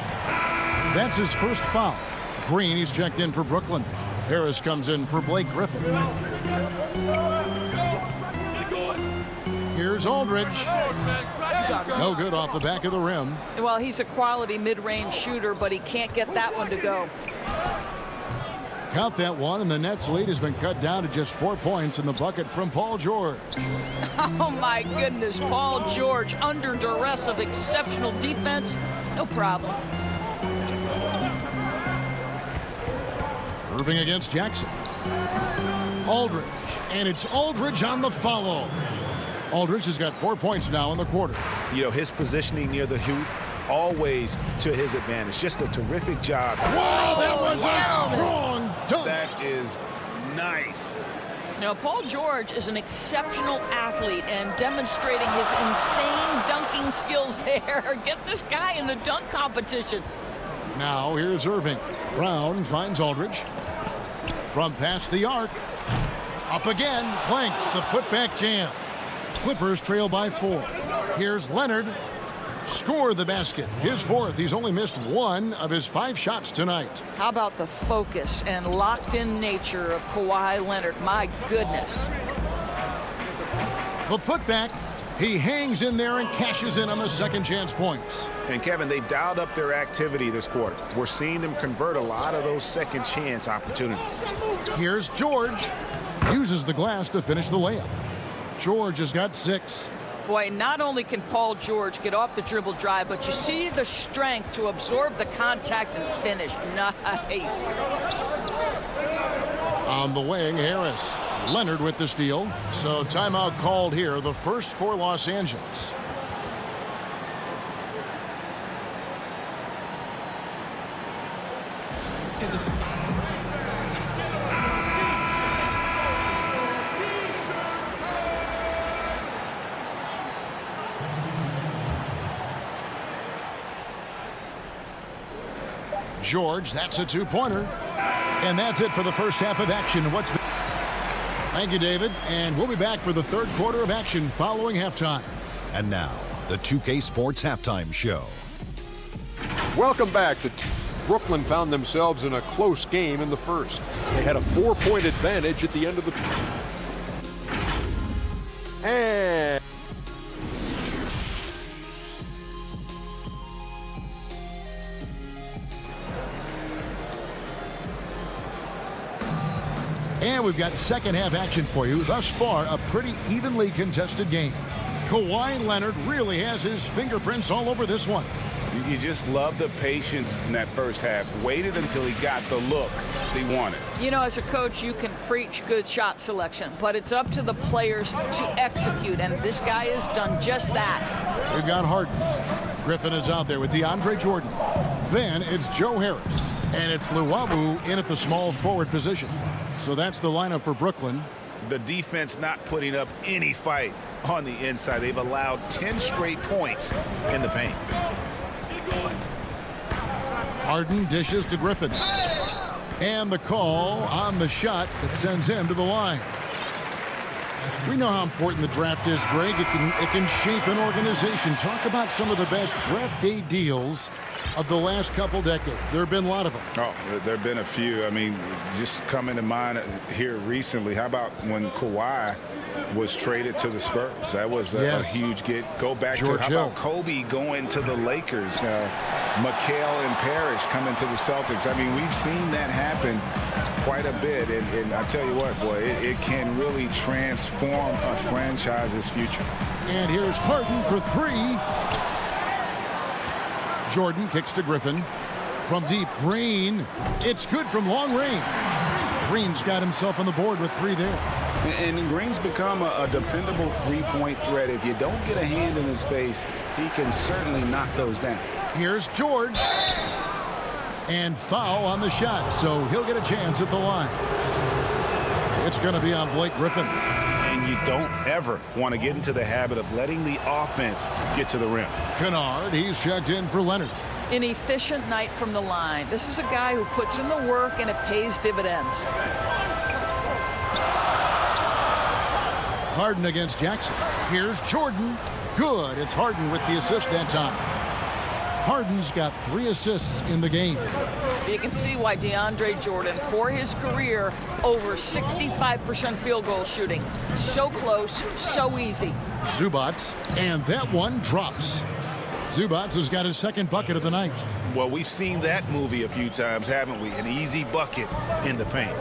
That's his first foul. Green, he's checked in for Brooklyn. Harris comes in for Blake Griffin. Here's Aldridge. No good off the back of the rim.
Well, he's a quality mid-range shooter, but he can't get that one to go.
Count that one, and the Nets lead has been cut down to just 4 points in the bucket from Paul George.
Oh, my goodness. Paul George under duress of exceptional defense. No problem.
Irving against Jackson. Aldridge. And it's Aldridge on the follow. Aldridge has got 4 points now in the quarter.
You know, his positioning near the hoop, always to his advantage. Just a terrific job.
Wow, that was a strong dunk.
That is nice.
Now, Paul George is an exceptional athlete and demonstrating his insane dunking skills there. Get this guy in the dunk competition.
Now here's Irving. Brown finds Aldridge. From past the arc. Up again. Clanks the putback jam. Clippers trail by 4. Here's Leonard. Score the basket. His 4th. He's only missed 1 of his 5 shots tonight.
How about the focus and locked-in nature of Kawhi Leonard? My goodness.
The putback. He hangs in there and cashes in on the second chance points.
And Kevin, they've dialed up their activity this quarter. We're seeing them convert a lot of those second chance opportunities.
Here's George. Uses the glass to finish the layup. George has got 6.
Boy, not only can Paul George get off the dribble drive, but you see the strength to absorb the contact and finish. Nice.
On the wing, Harris. Leonard with the steal. So timeout called here, the first for Los Angeles. George, that's a 2-pointer. And that's it for the first half of action. Thank you, David. And we'll be back for the third quarter of action following halftime.
And now, the 2K Sports Halftime Show.
Welcome back. Brooklyn found themselves in a close game in the first. They had a 4-point advantage at the end of the... And...
And we've got second half action for you. Thus far, a pretty evenly contested game. Kawhi Leonard really has his fingerprints all over this one.
You just love the patience in that first half. Waited until he got the look he wanted.
You know, as a coach, you can preach good shot selection, but it's up to the players to execute, and this guy has done just that.
We've got Harden. Griffin is out there with DeAndre Jordan. Then it's Joe Harris, and it's Luwawu in at the small forward position. So that's the lineup for Brooklyn.
The defense not putting up any fight on the inside. They've allowed 10 straight points in the paint.
Harden dishes to Griffin. And the call on the shot that sends him to the line. We know how important the draft is, Greg. It can shape an organization. Talk about some of the best draft day deals of the last couple decades. There have been a lot of them.
Oh, there have been a few. I mean, just coming to mind here recently. How about when Kawhi was traded to the Spurs? That was a huge get. Go back
George
to how
Hill.
about Kobe going to the Lakers? McHale and Parrish coming to the Celtics. I mean, we've seen that happen quite a bit. And I tell you what, boy, it can really transform a franchise's future.
And here's Harden for three. Jordan kicks to Griffin. From deep, Green. It's good from long range. Green's got himself on the board with three there.
And Green's become a dependable three-point threat. If you don't get a hand in his face, he can certainly knock those down.
Here's George. And foul on the shot, so he'll get a chance at the line. It's going to be on Blake Griffin.
And you don't ever want to get into the habit of letting the offense get to the rim.
Kennard, he's checked in for Leonard.
An efficient night from the line. This is a guy who puts in the work and it pays dividends.
Harden against Jackson. Here's Jordan. Good. It's Harden with the assist that time. Harden's got 3 assists in the game.
You can see why DeAndre Jordan, for his career, over 65% field goal shooting. So close, so easy.
Zubats, and that one drops. Zubats has got his second bucket of the night.
Well, we've seen that movie a few times, haven't we? An easy bucket in the paint.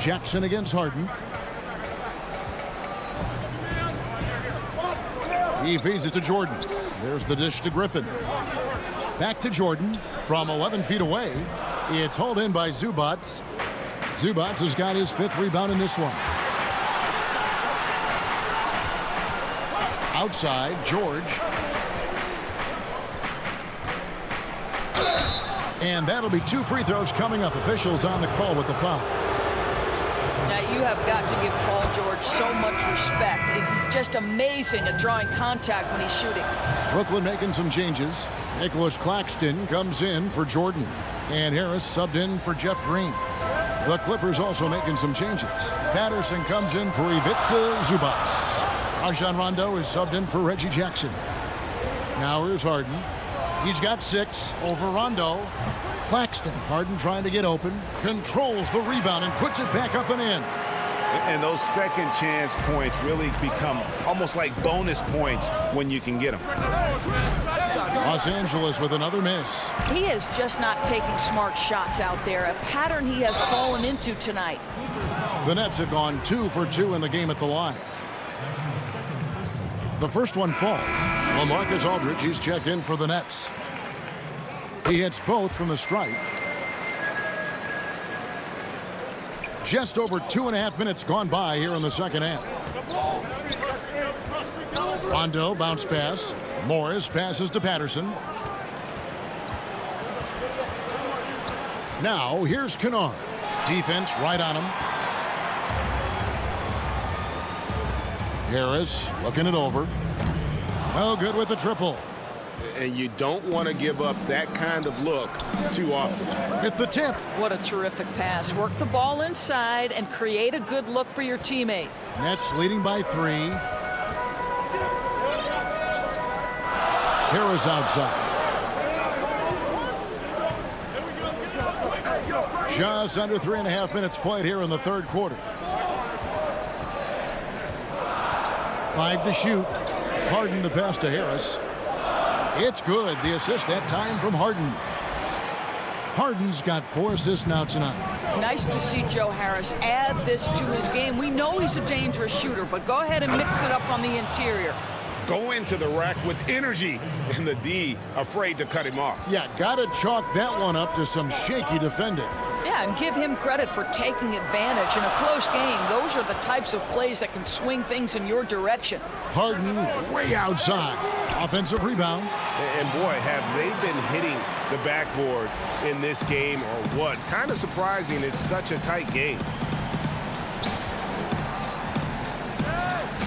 Jackson against Harden. He feeds it to Jordan. There's the dish to Griffin. Back to Jordan from 11 feet away. It's hauled in by Zubats. Zubats has got his 5th rebound in this one. Outside, George. And that'll be 2 free throws coming up. Officials on the call with the foul.
Now, you have got to give Paul George so much respect. He's just amazing at drawing contact when he's shooting.
Brooklyn making some changes. Nicholas Claxton comes in for Jordan. And Harris subbed in for Jeff Green. The Clippers also making some changes. Patterson comes in for Ivica Zubats. Rajon Rondo is subbed in for Reggie Jackson. Now here's Harden. He's got 6 over Rondo. Claxton. Harden trying to get open. Controls the rebound and puts it back up and in.
And those second chance points really become almost like bonus points when you can get them.
Los Angeles with another miss.
He is just not taking smart shots out there, a pattern he has fallen into tonight.
The Nets have gone 2 for 2 in the game at the line. The first one falls. LaMarcus Aldridge, he's checked in for the Nets. He hits both from the stripe. Just over 2.5 minutes gone by here in the second half. Rondo bounce pass. Morris passes to Patterson. Now here's Kennard. Defense right on him. Harris looking it over. Well, good with the triple.
And you don't want to give up that kind of look too often.
Hit the tip.
What a terrific pass. Work the ball inside and create a good look for your teammate.
Nets leading by 3. Harris outside. Just under 3.5 minutes played here in the third quarter. 5 to shoot. Harden the pass to Harris. It's good. The assist that time from Harden. Harden's got 4 assists now tonight.
Nice to see Joe Harris add this to his game. We know he's a dangerous shooter, but go ahead and mix it up on the interior.
Go into the rack with energy, and the D afraid to cut him off.
Yeah, gotta chalk that one up to some shaky defending.
Yeah, and give him credit for taking advantage. In a close game, those are the types of plays that can swing things in your direction.
Harden way outside. Offensive rebound.
And boy, have they been hitting the backboard in this game or what? Kind of surprising. It's such a tight game.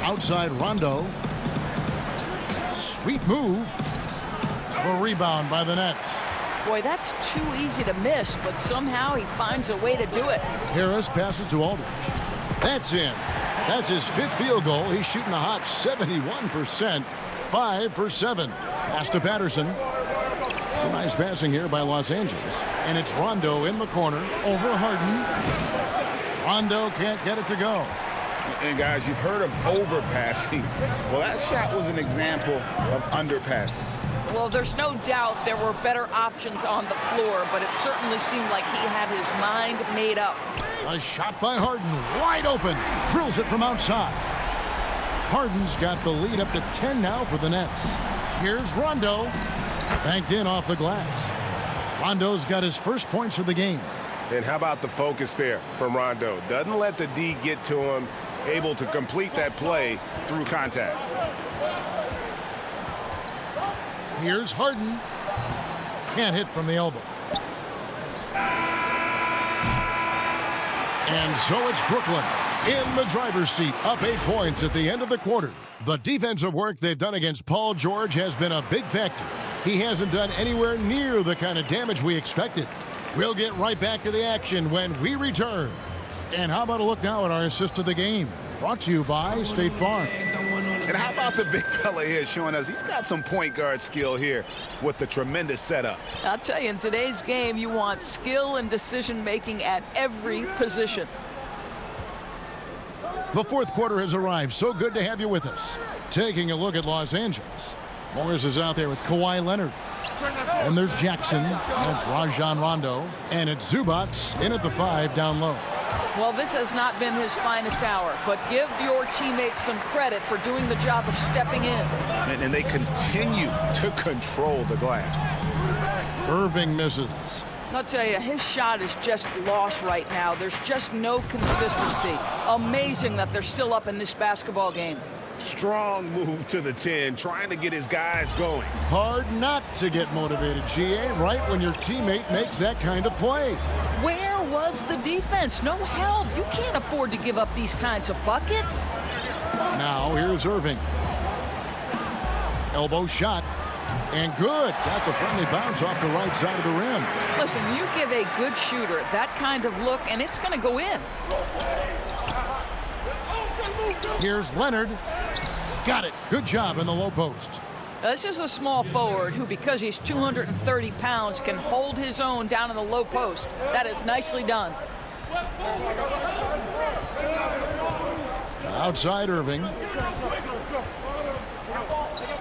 Outside Rondo. Sweet move. A rebound by the Nets.
Boy, that's too easy to miss, but somehow he finds a way to do it.
Harris passes to Aldridge. That's in. That's his 5th field goal. He's shooting a hot 71%. 5 for 7. Pass to Patterson. Some nice passing here by Los Angeles. And it's Rondo in the corner over Harden. Rondo can't get it to go.
And guys, you've heard of overpassing. Well, that shot was an example of underpassing.
Well, there's no doubt there were better options on the floor, but it certainly seemed like he had his mind made up.
A shot by Harden, wide open. Drills it from outside. Harden's got the lead up to 10 now for the Nets. Here's Rondo. Banked in off the glass. Rondo's got his first points of the game.
And how about the focus there from Rondo? Doesn't let the D get to him, able to complete that play through contact.
Here's Harden. Can't hit from the elbow. And so it's Brooklyn in the driver's seat, up 8 points at the end of the quarter. The defensive work they've done against Paul George has been a big factor. He hasn't done anywhere near the kind of damage we expected. We'll get right back to the action when we return. And how about a look now at our assist of the game? Brought to you by State Farm.
And how about the big fella here showing us he's got some point guard skill here with the tremendous setup.
I'll tell you, in today's game, you want skill and decision-making at every position.
The 4th quarter has arrived. So good to have you with us. Taking a look at Los Angeles. Morris is out there with Kawhi Leonard. And there's Jackson. That's Rajon Rondo. And it's Zubac in at the 5 down low.
Well, this has not been his finest hour, but give your teammates some credit for doing the job of stepping in.
And they continue to control the glass.
Irving misses.
I'll tell you, his shot is just lost right now. There's just no consistency. Amazing that they're still up in this basketball game.
Strong move to the 10, trying to get his guys going.
Hard not to get motivated, GA, right when your teammate makes that kind of play.
Where was the defense? No help. You can't afford to give up these kinds of buckets.
Now here's Irving. Elbow shot. And good. Got the friendly bounce off the right side of the rim.
Listen, you give a good shooter that kind of look, and it's going to go in.
Here's Leonard. Got it. Good job in the low post.
This is a small forward who, because he's 230 pounds, can hold his own down in the low post. That is nicely done.
Outside Irving.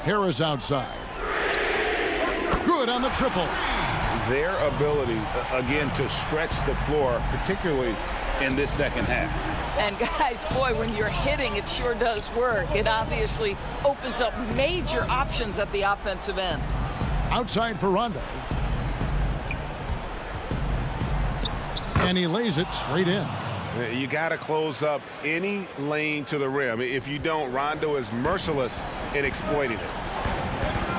Harris outside. Good on the triple.
Their ability, again, to stretch the floor, particularly in this second half.
And guys, boy, when you're hitting, it sure does work. It obviously opens up major options at the offensive end.
Outside for Rondo. And he lays it straight in.
You got to close up any lane to the rim. If you don't, Rondo is merciless in exploiting it.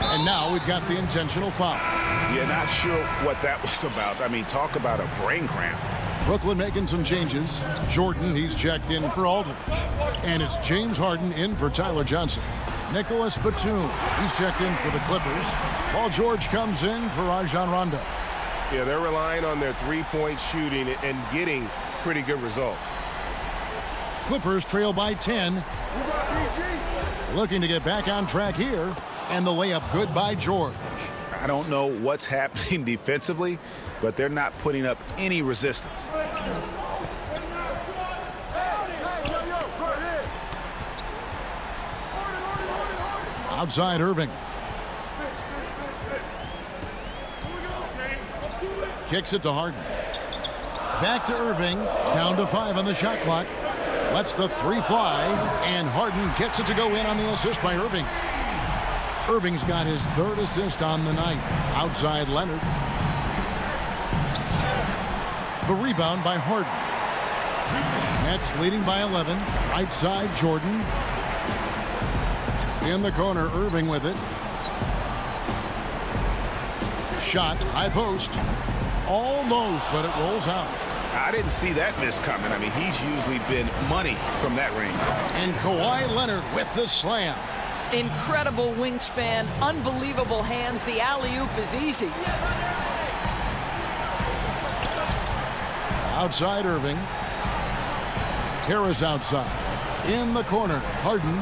And now we've got the intentional foul.
Yeah, not sure what that was about. I mean, talk about a brain cramp.
Brooklyn making some changes. Jordan, he's checked in for Aldridge. And it's James Harden in for Tyler Johnson. Nicholas Batum, he's checked in for the Clippers. Paul George comes in for Rajon Rondo.
Yeah, they're relying on their three-point shooting and getting pretty good results.
Clippers trail by 10. Looking to get back on track here. And the layup good by George.
I don't know what's happening defensively, but they're not putting up any resistance.
Outside Irving. kicks it to Harden. Back to Irving. Down to 5 on the shot clock. Lets the 3 fly, and Harden gets it to go in on the assist by Irving. Irving's got his 3rd assist on the night. Outside Leonard. The rebound by Harden. Nets leading by 11. Right side, Jordan. In the corner, Irving with it. Shot, high post. Almost, but it rolls out.
I didn't see that miss coming. I mean, he's usually been money from that range.
And Kawhi Leonard with the slam.
Incredible wingspan, unbelievable hands. The alley-oop is easy.
Outside Irving. Harris outside. In the corner, Harden.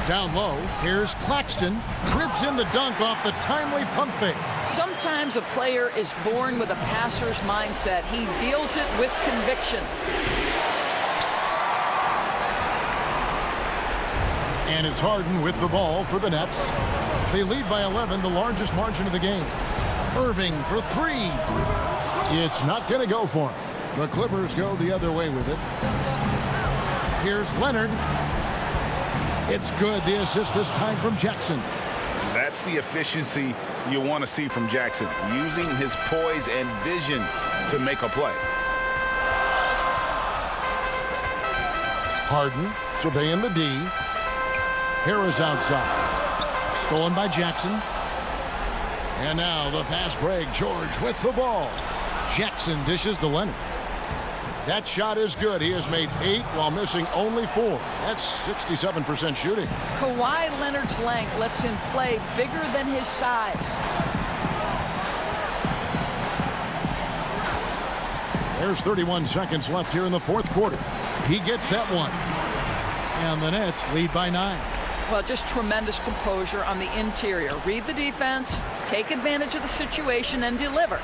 Down low, here's Claxton. Trips in the dunk off the timely pump fake.
Sometimes a player is born with a passer's mindset. He deals it with conviction.
And it's Harden with the ball for the Nets. They lead by 11, the largest margin of the game. Irving for 3. It's not going to go for him. The Clippers go the other way with it. Here's Leonard. It's good. The assist this time from Jackson.
That's the efficiency you want to see from Jackson, using his poise and vision to make a play.
Harden surveying the D. Harris outside. Stolen by Jackson. And now the fast break. George with the ball. Jackson dishes to Leonard. That shot is good. He has made 8 while missing only 4. That's 67% shooting.
Kawhi Leonard's length lets him play bigger than his size.
There's 31 seconds left here in the 4th quarter. He gets that one. And the Nets lead by 9.
Well, just tremendous composure on the interior. Read the defense, take advantage of the situation, and deliver.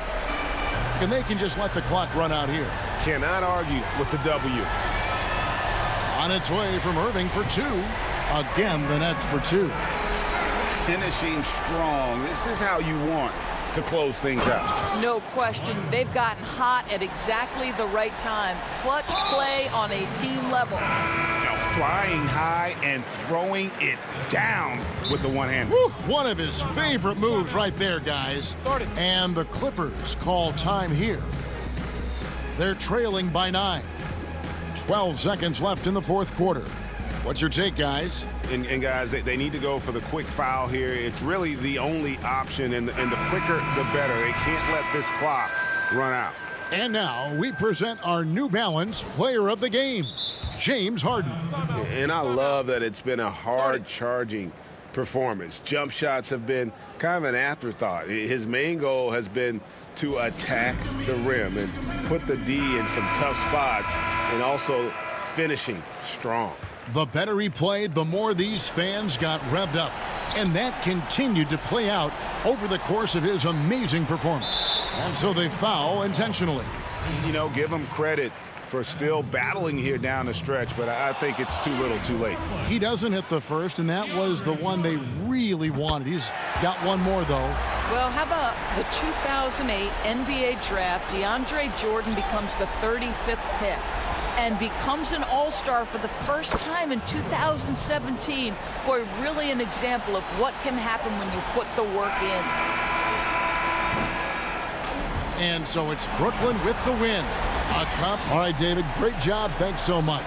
And they can just let the clock run out here.
Cannot argue with the W.
On its way from Irving for 2. Again, the Nets for 2.
Finishing strong. This is how you want to close things out.
No question. They've gotten hot at exactly the right time. Clutch play on a team level.
Now flying high and throwing it down with the one hand.
One of his favorite moves right there, guys. And the Clippers call time here. They're trailing by 9. 12 seconds left in the 4th quarter. What's your take, guys?
And guys, they need to go for the quick foul here. It's really the only option, and the quicker, the better. They can't let this clock run out.
And now we present our New Balance Player of the Game, James Harden.
And I love that it's been a hard-charging performance. Jump shots have been kind of an afterthought. His main goal has been to attack the rim and put the D in some tough spots, and also finishing strong.
The better he played, the more these fans got revved up. And that continued to play out over the course of his amazing performance. And so they foul intentionally.
You know, give him credit for still battling here down the stretch, but I think it's too little too late.
He doesn't hit the first, and that was the one they really wanted. He's got one more, though.
Well, how about the 2008 NBA draft? DeAndre Jordan becomes the 35th pick and becomes an all-star for the first time in 2017. Boy, really an example of what can happen when you put the work in.
And so it's Brooklyn with the win. A cup. All right, David, great job. Thanks so much.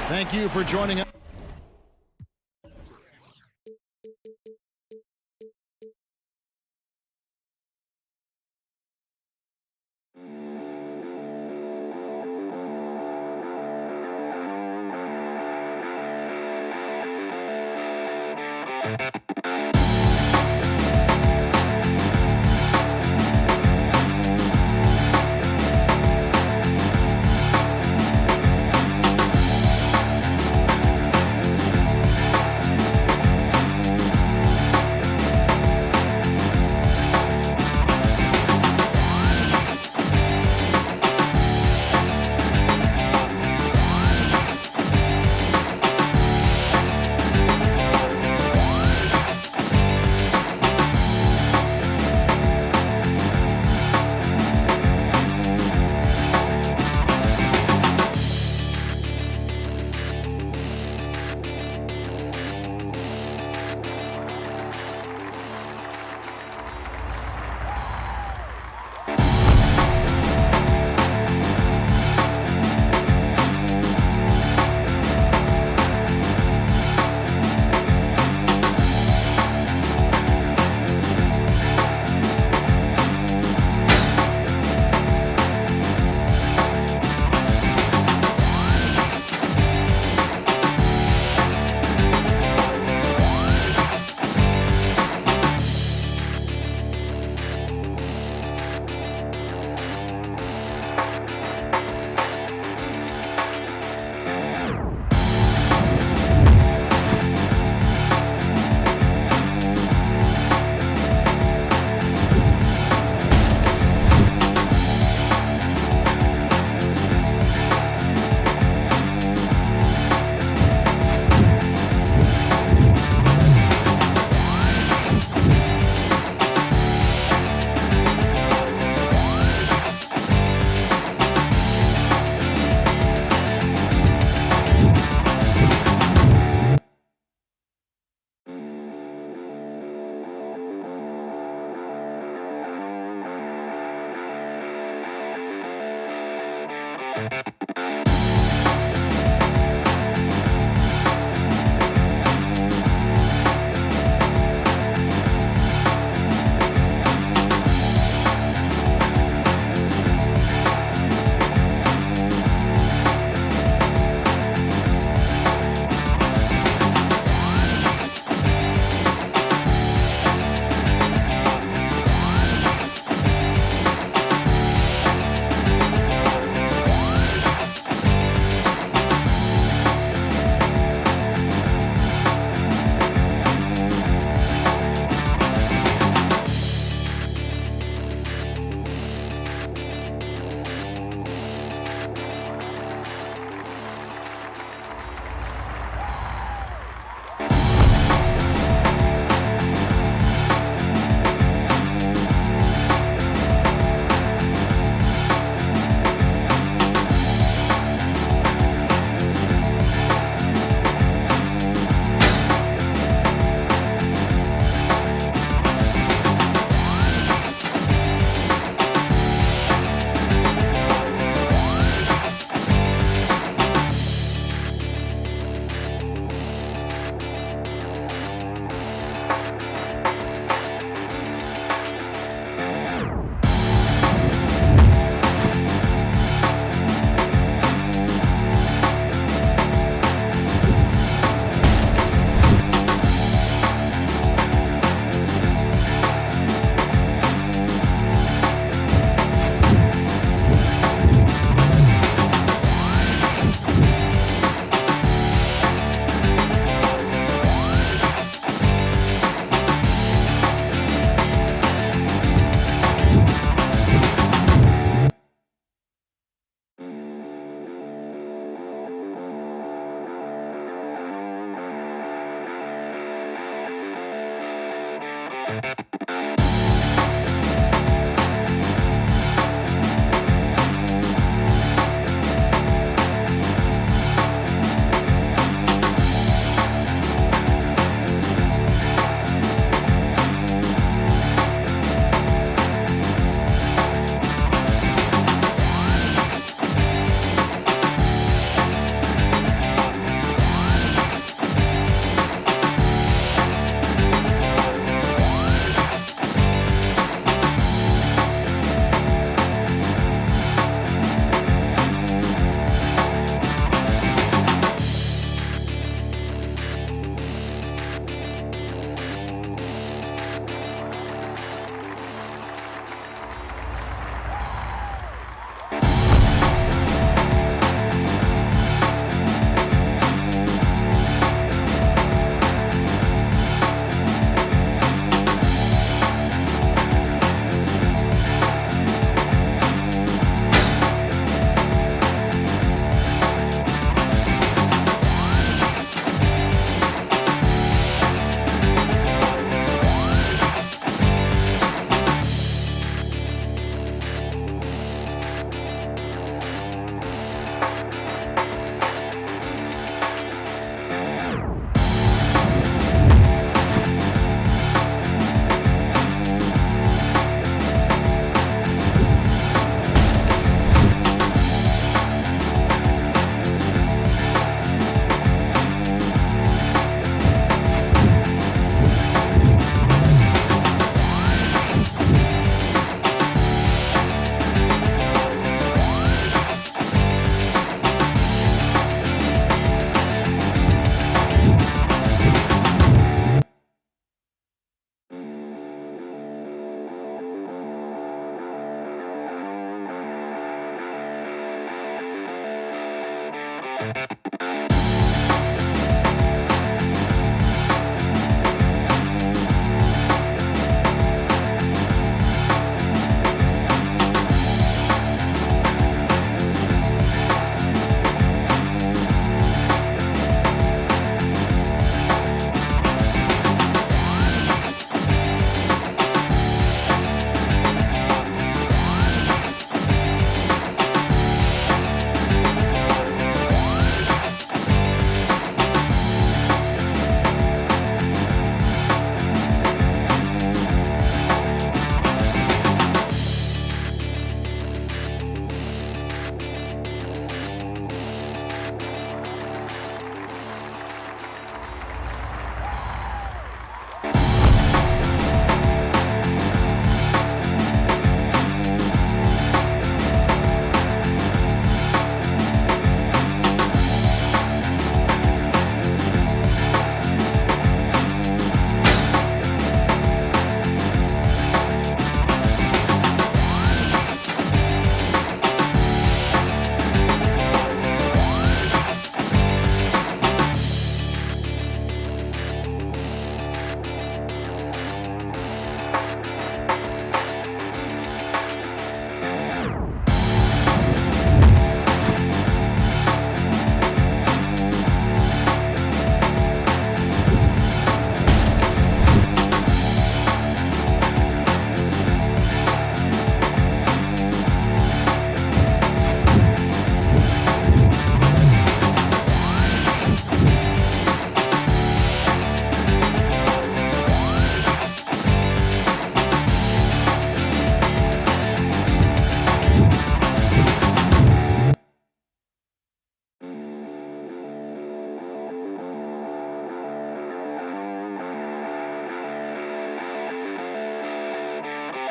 Thank you for joining us.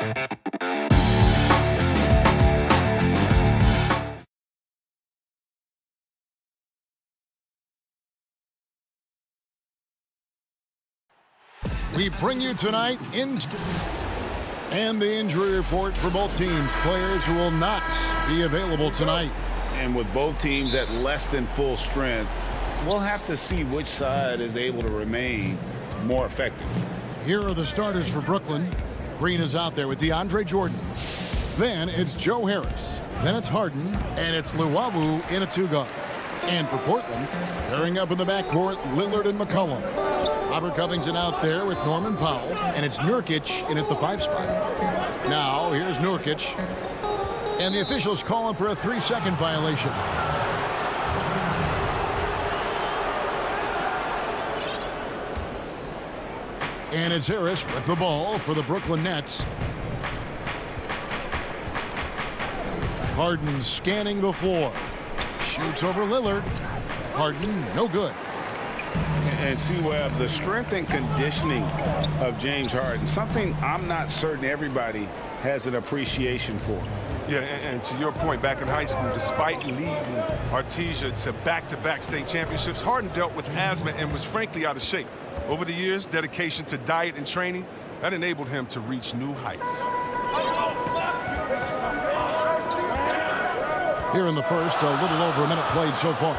We bring you tonight and the injury report for both teams. Players who will not be available tonight.
And with both teams at less than full strength, we'll have to see which side is able to remain more effective.
Here are the starters for Brooklyn. Green is out there with DeAndre Jordan. Then it's Joe Harris. Then it's Harden. And it's Luwawu in a two-guard. And for Portland, pairing up in the backcourt, Lillard and McCollum. Robert Covington out there with Norman Powell. And it's Nurkic in at the 5 spot. Now, here's Nurkic. And the officials call him for a 3-second violation. And it's Harris with the ball for the Brooklyn Nets. Harden scanning the floor. Shoots over Lillard. Harden, no good.
And see, Webb, the strength and conditioning of James Harden, something I'm not certain everybody has an appreciation for.
Yeah, and to your point, back in high school, despite leading Artesia to back-to-back state championships, Harden dealt with asthma and was frankly out of shape. Over the years, dedication to diet and training, that enabled him to reach new heights.
Here in the first, a little over a minute played so far.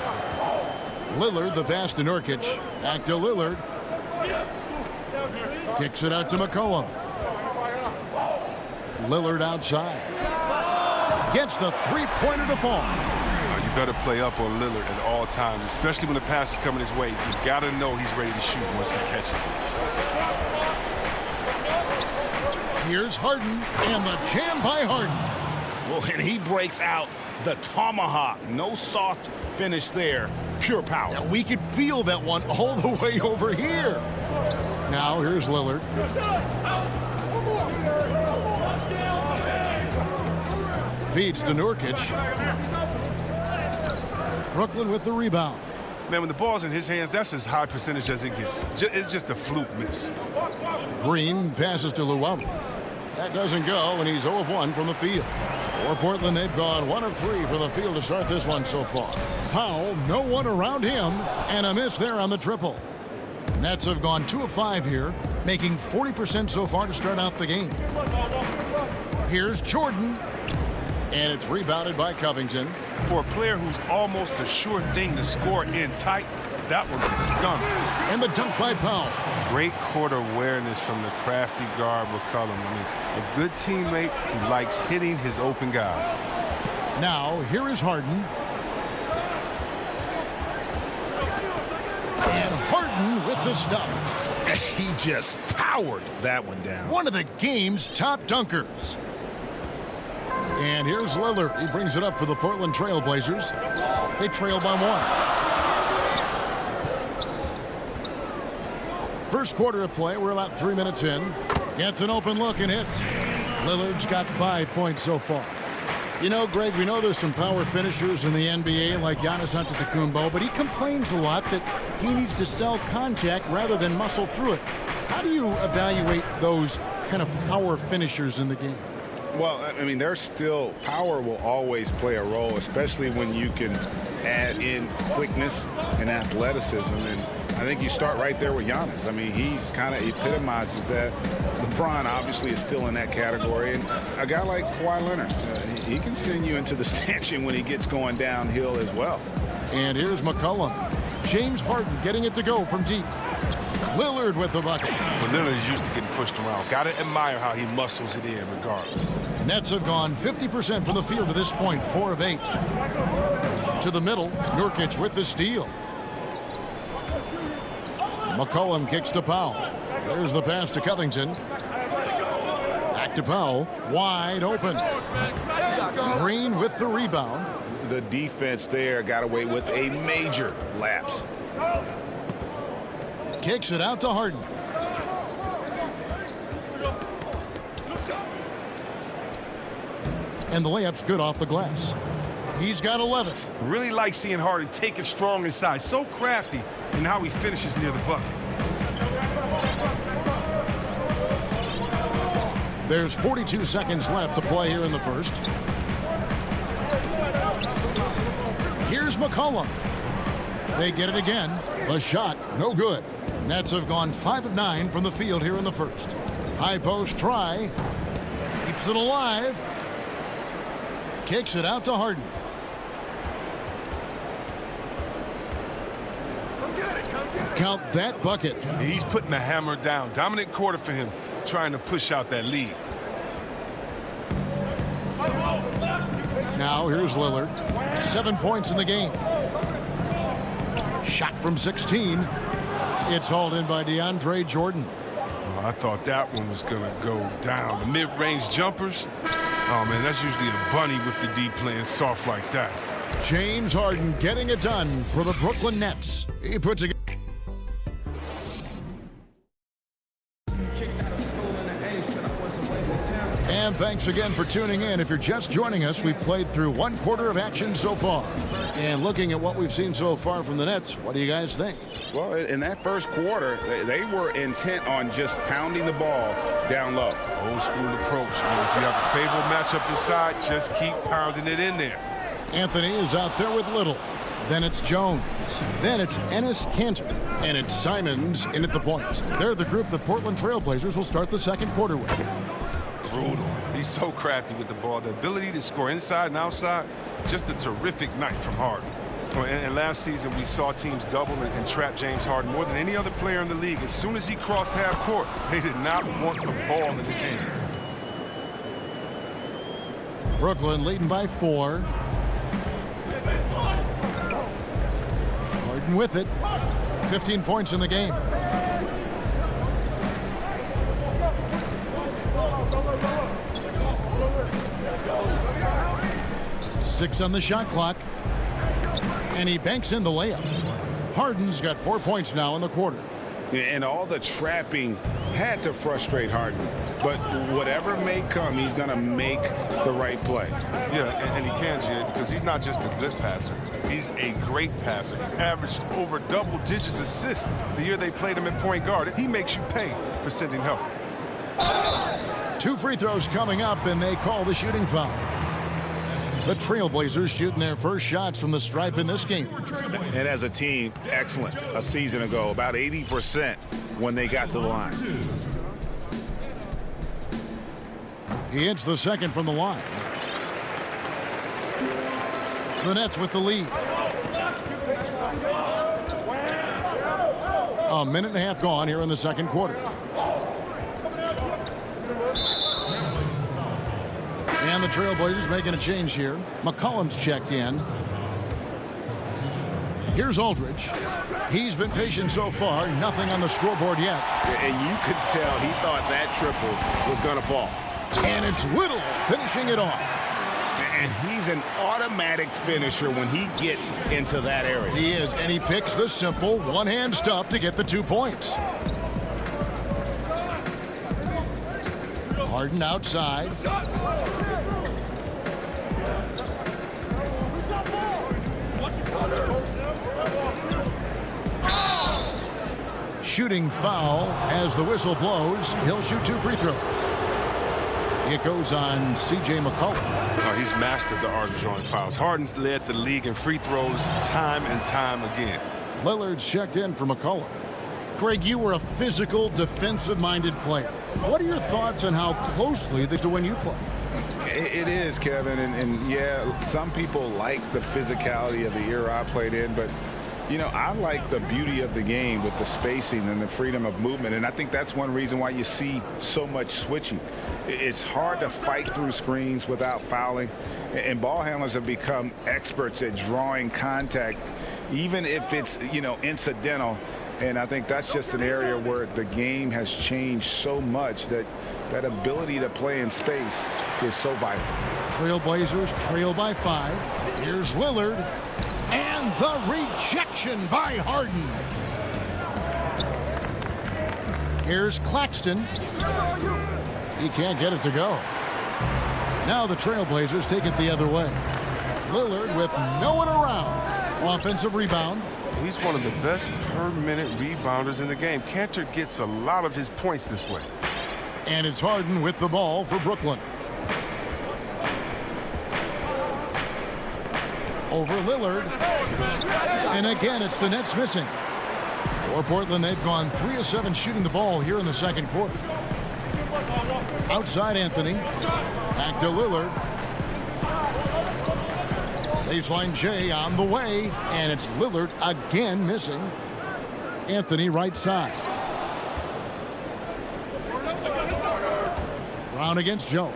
Lillard, the pass to Nurkic. Back to Lillard. Kicks it out to McCollum. Lillard outside. Gets the three-pointer to fall.
You better play up on Lillard at all times, especially when the pass is coming his way. You got to know he's ready to shoot once he catches it.
Here's Harden, and the jam by Harden.
Well, and he breaks out the tomahawk. No soft finish there. Pure power.
Now we could feel that one all the way over here. Now here's Lillard. Feeds to Nurkic. Brooklyn with the rebound.
Man, when the ball's in his hands, that's as high percentage as it gets. It's just a fluke miss.
Green passes to Luwawu. That doesn't go, and he's 0 of 1 from the field. For Portland, they've gone 1 of 3 from the field to start this one so far. Powell, no one around him, and a miss there on the triple. Nets have gone 2 of 5 here, making 40% so far to start out the game. Here's Jordan, and it's rebounded by Covington.
For a player who's almost a sure thing to score in tight, that was a stunner.
And the dunk by Powell.
Great court awareness from the crafty guard McCollum. I mean, a good teammate who likes hitting his open guys.
Now, here is Harden. And Harden with the stuff.
He just powered that one down.
One of the game's top dunkers. And here's Lillard. He brings it up for the Portland Trail Blazers. They trail by 1. First quarter of play. We're about 3 minutes in. Gets an open look and hits. Lillard's got 5 points so far. You know, Greg, we know there's some power finishers in the NBA like Giannis Antetokounmpo, but he complains a lot that he needs to sell contact rather than muscle through it. How do you evaluate those kind of power finishers in the game?
Well, I mean, there's still power will always play a role, especially when you can add in quickness and athleticism. And I think you start right there with Giannis. I mean, he's kind of epitomizes that. LeBron obviously is still in that category. And a guy like Kawhi Leonard, he can send you into the stanchion when he gets going downhill as well.
And here's McCollum. James Harden getting it to go from deep. Lillard with the bucket.
But Lillard is used to getting pushed around. Got to admire how he muscles it in regardless.
Nets have gone 50% from the field to this point, 4 of 8. To the middle, Nurkic with the steal. McCollum kicks to Powell. There's the pass to Covington. Back to Powell, wide open. Green with the rebound.
The defense there got away with a major lapse.
Kicks it out to Harden. And the layup's good off the glass. He's got 11.
Really like seeing Harden take it strong inside. So crafty in how he finishes near the bucket.
There's 42 seconds left to play here in the first. Here's McCollum. They get it again. The shot, no good. Nets have gone 5 of 9 from the field here in the first. High post try. Keeps it alive. Kicks it out to Harden. Count that bucket.
He's putting the hammer down. Dominant quarter for him, trying to push out that lead.
Now here's Lillard. 7 points in the game. Shot from 16. It's hauled in by DeAndre Jordan.
Oh, I thought that one was going to go down. The mid-range jumpers. Oh, man, that's usually a bunny with the D playing soft like that.
James Harden getting it done for the Brooklyn Nets. He puts a And thanks again for tuning in. If you're just joining us, we've played through 1/4 of action so far. And looking at what we've seen so far from the Nets, what do you guys think?
Well, in that first quarter, they were intent on just pounding the ball down low.
Old school approach. If you have a favorable matchup inside, just keep pounding it in there.
Anthony is out there with Little. Then it's Jones. Then it's Enes Kanter. And it's Simons in at the point. They're the group the Portland Trailblazers will start the second quarter with.
Brutal. He's so crafty with the ball. The ability to score inside and outside, just a terrific night from Harden. And last season, we saw teams double and trap James Harden more than any other player in the league. As soon as he crossed half court, they did not want the ball in his hands.
Brooklyn leading by 4. Harden with it. 15 points in the game. Six on the shot clock. And he banks in the layup. Harden's got 4 points now in the quarter.
And all the trapping had to frustrate Harden. But whatever may come, he's going to make the right play.
Yeah, and he can, Jay, because he's not just a good passer. He's a great passer. He averaged over double digits assists the year they played him at point guard. He makes you pay for sending help.
2 free throws coming up, and they call the shooting foul. The Trailblazers shooting their first shots from the stripe in this game.
And as a team, excellent. A season ago, about 80% when they got to the line.
He hits the second from the line. The Nets with the lead. A minute and a half gone here in the second quarter. And the Trailblazers making a change here. McCollum's checked in. Here's Aldridge. He's been patient so far. Nothing on the scoreboard yet.
And you could tell he thought that triple was going to fall.
And it's Little finishing it off.
And he's an automatic finisher when he gets into that area.
He is, and he picks the simple one-hand stuff to get the 2 points. Harden outside. Shooting foul as the whistle blows. He'll shoot 2 free throws. It goes on C.J. McCollum.
Oh, he's mastered the art of drawing fouls. Harden's led the league in free throws time and time again.
Lillard's checked in for McCollum. Craig, you were a physical, defensive-minded player. What are your thoughts on how closely they do when you play?
It is, Kevin, and yeah, some people like the physicality of the era I played in, but you know, I like the beauty of the game with the spacing and the freedom of movement, and I think that's one reason why you see so much switching. It's hard to fight through screens without fouling, and ball handlers have become experts at drawing contact, even if it's, you know, incidental. And I think that's just an area where the game has changed so much that that ability to play in space is so vital.
Trailblazers trail by 5. Here's Lillard. And the rejection by Harden. Here's Claxton. He can't get it to go. Now the Trailblazers take it the other way. Lillard with no one around. Offensive rebound.
He's one of the best per-minute rebounders in the game. Kanter gets a lot of his points this way.
And it's Harden with the ball for Brooklyn. Over Lillard. And again, it's the Nets missing. For Portland, they've gone 3 of 7 shooting the ball here in the second quarter. Outside Anthony. Back to Lillard. Baseline J on the way. And it's Lillard again missing. Anthony right side. Brown against Jones.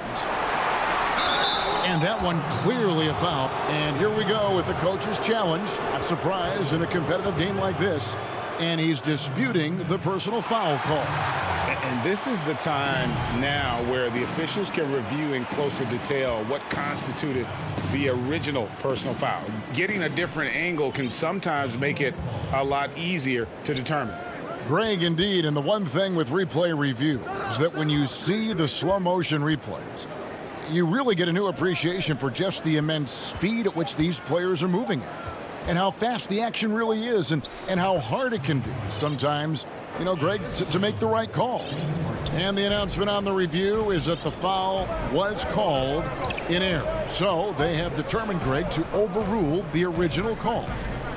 And that one clearly a foul. And here we go with the coach's challenge. Not surprised in a competitive game like this. And he's disputing the personal foul call.
And this is the time now where the officials can review in closer detail what constituted the original personal foul. Getting a different angle can sometimes make it a lot easier to determine.
Greg, indeed, and the one thing with replay review is that when you see the slow motion replays, you really get a new appreciation for just the immense speed at which these players are moving at, and how fast the action really is, and how hard it can be sometimes, you know, Greg, to make the right call. And the announcement on the review is that the foul was called in error. So they have determined, Greg, to overrule the original call.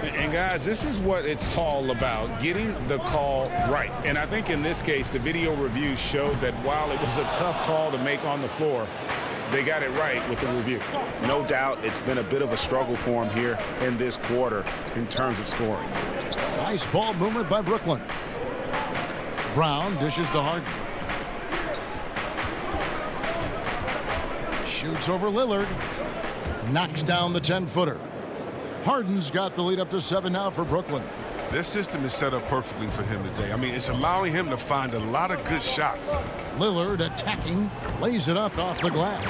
And guys, this is what it's all about, getting the call right. And I think in this case, the video review showed that while it was a tough call to make on the floor, they got it right with the review.
No doubt it's been a bit of a struggle for him here in this quarter in terms of scoring.
Nice ball movement by Brooklyn. Brown dishes to Harden. Shoots over Lillard. Knocks down the 10-footer. Harden's got the lead up to 7 now for Brooklyn.
This system is set up perfectly for him today. I mean, it's allowing him to find a lot of good shots.
Lillard attacking, lays it up off the glass.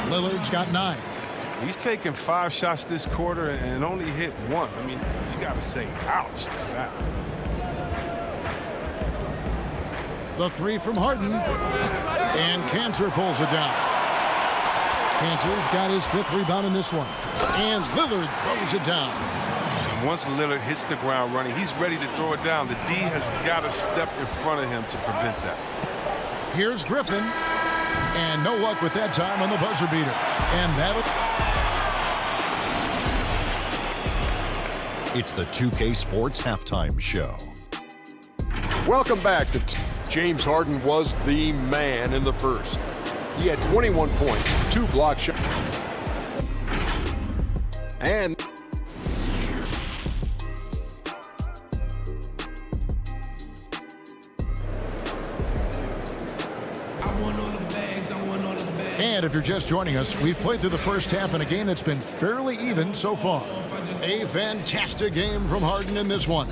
Lillard's got 9.
He's taken 5 shots this quarter and only hit 1. I mean, you got to say ouch to that.
The 3 from Harden. And Cantor pulls it down. Cantor's got his 5th rebound in this one. And Lillard throws it down.
And once Lillard hits the ground running, he's ready to throw it down. The D has got to step in front of him to prevent that.
Here's Griffin. And no luck with that time on the buzzer beater. And that'll...
It's the 2K Sports Halftime Show.
Welcome back to James Harden was the man in the first. He had 21 points, 2 block shots. And
if you're just joining us, we've played through the first half in a game that's been fairly even so far. A fantastic game from Harden in this one.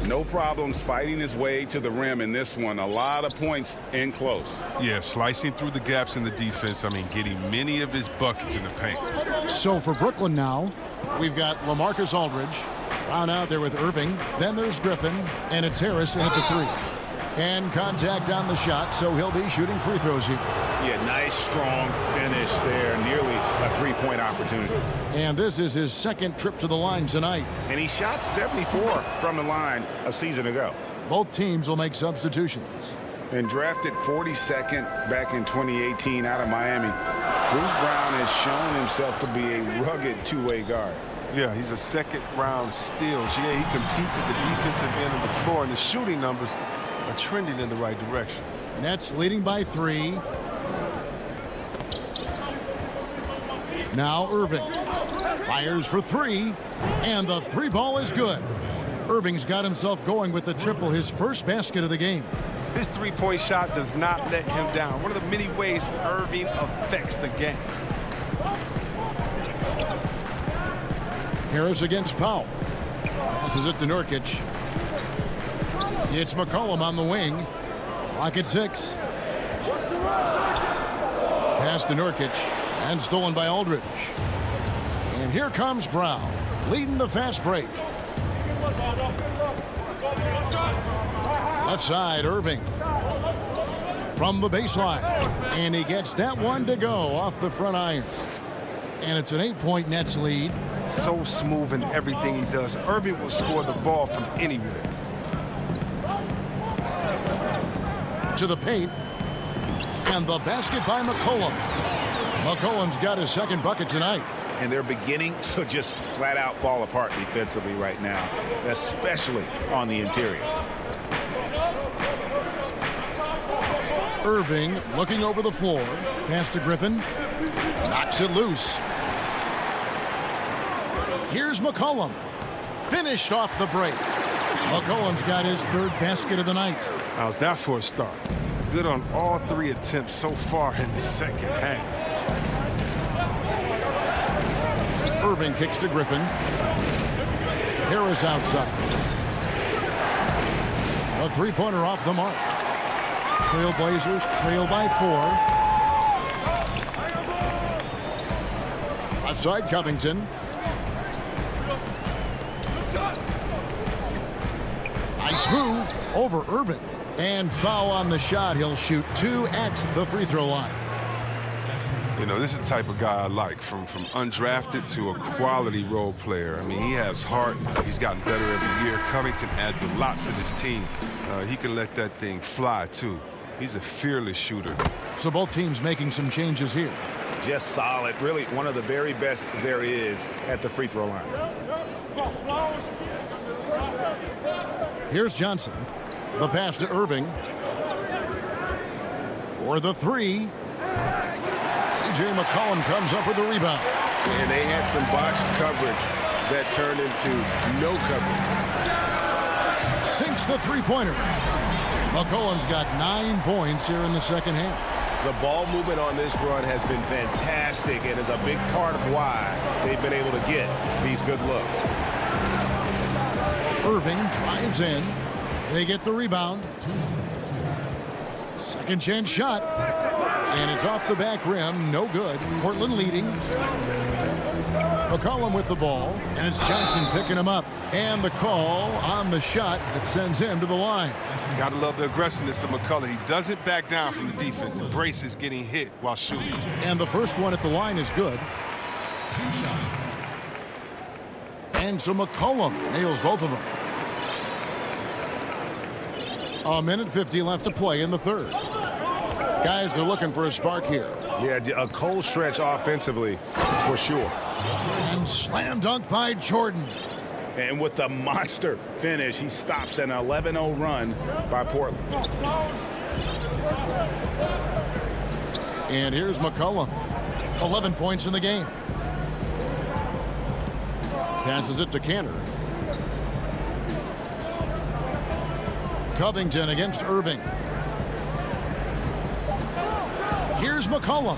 No problems fighting his way to the rim in this one. A lot of points in close.
Yeah, slicing through the gaps in the defense. I mean, getting many of his buckets in the paint.
So for Brooklyn now, we've got LaMarcus Aldridge. Brown out there with Irving. Then there's Griffin. And it's Harris in at the 3. And contact on the shot, so he'll be shooting free throws here.
Yeah, nice, strong finish there. Nearly a 3-point opportunity.
And this is his 2nd trip to the line tonight.
And he shot 74 from the line a season ago.
Both teams will make substitutions.
And drafted 42nd back in 2018 out of Miami, Bruce Brown has shown himself to be a rugged two-way guard.
Yeah, he's a 2nd-round steal. Yeah, he competes at the defensive end of the floor, and the shooting numbers are trending in the right direction.
Nets leading by 3. Now Irving fires for 3, and the 3 ball is good. Irving's got himself going with the triple, his first basket of the game.
His 3-point shot does not let him down. One of the many ways Irving affects the game.
Harris against Powell. Passes it to Nurkic. It's McCollum on the wing. Clock at 6. Pass to Nurkic. And stolen by Aldridge. And here comes Brown, leading the fast break. Left side, Irving. From the baseline. And he gets that one to go off the front iron. And it's an 8-point Nets lead.
So smooth in everything he does. Irving will score the ball from anywhere.
To the paint. And the basket by McCollum. McCollum's got his second bucket tonight.
And they're beginning to just flat out fall apart defensively right now, especially on the interior.
Irving looking over the floor. Pass to Griffin. Knocks it loose. Here's McCollum. Finished off the break. McCollum's got his third basket of the night.
How's that for a start? Good on all 3 attempts so far in the second half.
Irving kicks to Griffin. Harris outside. A three-pointer off the mark. Trailblazers trail by 4. Offside Covington. Nice move over Irving. And foul on the shot. He'll shoot 2 at the free throw line.
You know, this is the type of guy I like, from undrafted to a quality role player. I mean, he has heart. He's gotten better every year. Covington adds a lot to this team. He can let that thing fly, too. He's a fearless shooter.
So both teams making some changes here.
Just solid. Really one of the very best there is at the free throw line.
Here's Johnson. The pass to Irving. For the 3. CJ McCollum comes up with the rebound.
And they had some botched coverage that turned into no coverage.
Sinks the three-pointer. McCollum's got 9 points here in the second half.
The ball movement on this run has been fantastic and is a big part of why they've been able to get these good looks.
Irving drives in. They get the rebound. Second chance shot. And it's off the back rim. No good. Portland leading. McCollum with the ball. And it's Johnson picking him up. And the call on the shot that sends him to the line.
Gotta love the aggressiveness of McCollum. He doesn't back down from the defense. Embraces getting hit while shooting.
And the first one at the line is good.
2 shots.
And so McCollum nails both of them. 1:50 left to play in the third. Guys are looking for a spark here.
Yeah, a cold stretch offensively for sure.
And slam dunk by Jordan.
And with the monster finish, he stops an 11-0 run by Portland.
And here's McCollum. 11 points in the game. Passes it to Cantor. Covington against Irving. Here's McCollum.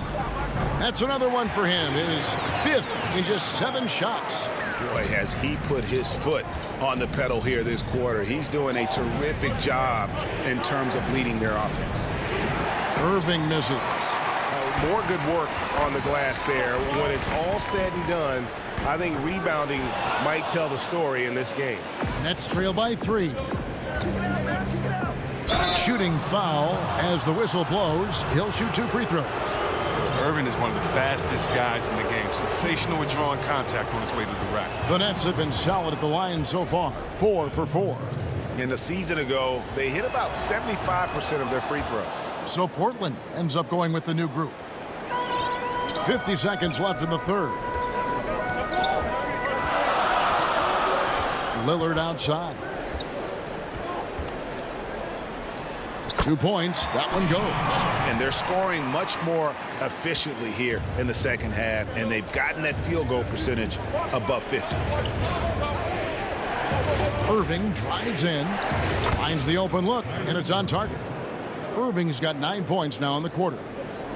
That's another one for him. His 5th in just 7 shots.
Boy, has he put his foot on the pedal here this quarter. He's doing a terrific job in terms of leading their offense.
Irving misses.
More good work on the glass there. When it's all said and done, I think rebounding might tell the story in this game.
Nets trail by 3. Shooting foul as the whistle blows. He'll shoot 2 free throws.
Irving is one of the fastest guys in the game. Sensational at drawing contact on his way to the rack.
The Nets have been solid at the line so far. 4 for 4.
In a season ago, they hit about 75% of their free throws.
So Portland ends up going with the new group. 50 seconds left in the third. Lillard outside. 2 points. That one goes.
And they're scoring much more efficiently here in the second half, and they've gotten that field goal percentage above 50.
Irving drives in, finds the open look, and it's on target. Irving's got 9 points now in the quarter.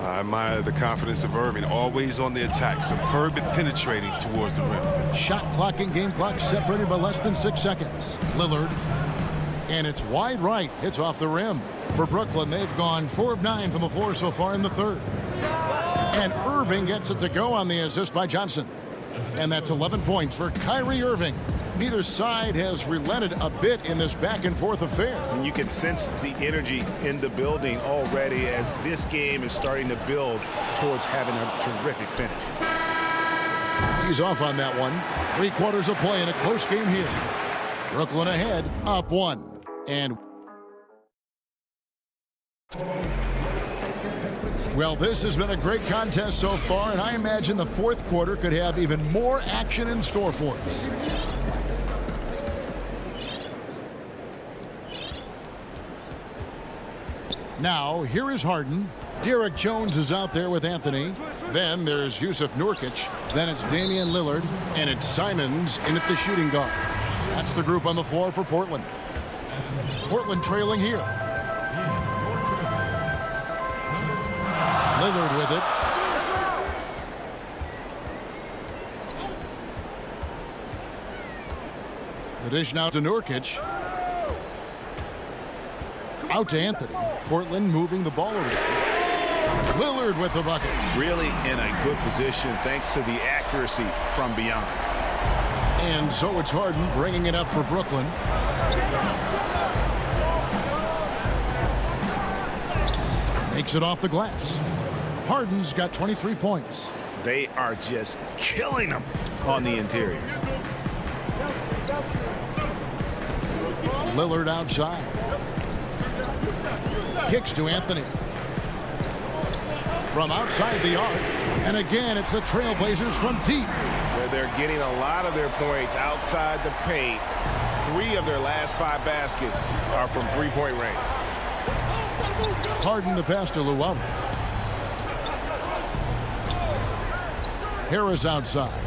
I admire the confidence of Irving, always on the attack, superb at penetrating towards the rim.
Shot clock and game clock separated by less than 6 seconds. Lillard, and it's wide right. It's off the rim. For Brooklyn, they've gone 4 of 9 from the floor so far in the third. And Irving gets it to go on the assist by Johnson. And that's 11 points for Kyrie Irving. Neither side has relented a bit in this back-and-forth affair.
And you can sense the energy in the building already as this game is starting to build towards having a terrific finish.
He's off on that one. 3 quarters of play in a close game here. Brooklyn ahead, up 1. And Well, this has been a great contest so far, and I imagine the fourth quarter could have even more action in store for us. Now, here is Harden. Derek Jones is out there with Anthony. Then there's Yusuf Nurkic. Then it's Damian Lillard. And it's Simons in at the shooting guard. That's the group on the floor for Portland. Portland trailing here. Lillard with it. The dish now to Nurkic. Out to Anthony. Portland moving the ball around. Lillard with the bucket.
Really in a good position thanks to the accuracy from beyond.
And so it's Harden bringing it up for Brooklyn. Makes it off the glass. Harden's got 23 points.
They are just killing them on the interior.
Lillard outside. Kicks to Anthony. From outside the arc. And again, it's the Trailblazers from deep.
Where they're getting a lot of their points outside the paint. 3 of their last 5 baskets are from three-point range.
Harden the pass to Llewellyn. Harris outside.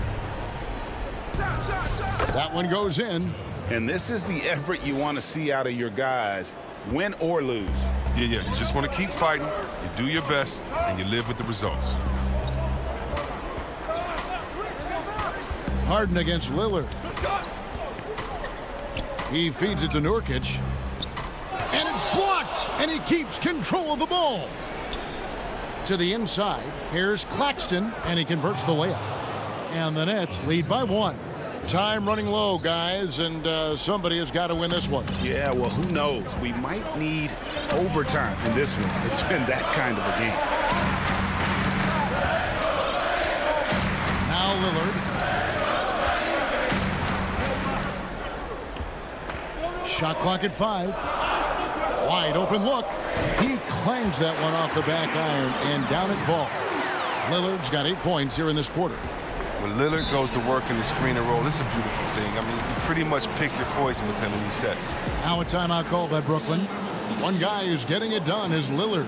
That one goes in.
And this is the effort you want to see out of your guys, win or lose.
Yeah, you just want to keep fighting. You do your best, and you live with the results.
Harden against Lillard. He feeds it to Nurkic. And it's blocked, and he keeps control of the ball. To the inside, here's Claxton, and he converts the layup. And the Nets lead by 1. Time running low, guys, and somebody has got to win this one.
Yeah, well, who knows? We might need overtime in this one. It's been that kind of a game.
Now Lillard. Shot clock at 5. Wide open look. He clangs that one off the back iron, and down it falls. Lillard's got 8 points here in this quarter.
When Lillard goes to work in the screen and roll, it's a beautiful thing. I mean, you pretty much pick your poison with him in these sets.
Now a timeout called by Brooklyn. One guy who's getting it done is Lillard.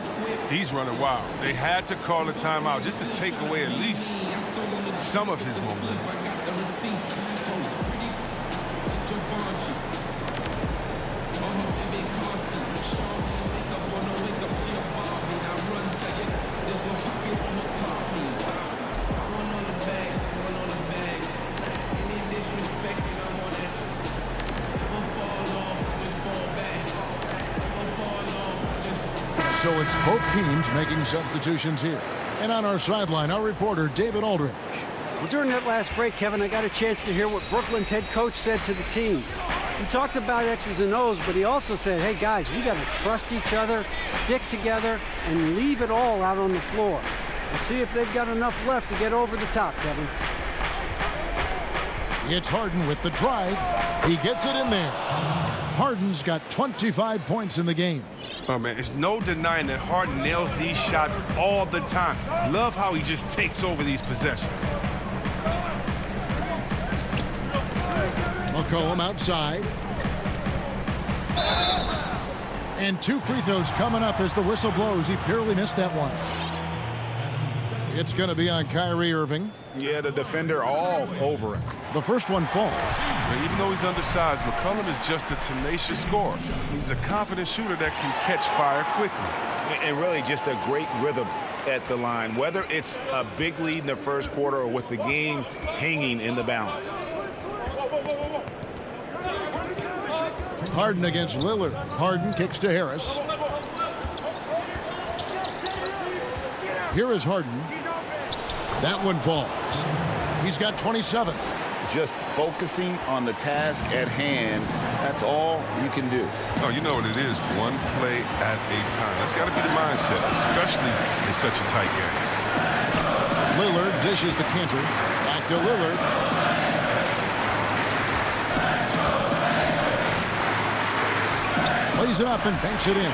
He's running wild. They had to call a timeout just to take away at least some of his momentum.
So it's both teams making substitutions here. And on our sideline, our reporter, David Aldridge.
Well, during that last break, Kevin, I got a chance to hear what Brooklyn's head coach said to the team. He talked about X's and O's, but he also said, hey, guys, we got to trust each other, stick together, and leave it all out on the floor. We'll see if they've got enough left to get over the top, Kevin.
It's Harden with the drive. He gets it in there. Harden's got 25 points in the game.
Oh, man, there's no denying that Harden nails these shots all the time. Love how he just takes over these possessions.
McCollum outside. And 2 free throws coming up as the whistle blows. He barely missed that one. It's going to be on Kyrie Irving.
Yeah, the defender all over him.
The first one falls.
Even though he's undersized, McCollum is just a tenacious scorer. He's a confident shooter that can catch fire quickly.
And really just a great rhythm at the line, whether it's a big lead in the first quarter or with the game hanging in the balance.
Harden against Lillard. Harden kicks to Harris. Here is Harden. That one falls. He's got 27.
Just focusing on the task at hand, that's all you can do.
Oh, you know what it is, one play at a time. That's got to be the mindset, especially in such a tight game.
Lillard dishes to Cantor. Back to Lillard. Lays it up and banks it in.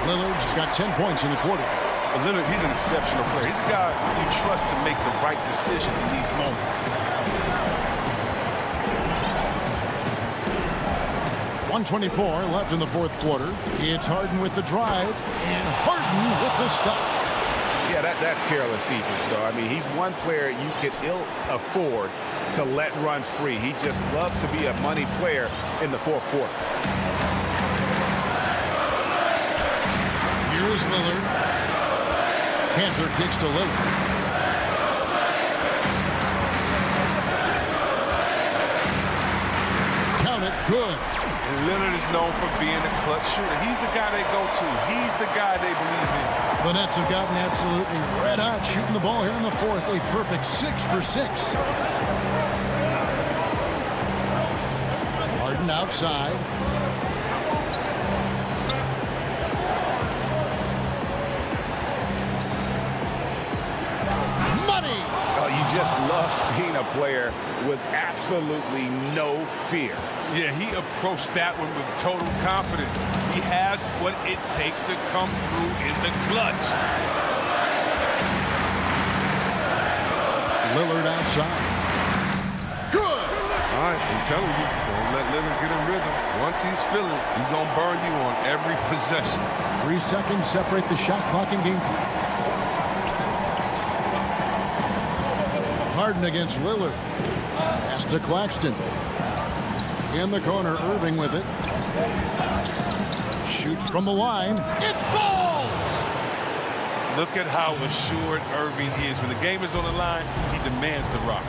Lillard's got 10 points in the quarter.
But Leonard, he's an exceptional player. He's a guy you trust to make the right decision in these moments.
1:24 left in the fourth quarter. It's Harden with the drive and Harden with the stuff.
Yeah, that's careless defense, though. I mean, he's one player you could ill afford to let run free. He just loves to be a money player in the fourth quarter.
Here's Lillard. Cantor kicks to Lillard. Count it, good.
And Lillard is known for being a clutch shooter. He's the guy they go to. He's the guy they believe in.
The Nets have gotten absolutely red hot shooting the ball here in the fourth. A perfect 6 for 6. Harden outside. Money!
Oh, you just love seeing a player with absolutely no fear.
Yeah, he approached that one with total confidence. He has what it takes to come through in the clutch.
Lillard outside. Good!
All right, I'm telling you, don't let Lillard get in rhythm. Once he's feeling it, he's going to burn you on every possession.
3 seconds separate the shot clock and game clock. Harden against Lillard. Pass to Claxton. In the corner, Irving with it. Shoots from the line. It falls!
Look at how assured Irving is. When the game is on the line, he demands the rock.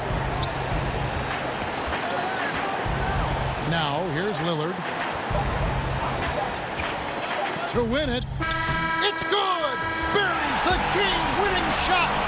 Now, here's Lillard. To win it. It's good! Buries the game-winning shot!